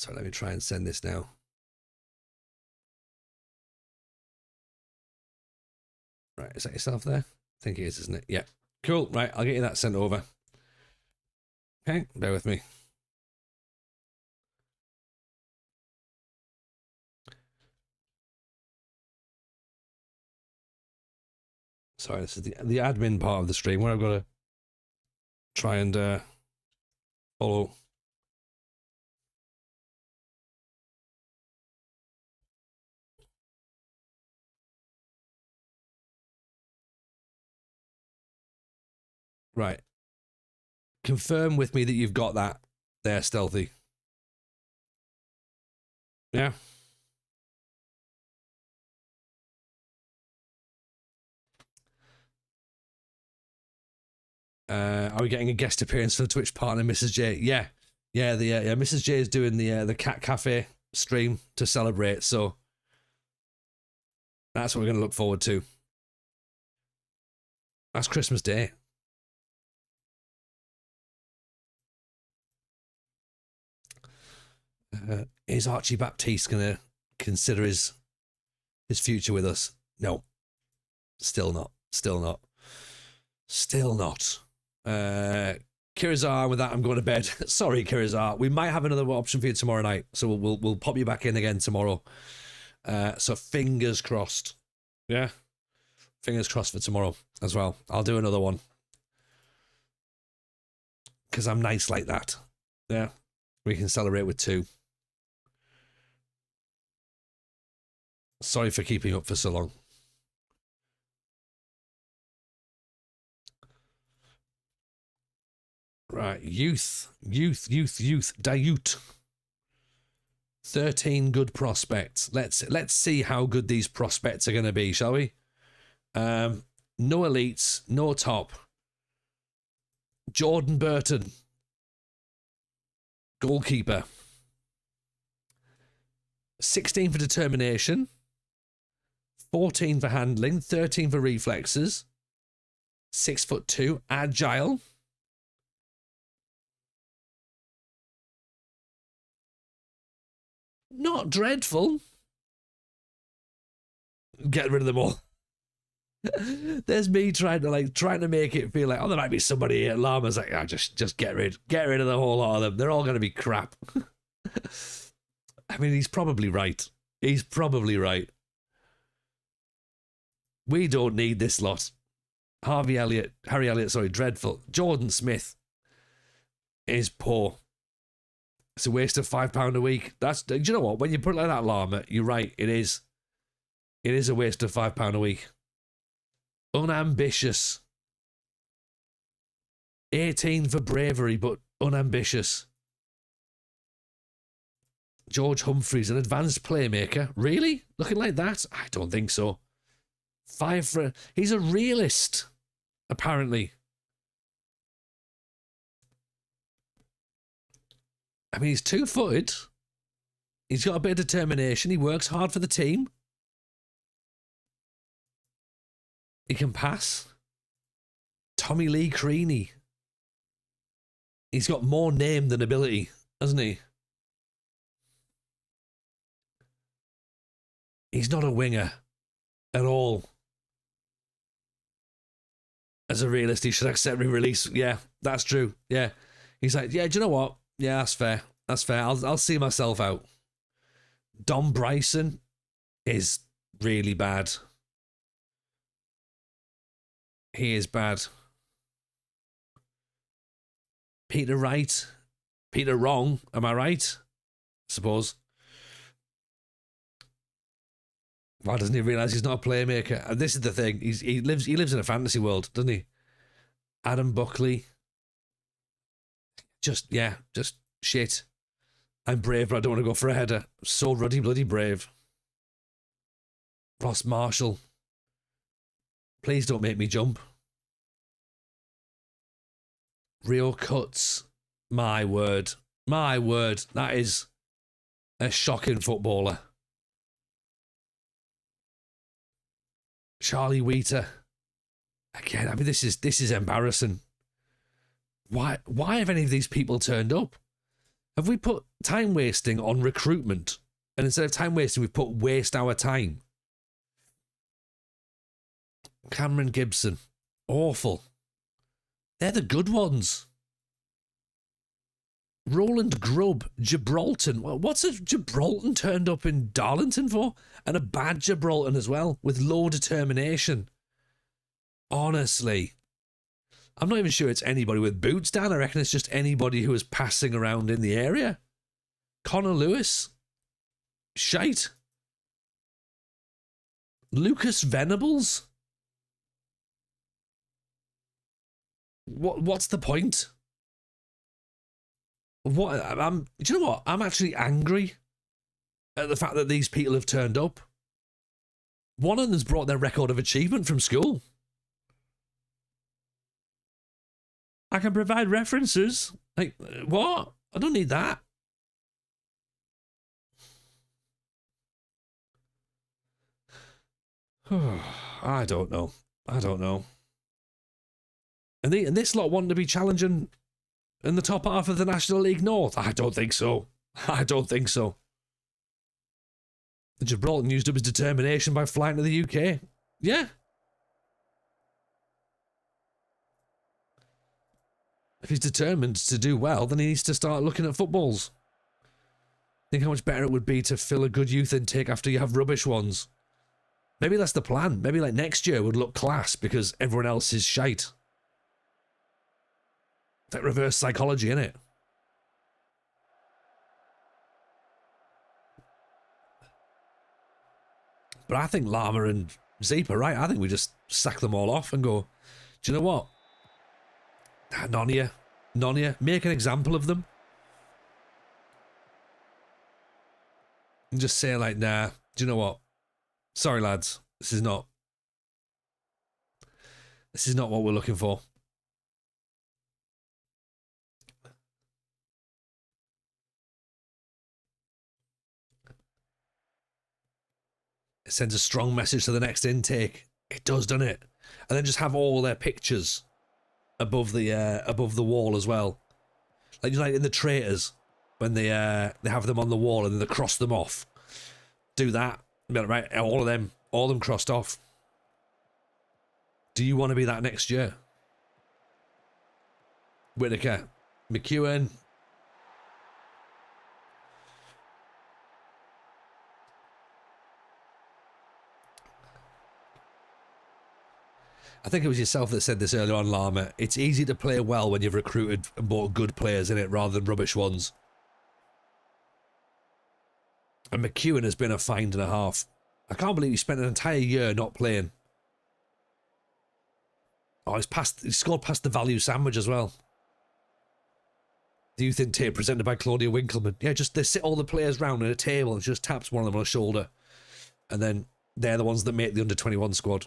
So let me try and send this now. Right, is that yourself there? I think it is, isn't it? Yeah. Cool. Right, I'll get you that sent over. Okay, bear with me. Sorry, this is the admin part of the stream where I've got to try and follow. Right. Confirm with me that you've got that there, Stealthy. Yeah. Are we getting a guest appearance for the Twitch partner, Mrs. J? Yeah. Yeah, Mrs. J is doing the Cat Cafe stream to celebrate, so that's what we're going to look forward to. That's Christmas Day. Is Archie Baptiste going to consider his future with us? No. Still not. Kirazar, with that, I'm going to bed. Sorry, Kirazar. We might have another option for you tomorrow night, so we'll pop you back in again tomorrow. So fingers crossed. Yeah. Fingers crossed for tomorrow as well. I'll do another one. Because I'm nice like that. Yeah. We can celebrate with 2. Sorry for keeping up for so long. Right, youth, Dayut. 13 good prospects. Let's see how good these prospects are going to be, shall we? No elites, no top. Jordan Burton, goalkeeper. 16 for determination, 14 for handling, 13 for reflexes, 6'2", agile. Not dreadful. Get rid of them all. There's me trying to make it feel like, oh, there might be somebody here. Llama's like, just get rid of the whole lot of them. They're all going to be crap. I mean, he's probably right. We don't need this lot. Harry Elliott, dreadful. Jordan Smith is poor. It's a waste of £5 a week. Do you know what? When you put it like that, Llama, you're right. It is a waste of £5 a week. Unambitious. 18 for bravery, but unambitious. George Humphreys, an advanced playmaker. Really? Looking like that? I don't think so. 5 for... He's a realist, apparently. I mean, he's 2-footed. He's got a bit of determination. He works hard for the team. He can pass. Tommy Lee Creaney. He's got more name than ability, hasn't he? He's not a winger at all. As a realist, he should accept re-release. Yeah, that's true. Yeah. He's like, yeah, do you know what? Yeah, that's fair. I'll see myself out. Dom Bryson is really bad. He is bad. Peter Wright. Peter Wrong. Am I right? I suppose. Why doesn't he realise he's not a playmaker? And this is the thing. He lives in a fantasy world, doesn't he? Adam Buckley. Just shit. I'm brave, but I don't want to go for a header. So ruddy bloody brave. Ross Marshall. Please don't make me jump. Rio Cuts. My word. That is a shocking footballer. Charlie Wheater. Again, I mean, this is embarrassing. Why have any of these people turned up? Have we put time wasting on recruitment? And instead of time wasting, we've put waste our time. Cameron Gibson. Awful. They're the good ones. Roland Grubb. Gibraltar. What's a Gibraltar turned up in Darlington for? And a bad Gibraltar as well, with low determination. Honestly. I'm not even sure it's anybody with boots, Dan. I reckon it's just anybody who is passing around in the area. Connor Lewis. Shite. Lucas Venables. What's the point? Do you know what? I'm actually angry at the fact that these people have turned up. One of them's brought their record of achievement from school. I can provide references. Like, what? I don't need that. I don't know. And this lot want to be challenging in the top half of the National League North? I don't think so. The Gibraltar used up his determination by flying to the UK. Yeah. If he's determined to do well, then he needs to start looking at footballs. Think how much better it would be to fill a good youth intake after you have rubbish ones. Maybe that's the plan. Maybe like next year would look class because everyone else is shite. It's like reverse psychology, innit? But I think Lama and Zeep are right. I think we just sack them all off and go, do you know what? Nonia, make an example of them. And just say like, nah, do you know what? Sorry lads, this is not what we're looking for. It sends a strong message to the next intake. It does, doesn't it? And then just have all their pictures above the wall as well, like in the traitors when they have them on the wall and then they cross them off. Do that, right? All of them crossed off. Do you want to be that next year? Whitaker, McEwen. I think it was yourself that said this earlier on, Lama. It's easy to play well when you've recruited and bought good players in it rather than rubbish ones. And McEwen has been a find and a half. I can't believe he spent an entire year not playing. Oh, he scored past the value sandwich as well. The youth intake presented by Claudia Winkleman. Yeah, just they sit all the players round at a table and just taps one of them on the shoulder. And then they're the ones that make the under-21 squad.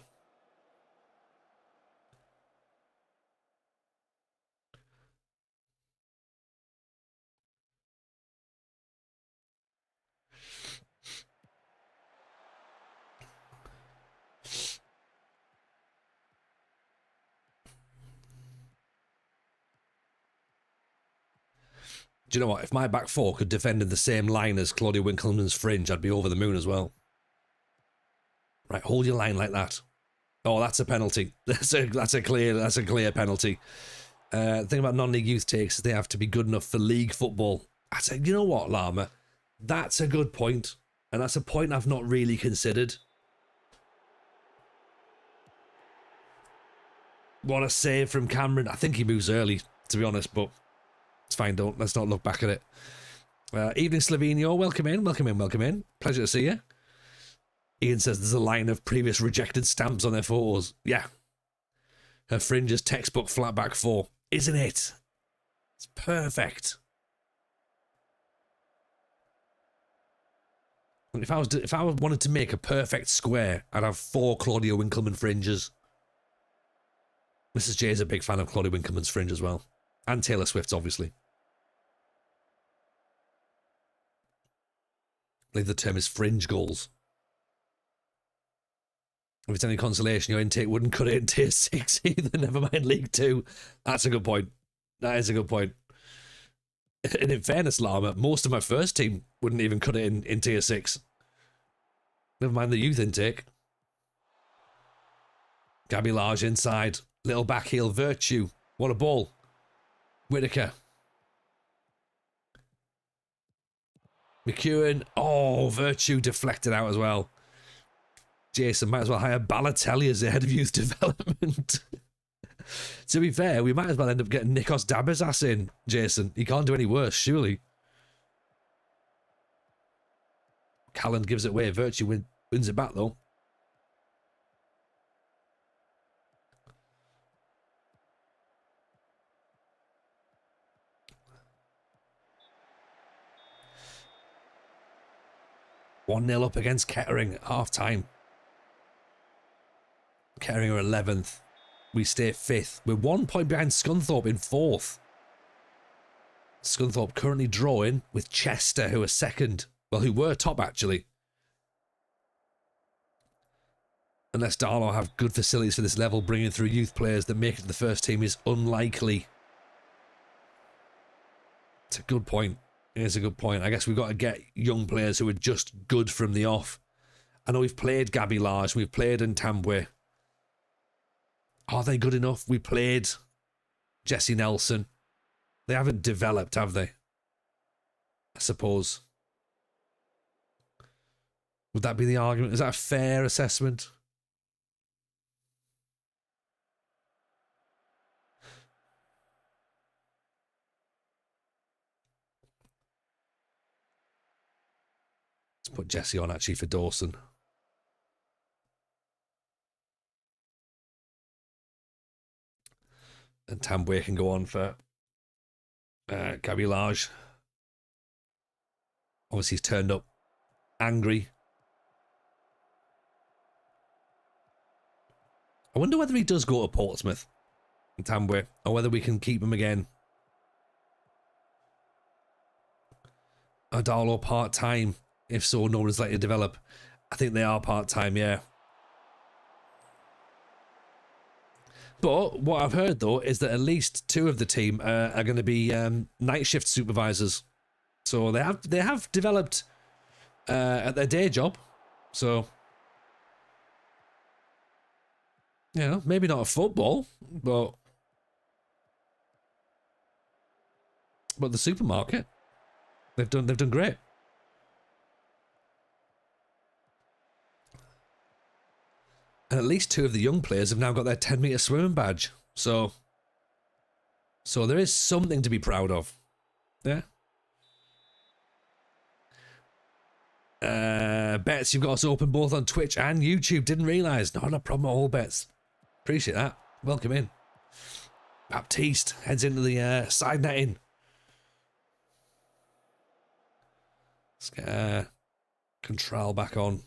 Do you know what? If my back four could defend in the same line as Claudia Winkleman's fringe, I'd be over the moon as well. Right, hold your line like that. Oh, that's a penalty. That's a clear penalty. The thing about non-league youth takes is they have to be good enough for league football. I said, you know what, Lama? That's a good point, and that's a point I've not really considered. What a save from Cameron. I think he moves early, to be honest, but it's fine, let's not look back at it. Evening Slovenia, welcome in. Pleasure to see you. Ian says there's a line of previous rejected stamps on their photos. Yeah. Her fringe is textbook flat back four. Isn't it? It's perfect. And if I wanted to make a perfect square, I'd have 4 Claudia Winkleman fringes. Mrs. J is a big fan of Claudia Winkleman's fringe as well. And Taylor Swift's, obviously. I believe the term is fringe goals. If it's any consolation, your intake wouldn't cut it in tier 6 either, never mind League 2. That's a good point. That is a good point. And in fairness, Lama, most of my first team wouldn't even cut it in tier 6. Never mind the youth intake. Gabby Large inside. Little back heel. Virtue. What a ball. Whitaker. McEwen. Oh, Virtue deflected out as well. Jason might as well hire Balotelli as the head of youth development. To be fair, we might as well end up getting Nikos Dabizas in, Jason. He can't do any worse, surely. Callan gives it away. Virtue wins it back, though. One 0 up against Kettering at half-time. Kettering are 11th. We stay 5th. We're 1 point behind Scunthorpe in 4th. Scunthorpe currently drawing with Chester, who are 2nd. Well, who were top, actually. Unless Darlow have good facilities for this level, bringing through youth players that make it to the first team is unlikely. It's a good point. It is a good point. I guess we've got to get young players who are just good from the off. I know we've played Gabby Large, we've played Ntambwe. Are they good enough? We played Jesse Nelson. They haven't developed, have they? I suppose. Would that be the argument? Is that a fair assessment? Let's put Jesse on actually for Dawson. And Tambwe can go on for Gabby Large. Obviously, he's turned up angry. I wonder whether he does go to Portsmouth and Tambwe, or whether we can keep him again. Adalo part-time. If so, no one's likely to develop. I think they are part-time, yeah. But what I've heard, though, is that at least 2 of the team are going to be night shift supervisors. So they have developed at their day job. So, you know, maybe not a football, but the supermarket. They've done great. And at least 2 of the young players have now got their 10-metre swimming badge. So there is something to be proud of. Yeah. Bets, you've got us open both on Twitch and YouTube. Didn't realise. Not a problem at all, Bets. Appreciate that. Welcome in. Baptiste heads into the side netting. Let's get Contral back on.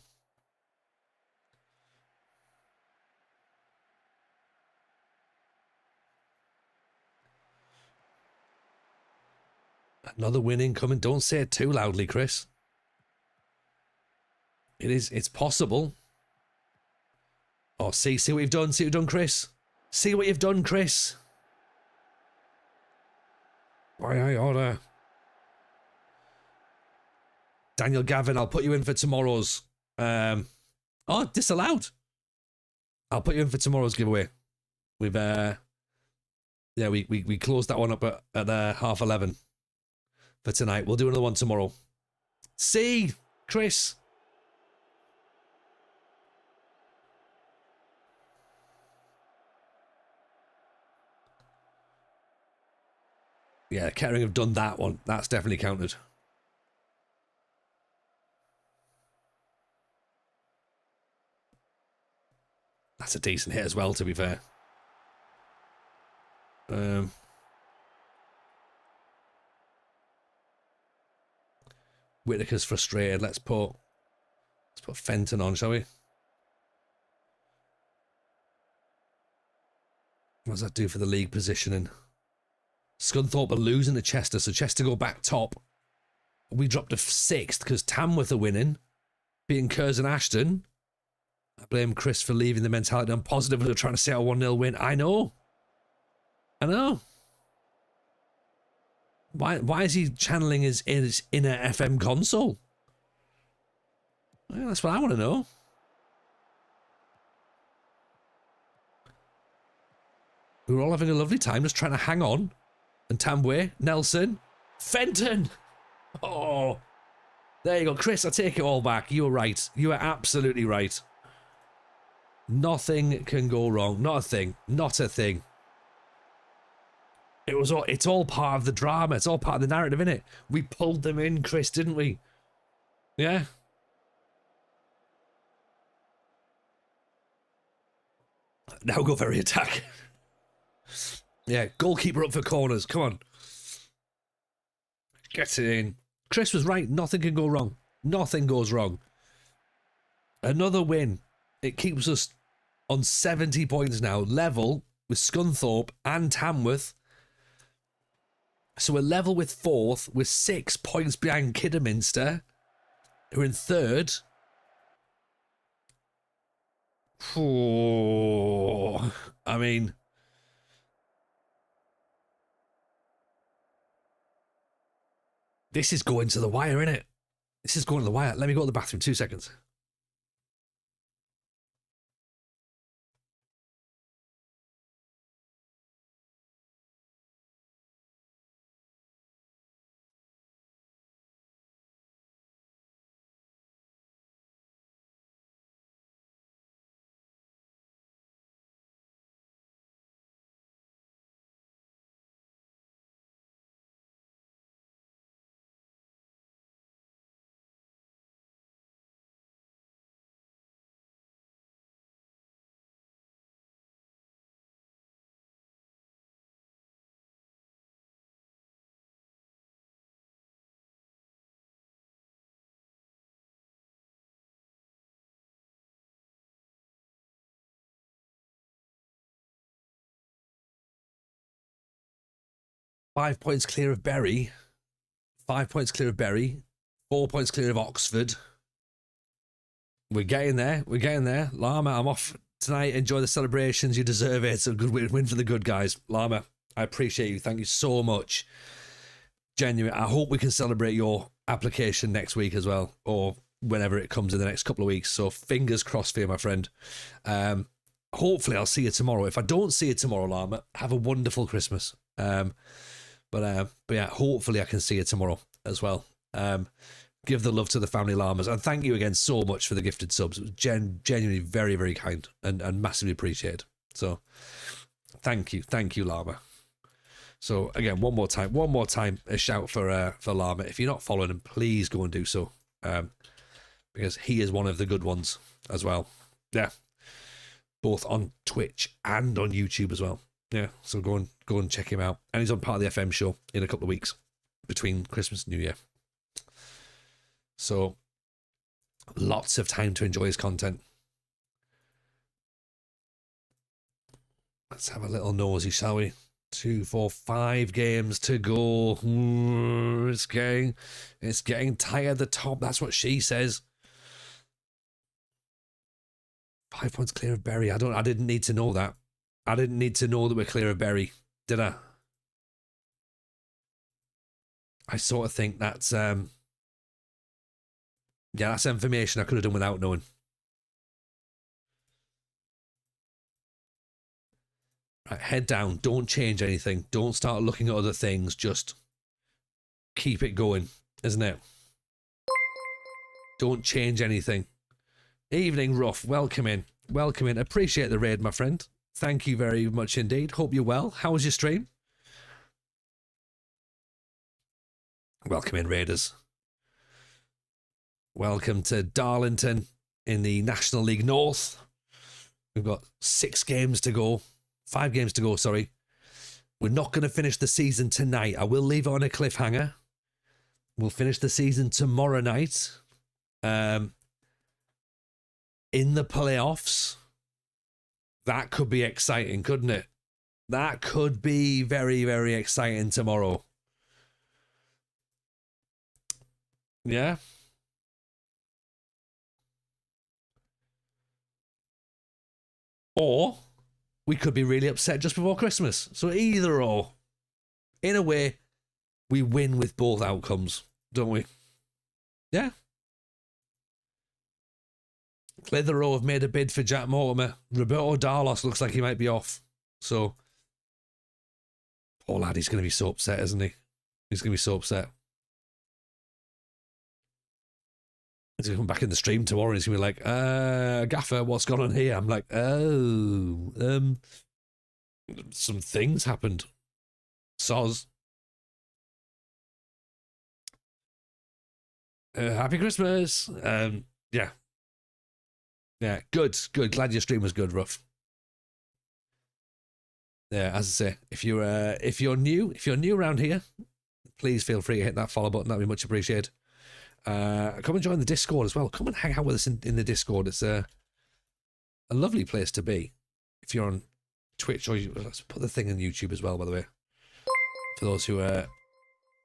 Another win incoming. Don't say it too loudly, Chris. It's possible. Oh, see what you've done. See what you've done, Chris. See what you've done, Chris. Aye, order. Daniel Gavin, I'll put you in for tomorrow's. Oh, disallowed. I'll put you in for tomorrow's giveaway. We've we closed that one up at 11:30 for tonight. We'll do another one tomorrow. See, Chris. Yeah, Kettering have done that one. That's definitely counted. That's a decent hit as well, to be fair. Whitaker's frustrated. Let's put Fenton on, shall we? What does that do for the league positioning? Scunthorpe are losing to Chester, so Chester go back top. We dropped to 6th because Tamworth are winning, beating Curzon Ashton. I blame Chris for leaving the mentality on positive and trying to set a 1-0 win. I know. Why is he channeling his inner FM console? Well, that's what I want to know. We were all having a lovely time, just trying to hang on. And Tambwe, Nelson, Fenton. Oh, there you go. Chris, I take it all back. You were right. You were absolutely right. Nothing can go wrong. Not a thing. Not a thing. It's all part of the drama. It's all part of the narrative, isn't it? We pulled them in, Chris, didn't we? Yeah. Now go very attack. Yeah, goalkeeper up for corners. Come on. Get it in. Chris was right. Nothing can go wrong. Nothing goes wrong. Another win. It keeps us on 70 points now. Level with Scunthorpe and Tamworth. So we're level with fourth, with 6 points behind Kidderminster, who are in third. Oh, I mean, this is going to the wire, isn't it? This is going to the wire. Let me go to the bathroom. 2 seconds. 5 points clear of Bury. 5 points clear of Bury. 4 points clear of Oxford. We're getting there. We're getting there. Llama, I'm off tonight. Enjoy the celebrations. You deserve it. It's a good win for the good guys. Llama, I appreciate you. Thank you so much. Genuine. I hope we can celebrate your application next week as well, or whenever it comes in the next couple of weeks. So fingers crossed for you, my friend. Hopefully I'll see you tomorrow. If I don't see you tomorrow, Llama, have a wonderful Christmas. But yeah, hopefully I can see you tomorrow as well. Give the love to the family Llamas, and thank you again so much for the gifted subs. It was genuinely very, very kind and massively appreciated. So thank you, Llama. So again, one more time, a shout for Llama. If you're not following him, please go and do so, because he is one of the good ones as well. Yeah, both on Twitch and on YouTube as well. Yeah, so go and check him out. And he's on part of the FM show in a couple of weeks between Christmas and New Year. So lots of time to enjoy his content. Let's have a little nosy, shall we? 2, 4, 5 games to go. It's getting tight at the top. That's what she says. 5 points clear of Bury. I didn't need to know that. I didn't need to know that we're clear of Bury, did I? I sort of think that's yeah, that's information I could have done without knowing. Right, head down. Don't change anything. Don't start looking at other things. Just keep it going, isn't it? Don't change anything. Evening, Ruff. Welcome in. Welcome in. Appreciate the raid, my friend. Thank you very much indeed. Hope you're well. How was your stream? Welcome in, Raiders. Welcome to Darlington in the National League North. We've got 6 games to go. 5 games to go, sorry. We're not going to finish the season tonight. I will leave it on a cliffhanger. We'll finish the season tomorrow night. In the playoffs. That could be exciting, couldn't it? That could be very, very exciting tomorrow. Yeah. Or we could be really upset just before Christmas. So either or. In a way, we win with both outcomes, don't we? Yeah. Clitheroe have made a bid for Jack Mortimer. Roberto Darlos looks like he might be off. So, poor lad, he's going to be so upset, isn't he? He's going to be so upset. He's going to come back in the stream tomorrow and he's going to be like, Gaffer, what's gone on here? I'm like, some things happened. Soz. Happy Christmas. Yeah. Yeah, good. Glad your stream was good, Ruff. Yeah, as I say, if you're new around here, please feel free to hit that follow button. That'd be much appreciated. Come and join the Discord as well. Come and hang out with us in the Discord. It's a lovely place to be. If you're on Twitch, or let's put the thing on YouTube as well, by the way. For those who are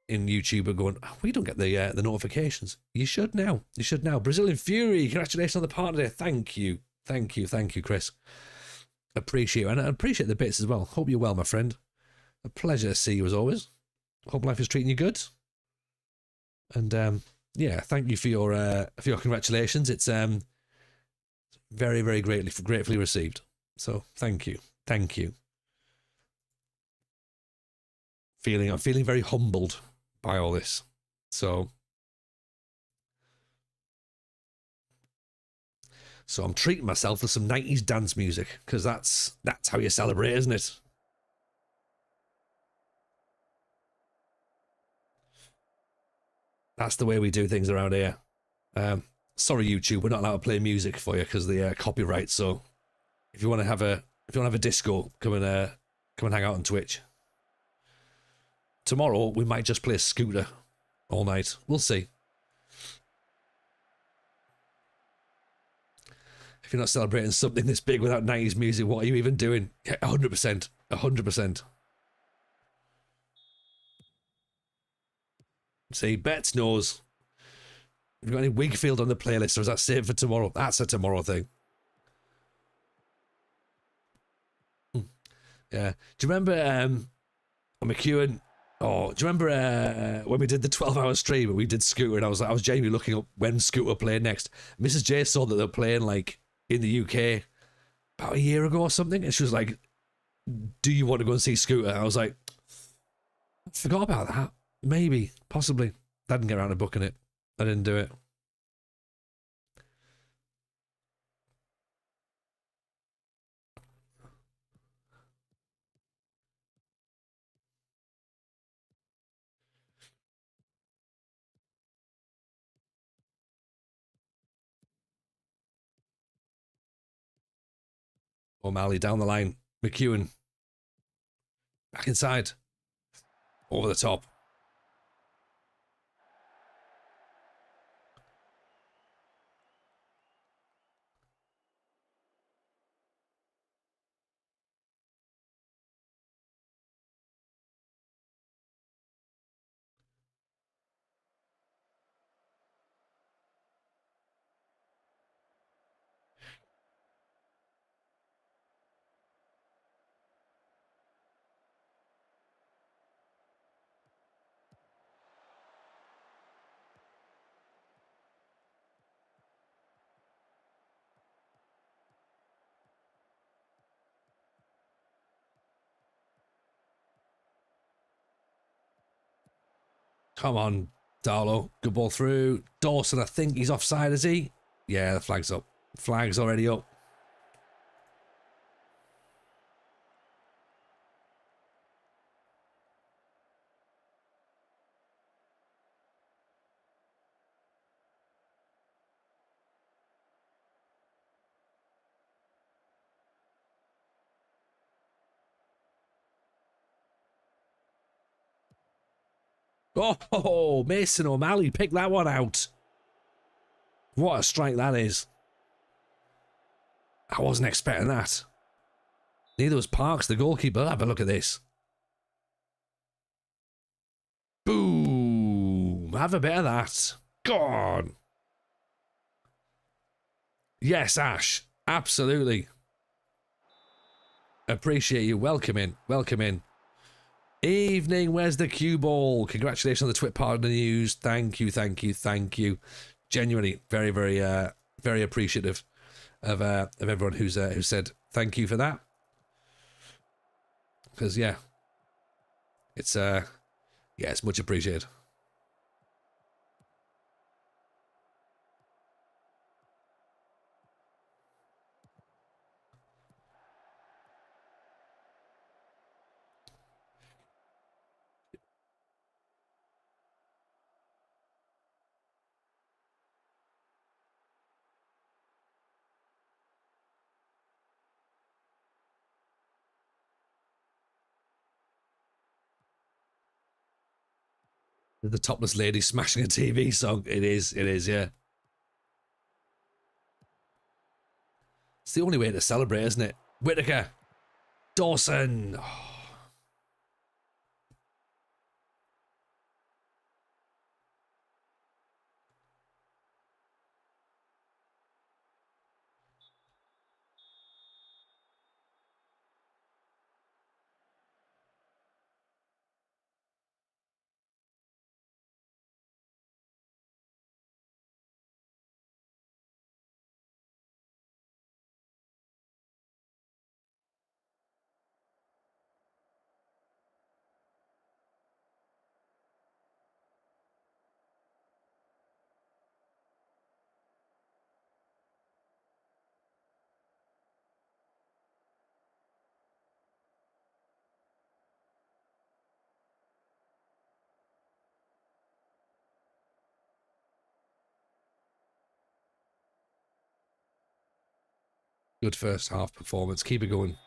in YouTube are going, oh, we don't get the notifications. You should now. Brazilian Fury, congratulations on the partner day. Thank you, Chris. Appreciate it, and I appreciate the bits as well. Hope you're well, my friend. A pleasure to see you as always. Hope life is treating you good. And yeah, thank you for your congratulations. It's very, very gratefully received. So thank you. I'm feeling very humbled by all this. So I'm treating myself to some 90s dance music, because that's how you celebrate, isn't it? That's the way we do things around here. Sorry, YouTube, we're not allowed to play music for you because of the copyright. So if you want to have a disco, come and hang out on Twitch. Tomorrow we might just play Scooter all night. We'll see. If you're not celebrating something this big without 90s music, what are you even doing? 100%. 100%. See, Betts knows. Have you got any Wigfield on the playlist, or is that saved for tomorrow? That's a tomorrow thing. Yeah. Do you remember McEwen? Oh, do you remember when we did the 12-hour stream and we did Scooter, and I was genuinely looking up when Scooter played next. Mrs. J saw that they're playing like in the UK about a year ago or something, and she was like, do you want to go and see Scooter? And I was like, I forgot about that. Maybe, possibly. I didn't get around to booking it. I didn't do it. O'Malley down the line. McEwen back inside. Over the top. Come on, Darlow. Good ball through. Dawson, I think he's offside, is he? Yeah, the flag's up. Flag's already up. Oh, Mason O'Malley picked that one out. What a strike that is. I wasn't expecting that. Neither was Parks, the goalkeeper. Have a look at this. Boom. Have a bit of that. Go on. Yes, Ash. Absolutely. Appreciate you. Welcome in. Welcome in. Evening, where's the cue ball? Congratulations on the Twit partner news. Thank you, thank you, thank you. Genuinely, very, very, very appreciative of everyone who said thank you for that. Because yeah, it's much appreciated. The topless lady smashing a TV song. It is, yeah. It's the only way to celebrate, isn't it? Whitaker, Dawson. Oh. Good first half performance. Keep it going.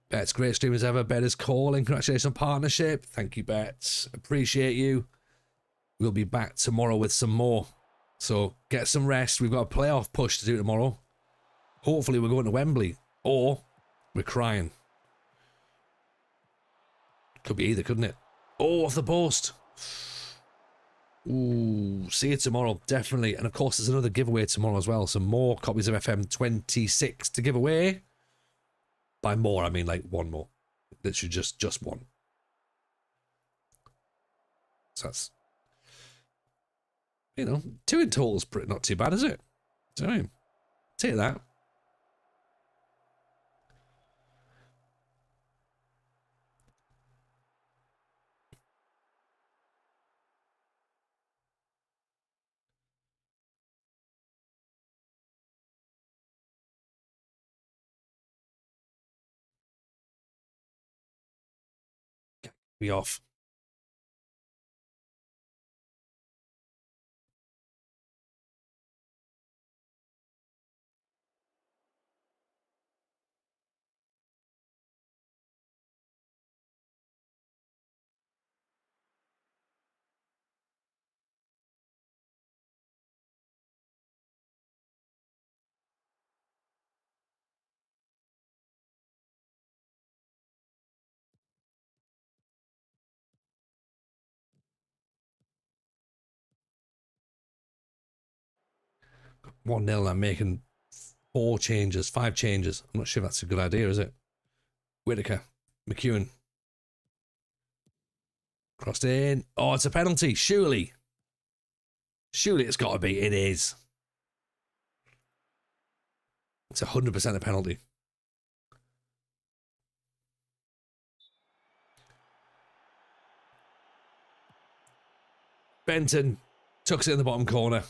Bets, great stream as ever. Bet is calling. Congratulations on partnership. Thank you, Bets. Appreciate you. We'll be back tomorrow with some more. So get some rest. We've got a playoff push to do tomorrow. Hopefully we're going to Wembley. Or we're crying. Could be either, couldn't it? Oh, off the post. Ooh, see you tomorrow, definitely. And of course, there's another giveaway tomorrow as well. Some more copies of FM26 to give away. By more, I mean like one more. Literally just one. So that's, you know, 2 in total is pretty not too bad, is it? Do you know what I mean? Take that. Be off. Got 1-0. I'm making 5 changes. I'm not sure if that's a good idea, is it? Whitaker, McEwen. Crossed in. Oh, it's a penalty. Surely it's got to be. It is. It's 100% a penalty. Benton tucks it in the bottom corner.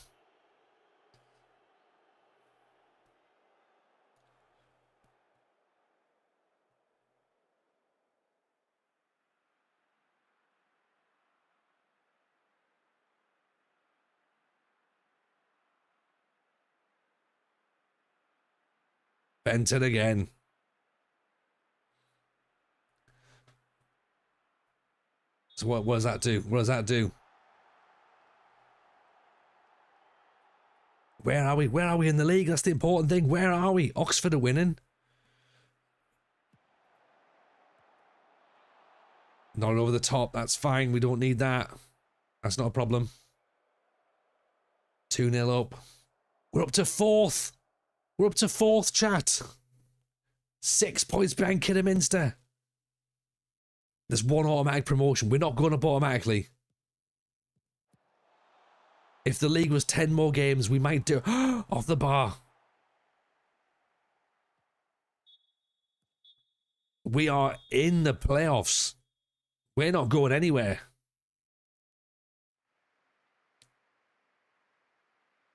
Benton again. So what does that do? What does that do? Where are we? Where are we in the league? That's the important thing. Where are we? Oxford are winning. Not over the top. That's fine. We don't need that. That's not a problem. 2-0 up. We're up to fourth. We're up to fourth, chat. 6 points behind Kidderminster. There's one automatic promotion. We're not going up automatically. If the league was 10 more games, we might do off the bar. We are in the playoffs. We're not going anywhere.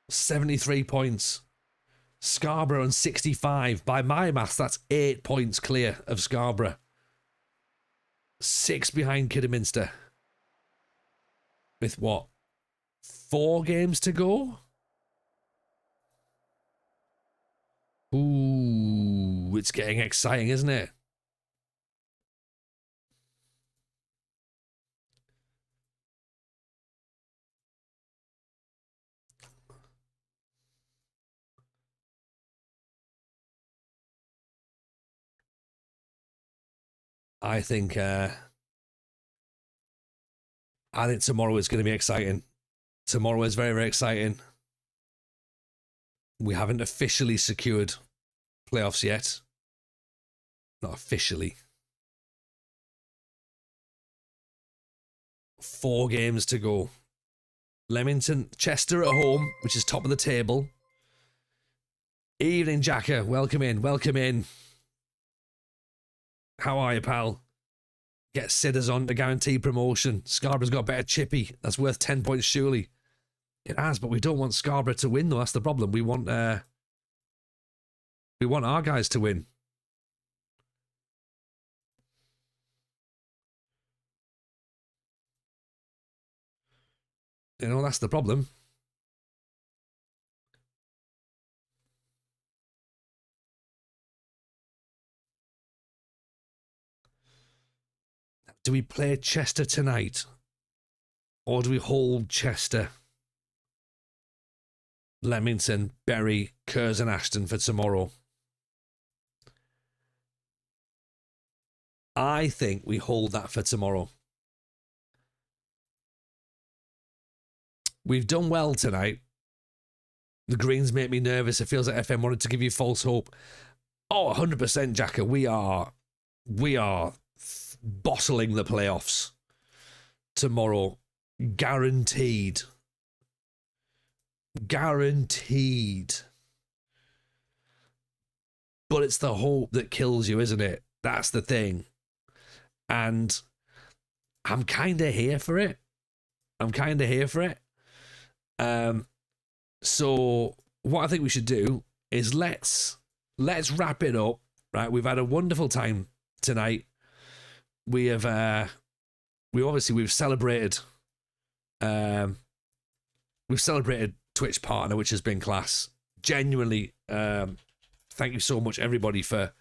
73 points. Scarborough on 65. By my maths, that's 8 points clear of Scarborough. 6 behind Kidderminster. With what? 4 games to go? Ooh, it's getting exciting, isn't it? I think tomorrow is going to be exciting. Tomorrow is very, very exciting. We haven't officially secured playoffs yet. Not officially. 4 games to go. Leamington, Chester at home, which is top of the table. Evening, Jacker. Welcome in. Welcome in. How are you, pal? Get Sidders on to guarantee promotion. Scarborough's got a better chippy. That's worth 10 points, surely. It has, but we don't want Scarborough to win, though. That's the problem. We want our guys to win. You know, that's the problem. Do we play Chester tonight? Or do we hold Chester, Leamington, Bury, Curzon, Ashton for tomorrow? I think we hold that for tomorrow. We've done well tonight. The greens make me nervous. It feels like FM wanted to give you false hope. Oh, 100%, Jacker. We are bottling the playoffs tomorrow. Guaranteed. Guaranteed. But it's the hope that kills you, isn't it? That's the thing. And I'm kind of here for it. So what I think we should do is let's wrap it up. Right, we've had a wonderful time tonight. We've celebrated. We've celebrated Twitch partner, which has been class. Genuinely, thank you so much, everybody, for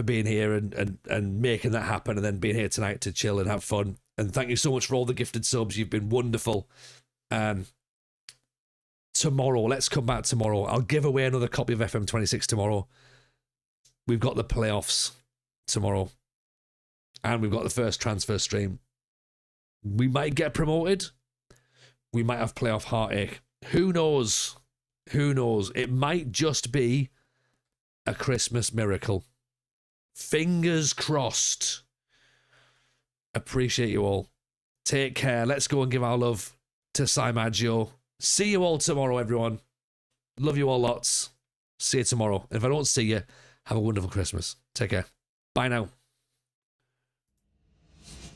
being here and making that happen, and then being here tonight to chill and have fun. And thank you so much for all the gifted subs. You've been wonderful. Tomorrow, let's come back tomorrow. I'll give away another copy of FM26 tomorrow. We've got the playoffs tomorrow. And we've got the first transfer stream. We might get promoted. We might have playoff heartache. Who knows? Who knows? It might just be a Christmas miracle. Fingers crossed. Appreciate you all. Take care. Let's go and give our love to Sai Maggio. See you all tomorrow, everyone. Love you all lots. See you tomorrow. If I don't see you, have a wonderful Christmas. Take care. Bye now.